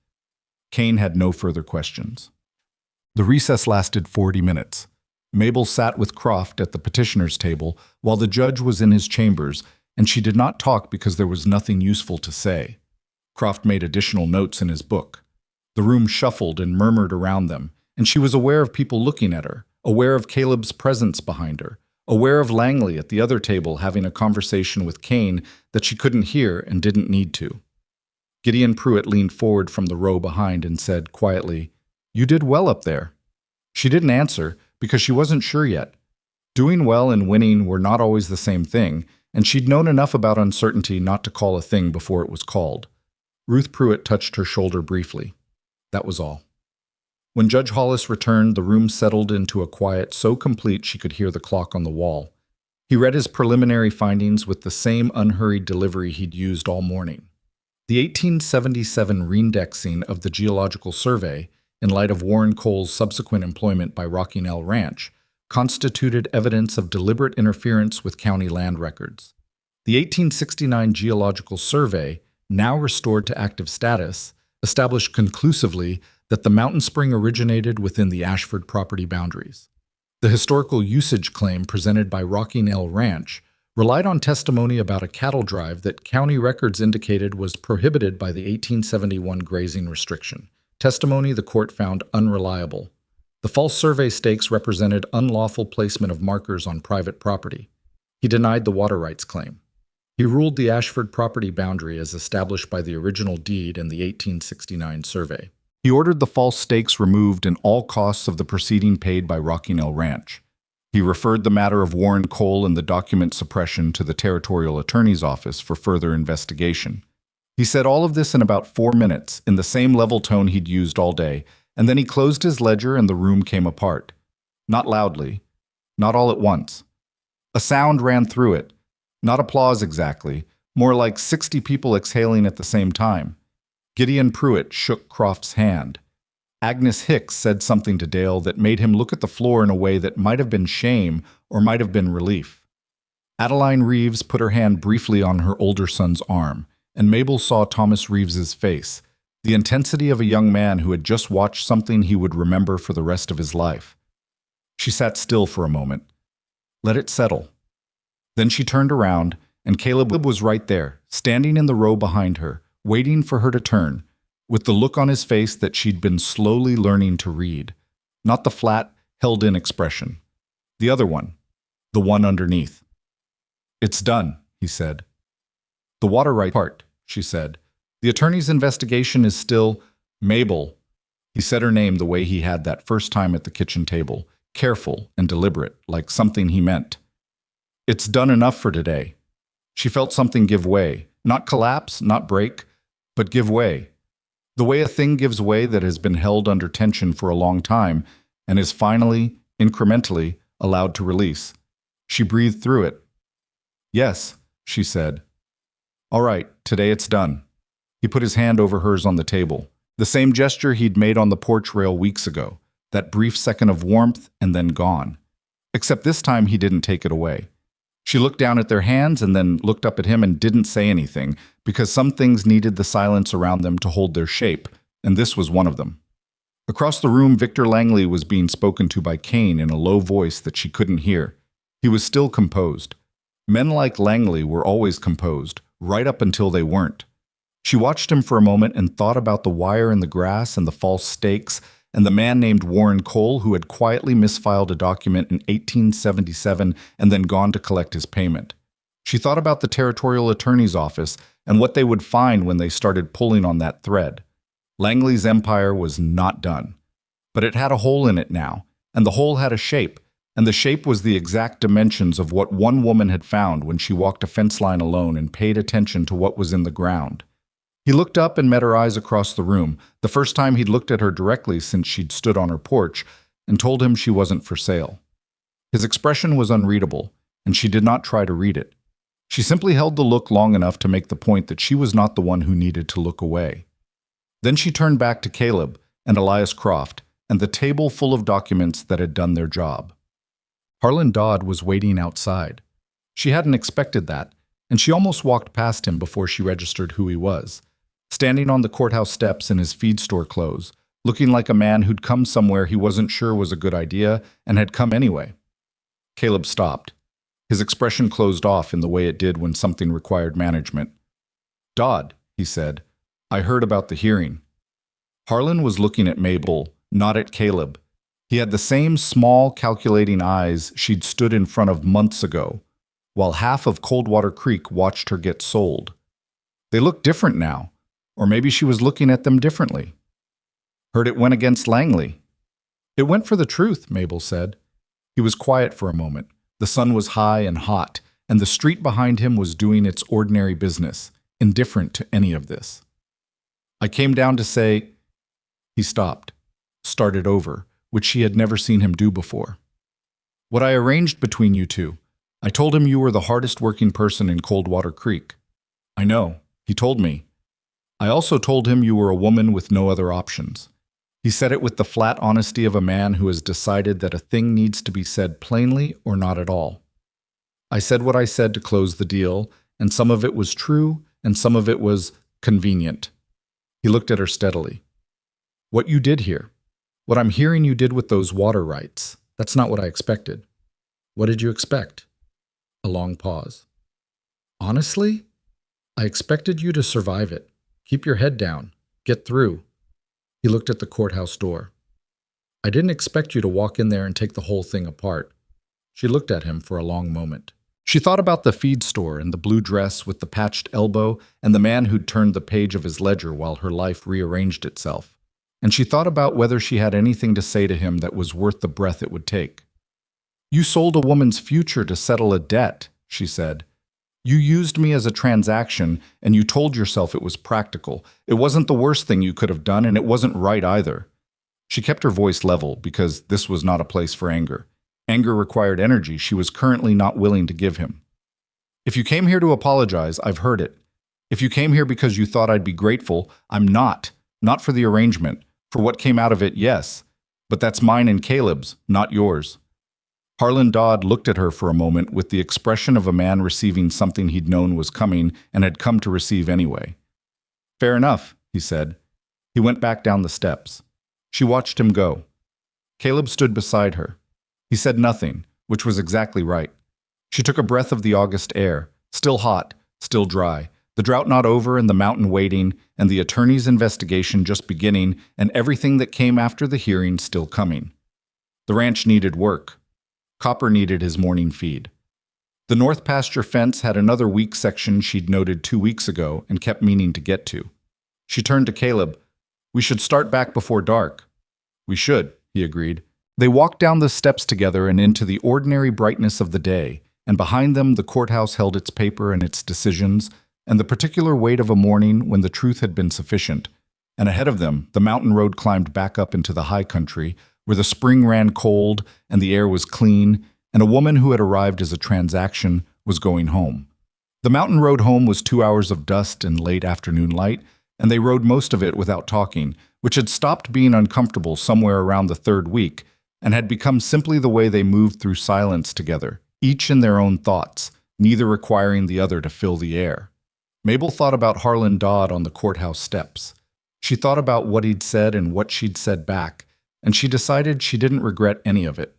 Kane had no further questions. The recess lasted 40 minutes. Mabel sat with Croft at the petitioner's table while the judge was in his chambers, and she did not talk because there was nothing useful to say. Croft made additional notes in his book. The room shuffled and murmured around them, and she was aware of people looking at her, aware of Caleb's presence behind her, aware of Langley at the other table having a conversation with Kane that she couldn't hear and didn't need to. Gideon Pruitt leaned forward from the row behind and said quietly, "You did well up there." She didn't answer because she wasn't sure yet. Doing well and winning were not always the same thing, and she'd known enough about uncertainty not to call a thing before it was called. Ruth Pruitt touched her shoulder briefly. That was all. When Judge Hollis returned, the room settled into a quiet so complete she could hear the clock on the wall. He read his preliminary findings with the same unhurried delivery he'd used all morning. The 1877 reindexing of the Geological Survey, in light of Warren Cole's subsequent employment by Rockinell Ranch, constituted evidence of deliberate interference with county land records. The 1869 Geological Survey, now restored to active status, established conclusively that the mountain spring originated within the Ashford property boundaries. The historical usage claim presented by Rockinell Ranch relied on testimony about a cattle drive that county records indicated was prohibited by the 1871 grazing restriction, testimony the court found unreliable. The false survey stakes represented unlawful placement of markers on private property. He denied the water rights claim. He ruled the Ashford property boundary as established by the original deed and the 1869 survey. He ordered the false stakes removed and all costs of the proceeding paid by Rockinell Ranch. He referred the matter of Warren Cole and the document suppression to the Territorial Attorney's Office for further investigation. He said all of this in about 4 minutes, in the same level tone he'd used all day, and then he closed his ledger and the room came apart. Not loudly, not all at once. A sound ran through it. Not applause exactly, more like 60 people exhaling at the same time. Gideon Pruitt shook Croft's hand. Agnes Hicks said something to Dale that made him look at the floor in a way that might have been shame or might have been relief. Adeline Reeves put her hand briefly on her older son's arm, and Mabel saw Thomas Reeves's face, the intensity of a young man who had just watched something he would remember for the rest of his life. She sat still for a moment. Let it settle. Then she turned around, and Caleb was right there, standing in the row behind her, waiting for her to turn, with the look on his face that she'd been slowly learning to read. Not the flat, held-in expression. The other one. The one underneath. It's done, he said. The water right part, she said. The attorney's investigation is still Mabel. He said her name the way he had that first time at the kitchen table, careful and deliberate, like something he meant. It's done enough for today. She felt something give way, not collapse, not break, but give way. The way a thing gives way that has been held under tension for a long time and is finally, incrementally, allowed to release. She breathed through it. Yes, she said. All right, today it's done. He put his hand over hers on the table, the same gesture he'd made on the porch rail weeks ago, that brief second of warmth and then gone. Except this time he didn't take it away. She looked down at their hands and then looked up at him and didn't say anything, because some things needed the silence around them to hold their shape, and this was one of them. Across the room, Victor Langley was being spoken to by Kane in a low voice that she couldn't hear. He was still composed. Men like Langley were always composed, right up until they weren't. She watched him for a moment and thought about the wire in the grass and the false stakes and the man named Warren Cole who had quietly misfiled a document in 1877 and then gone to collect his payment. She thought about the territorial attorney's office and what they would find when they started pulling on that thread. Langley's empire was not done. But it had a hole in it now, and the hole had a shape, and the shape was the exact dimensions of what one woman had found when she walked a fence line alone and paid attention to what was in the ground. He looked up and met her eyes across the room, the first time he'd looked at her directly since she'd stood on her porch, and told him she wasn't for sale. His expression was unreadable, and she did not try to read it. She simply held the look long enough to make the point that she was not the one who needed to look away. Then she turned back to Caleb and Elias Croft and the table full of documents that had done their job. Harlan Dodd was waiting outside. She hadn't expected that, and she almost walked past him before she registered who he was. Standing on the courthouse steps in his feed store clothes, looking like a man who'd come somewhere he wasn't sure was a good idea and had come anyway. Caleb stopped. His expression closed off in the way it did when something required management. Dodd, he said, I heard about the hearing. Harlan was looking at Mabel, not at Caleb. He had the same small, calculating eyes she'd stood in front of months ago, while half of Coldwater Creek watched her get sold. They looked different now, or maybe she was looking at them differently. Heard it went against Langley. It went for the truth, Mabel said. He was quiet for a moment. The sun was high and hot, and the street behind him was doing its ordinary business, indifferent to any of this. I came down to say... He stopped, started over, which she had never seen him do before. What I arranged between you two. I told him you were the hardest working person in Coldwater Creek. I know, he told me. I also told him you were a woman with no other options. He said it with the flat honesty of a man who has decided that a thing needs to be said plainly or not at all. I said what I said to close the deal, and some of it was true, and some of it was convenient. He looked at her steadily. What you did here, what I'm hearing you did with those water rights, that's not what I expected. What did you expect? A long pause. Honestly, I expected you to survive it. Keep your head down. Get through. He looked at the courthouse door. I didn't expect you to walk in there and take the whole thing apart. She looked at him for a long moment. She thought about the feed store and the blue dress with the patched elbow and the man who'd turned the page of his ledger while her life rearranged itself. And she thought about whether she had anything to say to him that was worth the breath it would take. You sold a woman's future to settle a debt, she said. You used me as a transaction, and you told yourself it was practical. It wasn't the worst thing you could have done, and it wasn't right either. She kept her voice level because this was not a place for anger. Anger required energy she was currently not willing to give him. If you came here to apologize, I've heard it. If you came here because you thought I'd be grateful, I'm not. Not for the arrangement. For what came out of it, yes. But that's mine and Caleb's, not yours. Harlan Dodd looked at her for a moment with the expression of a man receiving something he'd known was coming and had come to receive anyway. Fair enough, he said. He went back down the steps. She watched him go. Caleb stood beside her. He said nothing, which was exactly right. She took a breath of the August air, still hot, still dry, the drought not over and the mountain waiting, and the attorney's investigation just beginning, and everything that came after the hearing still coming. The ranch needed work. Copper needed his morning feed. The north pasture fence had another weak section she'd noted 2 weeks ago and kept meaning to get to. She turned to Caleb. We should start back before dark. We should, he agreed. They walked down the steps together and into the ordinary brightness of the day, and behind them the courthouse held its paper and its decisions, and the particular weight of a morning when the truth had been sufficient. And ahead of them, the mountain road climbed back up into the high country, where the spring ran cold and the air was clean, and a woman who had arrived as a transaction was going home. The mountain road home was 2 hours of dust and late afternoon light, and they rode most of it without talking, which had stopped being uncomfortable somewhere around the third week, and had become simply the way they moved through silence together, each in their own thoughts, neither requiring the other to fill the air. Mabel thought about Harlan Dodd on the courthouse steps. She thought about what he'd said and what she'd said back, and she decided she didn't regret any of it.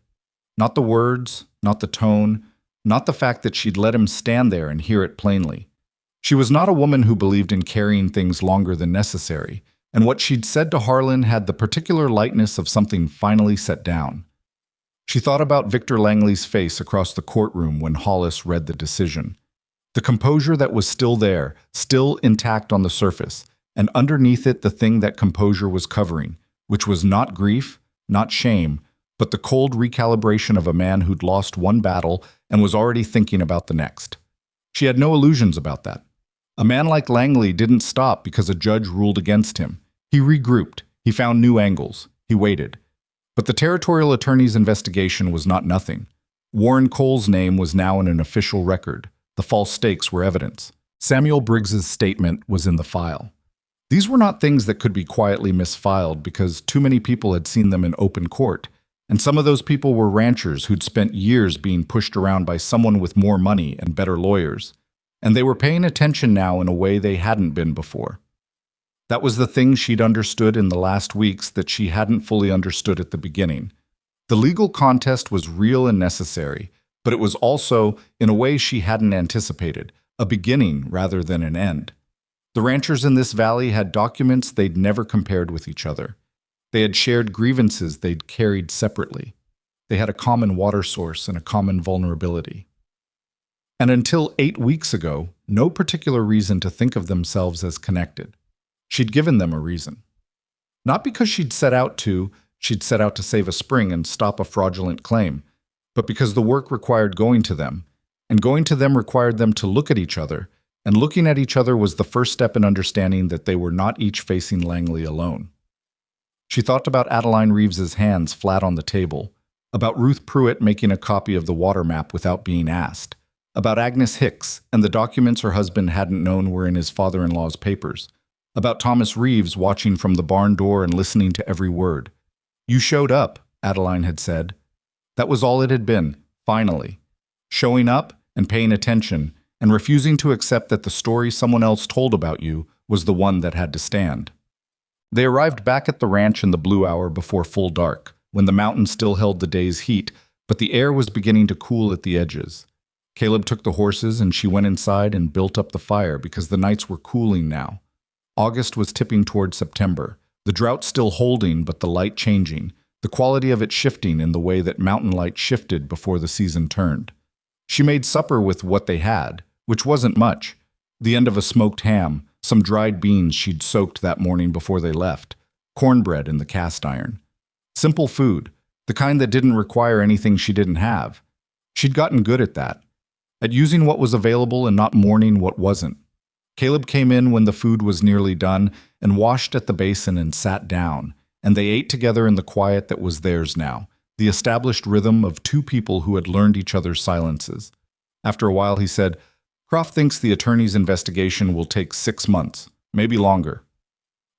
Not the words, not the tone, not the fact that she'd let him stand there and hear it plainly. She was not a woman who believed in carrying things longer than necessary, and what she'd said to Harlan had the particular lightness of something finally set down. She thought about Victor Langley's face across the courtroom when Hollis read the decision. The composure that was still there, still intact on the surface, and underneath it the thing that composure was covering, which was not grief, not shame, but the cold recalibration of a man who'd lost one battle and was already thinking about the next. She had no illusions about that. A man like Langley didn't stop because a judge ruled against him. He regrouped. He found new angles. He waited. But the territorial attorney's investigation was not nothing. Warren Cole's name was now in an official record. The false stakes were evidence. Samuel Briggs's statement was in the file. These were not things that could be quietly misfiled because too many people had seen them in open court, and some of those people were ranchers who'd spent years being pushed around by someone with more money and better lawyers, and they were paying attention now in a way they hadn't been before. That was the thing she'd understood in the last weeks that she hadn't fully understood at the beginning. The legal contest was real and necessary, but it was also, in a way she hadn't anticipated, a beginning rather than an end. The ranchers in this valley had documents they'd never compared with each other. They had shared grievances they'd carried separately. They had a common water source and a common vulnerability. And until 8 weeks ago, no particular reason to think of themselves as connected. She'd given them a reason. Not because she'd set out to save a spring and stop a fraudulent claim, but because the work required going to them, and going to them required them to look at each other, and looking at each other was the first step in understanding that they were not each facing Langley alone. She thought about Adeline Reeves's hands flat on the table, about Ruth Pruitt making a copy of the water map without being asked, about Agnes Hicks and the documents her husband hadn't known were in his father-in-law's papers, about Thomas Reeves watching from the barn door and listening to every word. You showed up, Adeline had said. That was all it had been, finally. Showing up and paying attention and refusing to accept that the story someone else told about you was the one that had to stand. They arrived back at the ranch in the blue hour before full dark, when the mountain still held the day's heat, but the air was beginning to cool at the edges. Caleb took the horses and she went inside and built up the fire because the nights were cooling now. August was tipping toward September, the drought still holding but the light changing, the quality of it shifting in the way that mountain light shifted before the season turned. She made supper with what they had, which wasn't much. The end of a smoked ham, some dried beans she'd soaked that morning before they left, cornbread in the cast iron. Simple food, the kind that didn't require anything she didn't have. She'd gotten good at that, at using what was available and not mourning what wasn't. Caleb came in when the food was nearly done and washed at the basin and sat down, and they ate together in the quiet that was theirs now, the established rhythm of two people who had learned each other's silences. After a while, he said, "Croft thinks the attorney's investigation will take 6 months, maybe longer."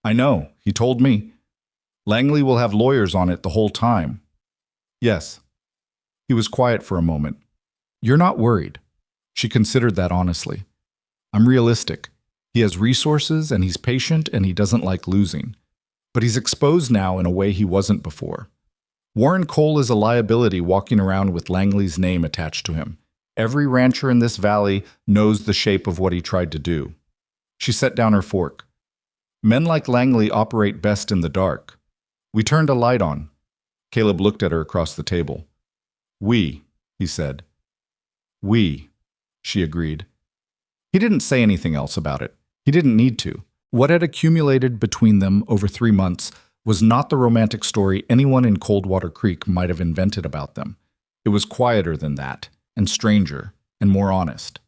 "I know, he told me. Langley will have lawyers on it the whole time." "Yes." He was quiet for a moment. "You're not worried." She considered that honestly. "I'm realistic. He has resources and he's patient and he doesn't like losing. But he's exposed now in a way he wasn't before. Warren Cole is a liability walking around with Langley's name attached to him. Every rancher in this valley knows the shape of what he tried to do." She set down her fork. "Men like Langley operate best in the dark. We turned a light on." Caleb looked at her across the table. "We," he said. "We," she agreed. He didn't say anything else about it. He didn't need to. What had accumulated between them over 3 months was not the romantic story anyone in Coldwater Creek might have invented about them. It was quieter than that, and stranger, and more honest.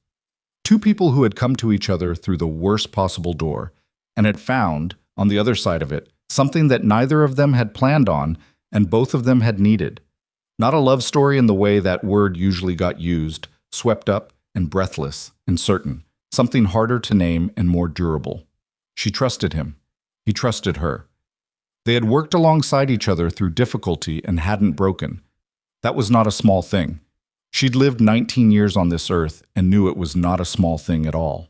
Two people who had come to each other through the worst possible door, and had found, on the other side of it, something that neither of them had planned on, and both of them had needed. Not a love story in the way that word usually got used, swept up and breathless and certain, something harder to name and more durable. She trusted him. He trusted her. They had worked alongside each other through difficulty and hadn't broken. That was not a small thing. She'd lived 19 years on this earth and knew it was not a small thing at all.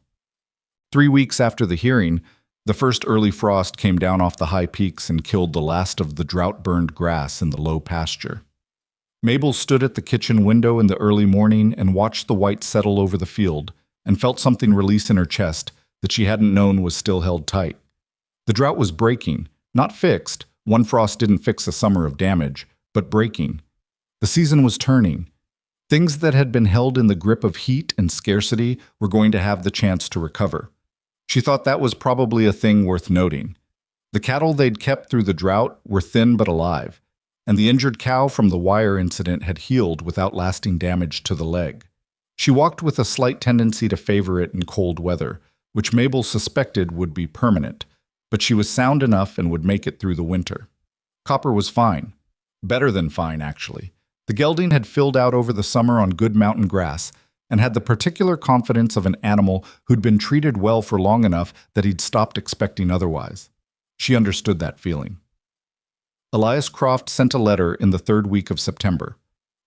3 weeks after the hearing, the first early frost came down off the high peaks and killed the last of the drought-burned grass in the low pasture. Mabel stood at the kitchen window in the early morning and watched the white settle over the field and felt something release in her chest that she hadn't known was still held tight. The drought was breaking, not fixed. One frost didn't fix a summer of damage, but breaking. The season was turning. Things that had been held in the grip of heat and scarcity were going to have the chance to recover. She thought that was probably a thing worth noting. The cattle they'd kept through the drought were thin but alive, and the injured cow from the wire incident had healed without lasting damage to the leg. She walked with a slight tendency to favor it in cold weather, which Mabel suspected would be permanent, but she was sound enough and would make it through the winter. Copper was fine. Better than fine, actually. The gelding had filled out over the summer on good mountain grass and had the particular confidence of an animal who'd been treated well for long enough that he'd stopped expecting otherwise. She understood that feeling. Elias Croft sent a letter in the 3rd week of September.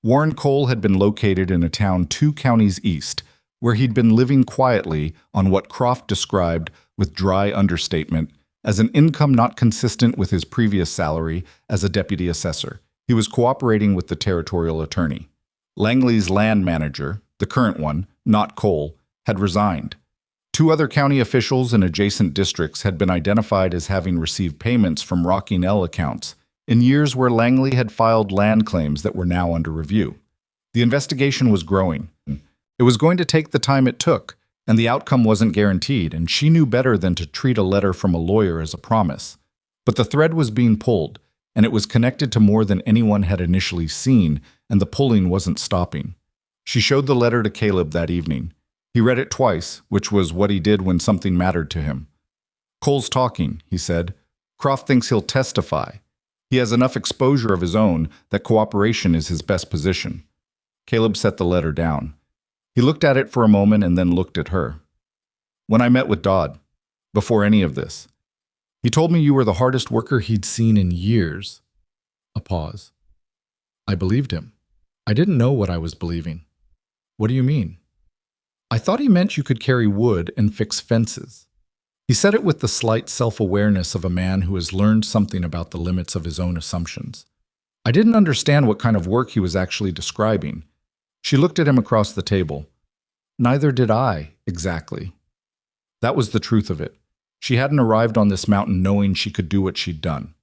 Warren Cole had been located in a town 2 counties east, where he'd been living quietly on what Croft described, with dry understatement, as an income not consistent with his previous salary as a deputy assessor. He was cooperating with the territorial attorney. Langley's land manager, the current one, not Cole, had resigned. 2 other county officials in adjacent districts had been identified as having received payments from Rocking L accounts in years where Langley had filed land claims that were now under review. The investigation was growing. It was going to take the time it took, and the outcome wasn't guaranteed, and she knew better than to treat a letter from a lawyer as a promise. But the thread was being pulled, and it was connected to more than anyone had initially seen, and the pulling wasn't stopping. She showed the letter to Caleb that evening. He read it twice, which was what he did when something mattered to him. "Cole's talking," he said. "Croft thinks he'll testify. He has enough exposure of his own that cooperation is his best position." Caleb set the letter down. He looked at it for a moment and then looked at her. "When I met with Dodd, before any of this, he told me you were the hardest worker he'd seen in years." A pause. I believed him. I didn't know what I was believing. "What do you mean?" "I thought he meant you could carry wood and fix fences." He said it with the slight self-awareness of a man who has learned something about the limits of his own assumptions. I didn't understand what kind of work he was actually describing. She looked at him across the table. Neither did I, exactly. That was the truth of it. She hadn't arrived on this mountain knowing she could do what she'd done.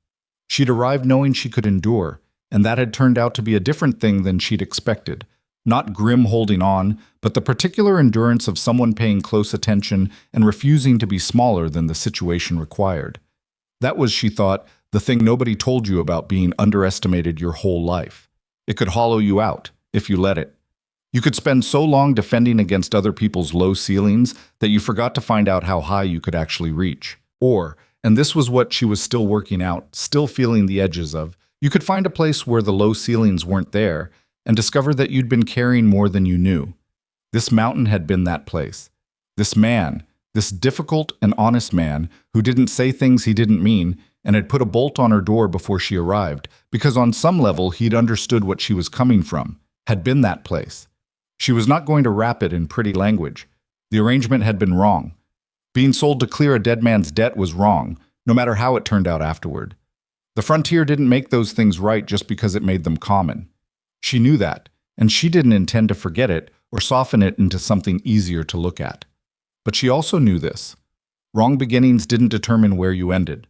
She'd arrived knowing she could endure, and that had turned out to be a different thing than she'd expected. Not grim holding on, but the particular endurance of someone paying close attention and refusing to be smaller than the situation required. That was, she thought, the thing nobody told you about being underestimated your whole life. It could hollow you out, if you let it. You could spend so long defending against other people's low ceilings that you forgot to find out how high you could actually reach. Or, and this was what she was still working out, still feeling the edges of, You could find a place where the low ceilings weren't there and discover that you'd been carrying more than you knew. This mountain had been that place. This man, this difficult and honest man who didn't say things he didn't mean and had put a bolt on her door before she arrived, because on some level he'd understood what she was coming from, had been that place. She was not going to wrap it in pretty language. The arrangement had been wrong. Being sold to clear a dead man's debt was wrong, no matter how it turned out afterward. The frontier didn't make those things right just because it made them common. She knew that, and she didn't intend to forget it or soften it into something easier to look at. But she also knew this. Wrong beginnings didn't determine where you ended.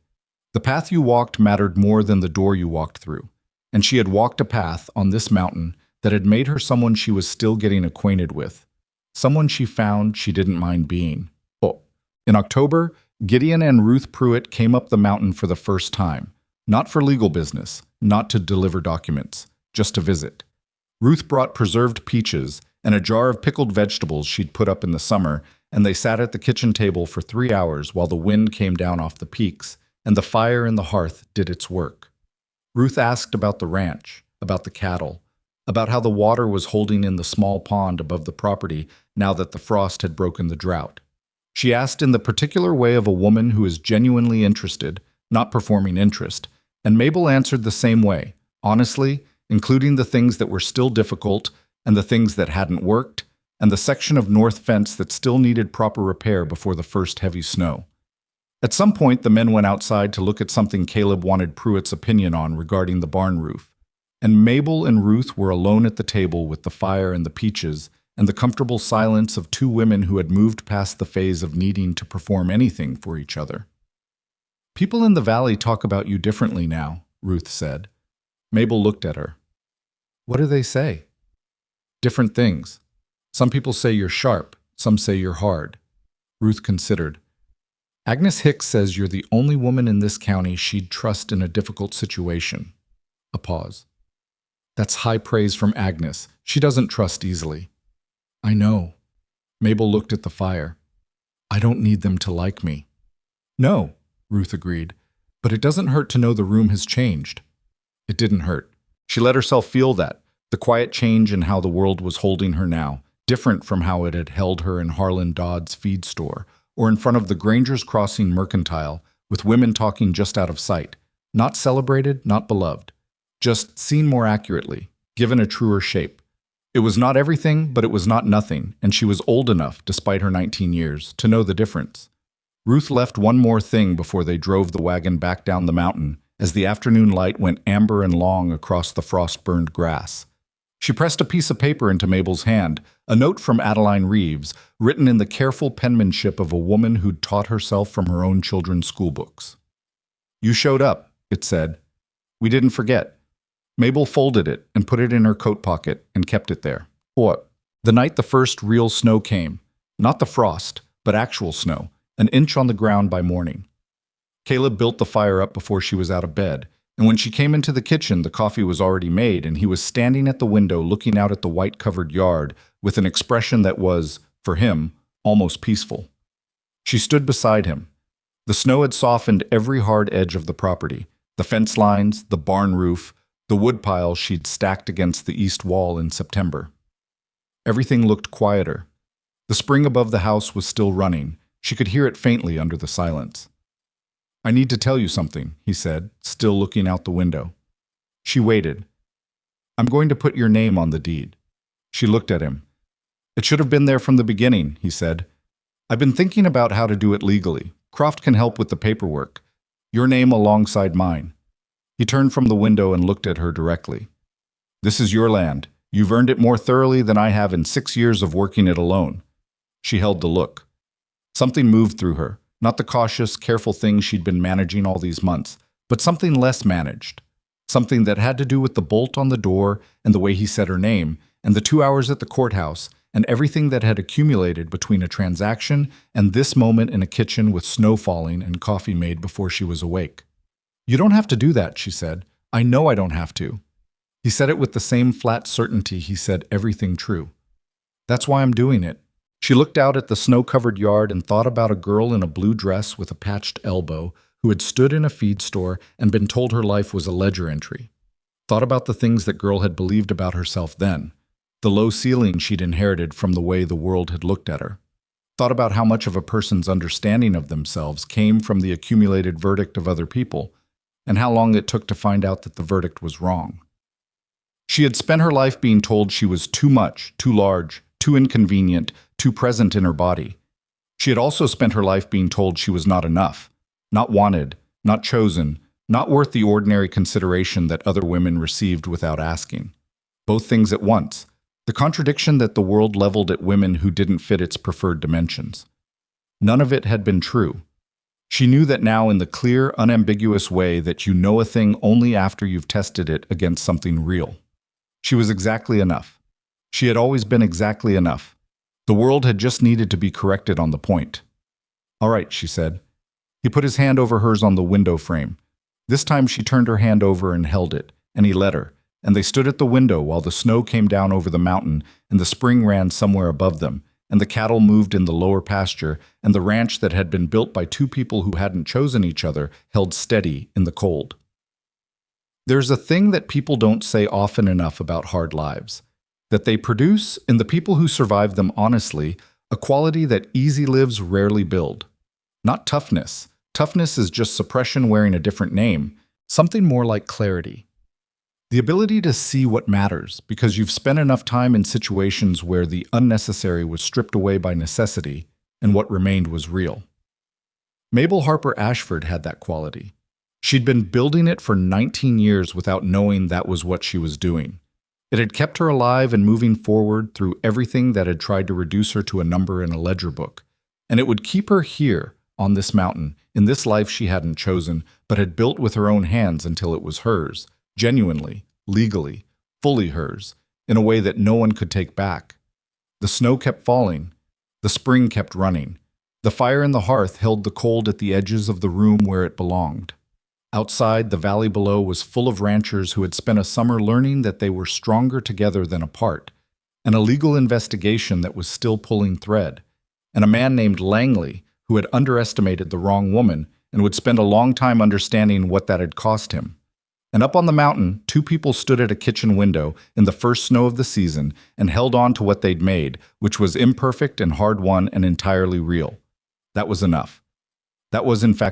The path you walked mattered more than the door you walked through, and she had walked a path on this mountain that had made her someone she was still getting acquainted with, someone she found she didn't mind being. Oh. In October, Gideon and Ruth Pruitt came up the mountain for the first time, not for legal business, not to deliver documents, just to visit. Ruth brought preserved peaches and a jar of pickled vegetables she'd put up in the summer, and they sat at the kitchen table for 3 hours while the wind came down off the peaks and the fire in the hearth did its work. Ruth asked about the ranch, about the cattle, about how the water was holding in the small pond above the property now that the frost had broken the drought. She asked in the particular way of a woman who is genuinely interested, not performing interest, and Mabel answered the same way, honestly, including the things that were still difficult and the things that hadn't worked, and the section of north fence that still needed proper repair before the first heavy snow. At some point, the men went outside to look at something Caleb wanted Pruitt's opinion on regarding the barn roof, and Mabel and Ruth were alone at the table with the fire and the peaches and the comfortable silence of two women who had moved past the phase of needing to perform anything for each other. "People in the valley talk about you differently now," Ruth said. Mabel looked at her. "What do they say?" "Different things. Some people say you're sharp, some say you're hard." Ruth considered. "Agnes Hicks says you're the only woman in this county she'd trust in a difficult situation." A pause. "That's high praise from Agnes. She doesn't trust easily." "I know." Mabel looked at the fire. "I don't need them to like me." "No," Ruth agreed, "but it doesn't hurt to know the room has changed." It didn't hurt. She let herself feel that, the quiet change in how the world was holding her now, different from how it had held her in Harlan Dodd's feed store, or in front of the Granger's Crossing Mercantile, with women talking just out of sight, not celebrated, not beloved, just seen more accurately, given a truer shape. It was not everything, but it was not nothing, and she was old enough, despite her 19 years, to know the difference. Ruth left one more thing before they drove the wagon back down the mountain, as the afternoon light went amber and long across the frost-burned grass. She pressed a piece of paper into Mabel's hand, a note from Adeline Reeves, written in the careful penmanship of a woman who'd taught herself from her own children's schoolbooks. "You showed up," it said. "We didn't forget." Mabel folded it and put it in her coat pocket and kept it there. What? The night the first real snow came. Not the frost, but actual snow, an inch on the ground by morning. Caleb built the fire up before she was out of bed, and when she came into the kitchen, the coffee was already made, and he was standing at the window looking out at the white-covered yard with an expression that was, for him, almost peaceful. She stood beside him. The snow had softened every hard edge of the property, the fence lines, the barn roof, the woodpile she'd stacked against the east wall in September. Everything looked quieter. The spring above the house was still running. She could hear it faintly under the silence. "I need to tell you something," he said, still looking out the window. She waited. "I'm going to put your name on the deed." She looked at him. "It should have been there from the beginning," he said. "I've been thinking about how to do it legally. Croft can help with the paperwork. Your name alongside mine." He turned from the window and looked at her directly. "This is your land. You've earned it more thoroughly than I have in 6 years of working it alone." She held the look. Something moved through her, not the cautious, careful thing she'd been managing all these months, but something less managed. Something that had to do with the bolt on the door and the way he said her name, and the 2 hours at the courthouse, and everything that had accumulated between a transaction and this moment in a kitchen with snow falling and coffee made before she was awake. "You don't have to do that," she said. "I know I don't have to." He said it with the same flat certainty he said everything true. "That's why I'm doing it." She looked out at the snow-covered yard and thought about a girl in a blue dress with a patched elbow who had stood in a feed store and been told her life was a ledger entry. Thought about the things that girl had believed about herself then, the low ceiling she'd inherited from the way the world had looked at her. Thought about how much of a person's understanding of themselves came from the accumulated verdict of other people, and how long it took to find out that the verdict was wrong. She had spent her life being told she was too much, too large, too inconvenient, too present in her body. She had also spent her life being told she was not enough, not wanted, not chosen, not worth the ordinary consideration that other women received without asking. Both things at once, the contradiction that the world leveled at women who didn't fit its preferred dimensions. None of it had been true. She knew that now in the clear, unambiguous way that you know a thing only after you've tested it against something real. She was exactly enough. She had always been exactly enough. The world had just needed to be corrected on the point. "All right," she said. He put his hand over hers on the window frame. This time she turned her hand over and held it, and he let her, and they stood at the window while the snow came down over the mountain and the spring ran somewhere above them, and the cattle moved in the lower pasture, and the ranch that had been built by two people who hadn't chosen each other held steady in the cold. There's a thing that people don't say often enough about hard lives, that they produce, in the people who survive them honestly, a quality that easy lives rarely build. Not toughness. Toughness is just suppression wearing a different name, something more like clarity. The ability to see what matters because you've spent enough time in situations where the unnecessary was stripped away by necessity and what remained was real. Mabel Harper Ashford had that quality. She'd been building it for 19 years without knowing that was what she was doing. It had kept her alive and moving forward through everything that had tried to reduce her to a number in a ledger book. And it would keep her here, on this mountain, in this life she hadn't chosen, but had built with her own hands until it was hers, genuinely, legally, fully hers, in a way that no one could take back. The snow kept falling. The spring kept running. The fire in the hearth held the cold at the edges of the room where it belonged. Outside, the valley below was full of ranchers who had spent a summer learning that they were stronger together than apart, and a legal investigation that was still pulling thread, and a man named Langley who had underestimated the wrong woman and would spend a long time understanding what that had cost him. And up on the mountain, two people stood at a kitchen window in the first snow of the season and held on to what they'd made, which was imperfect and hard-won and entirely real. That was enough. That was, in fact,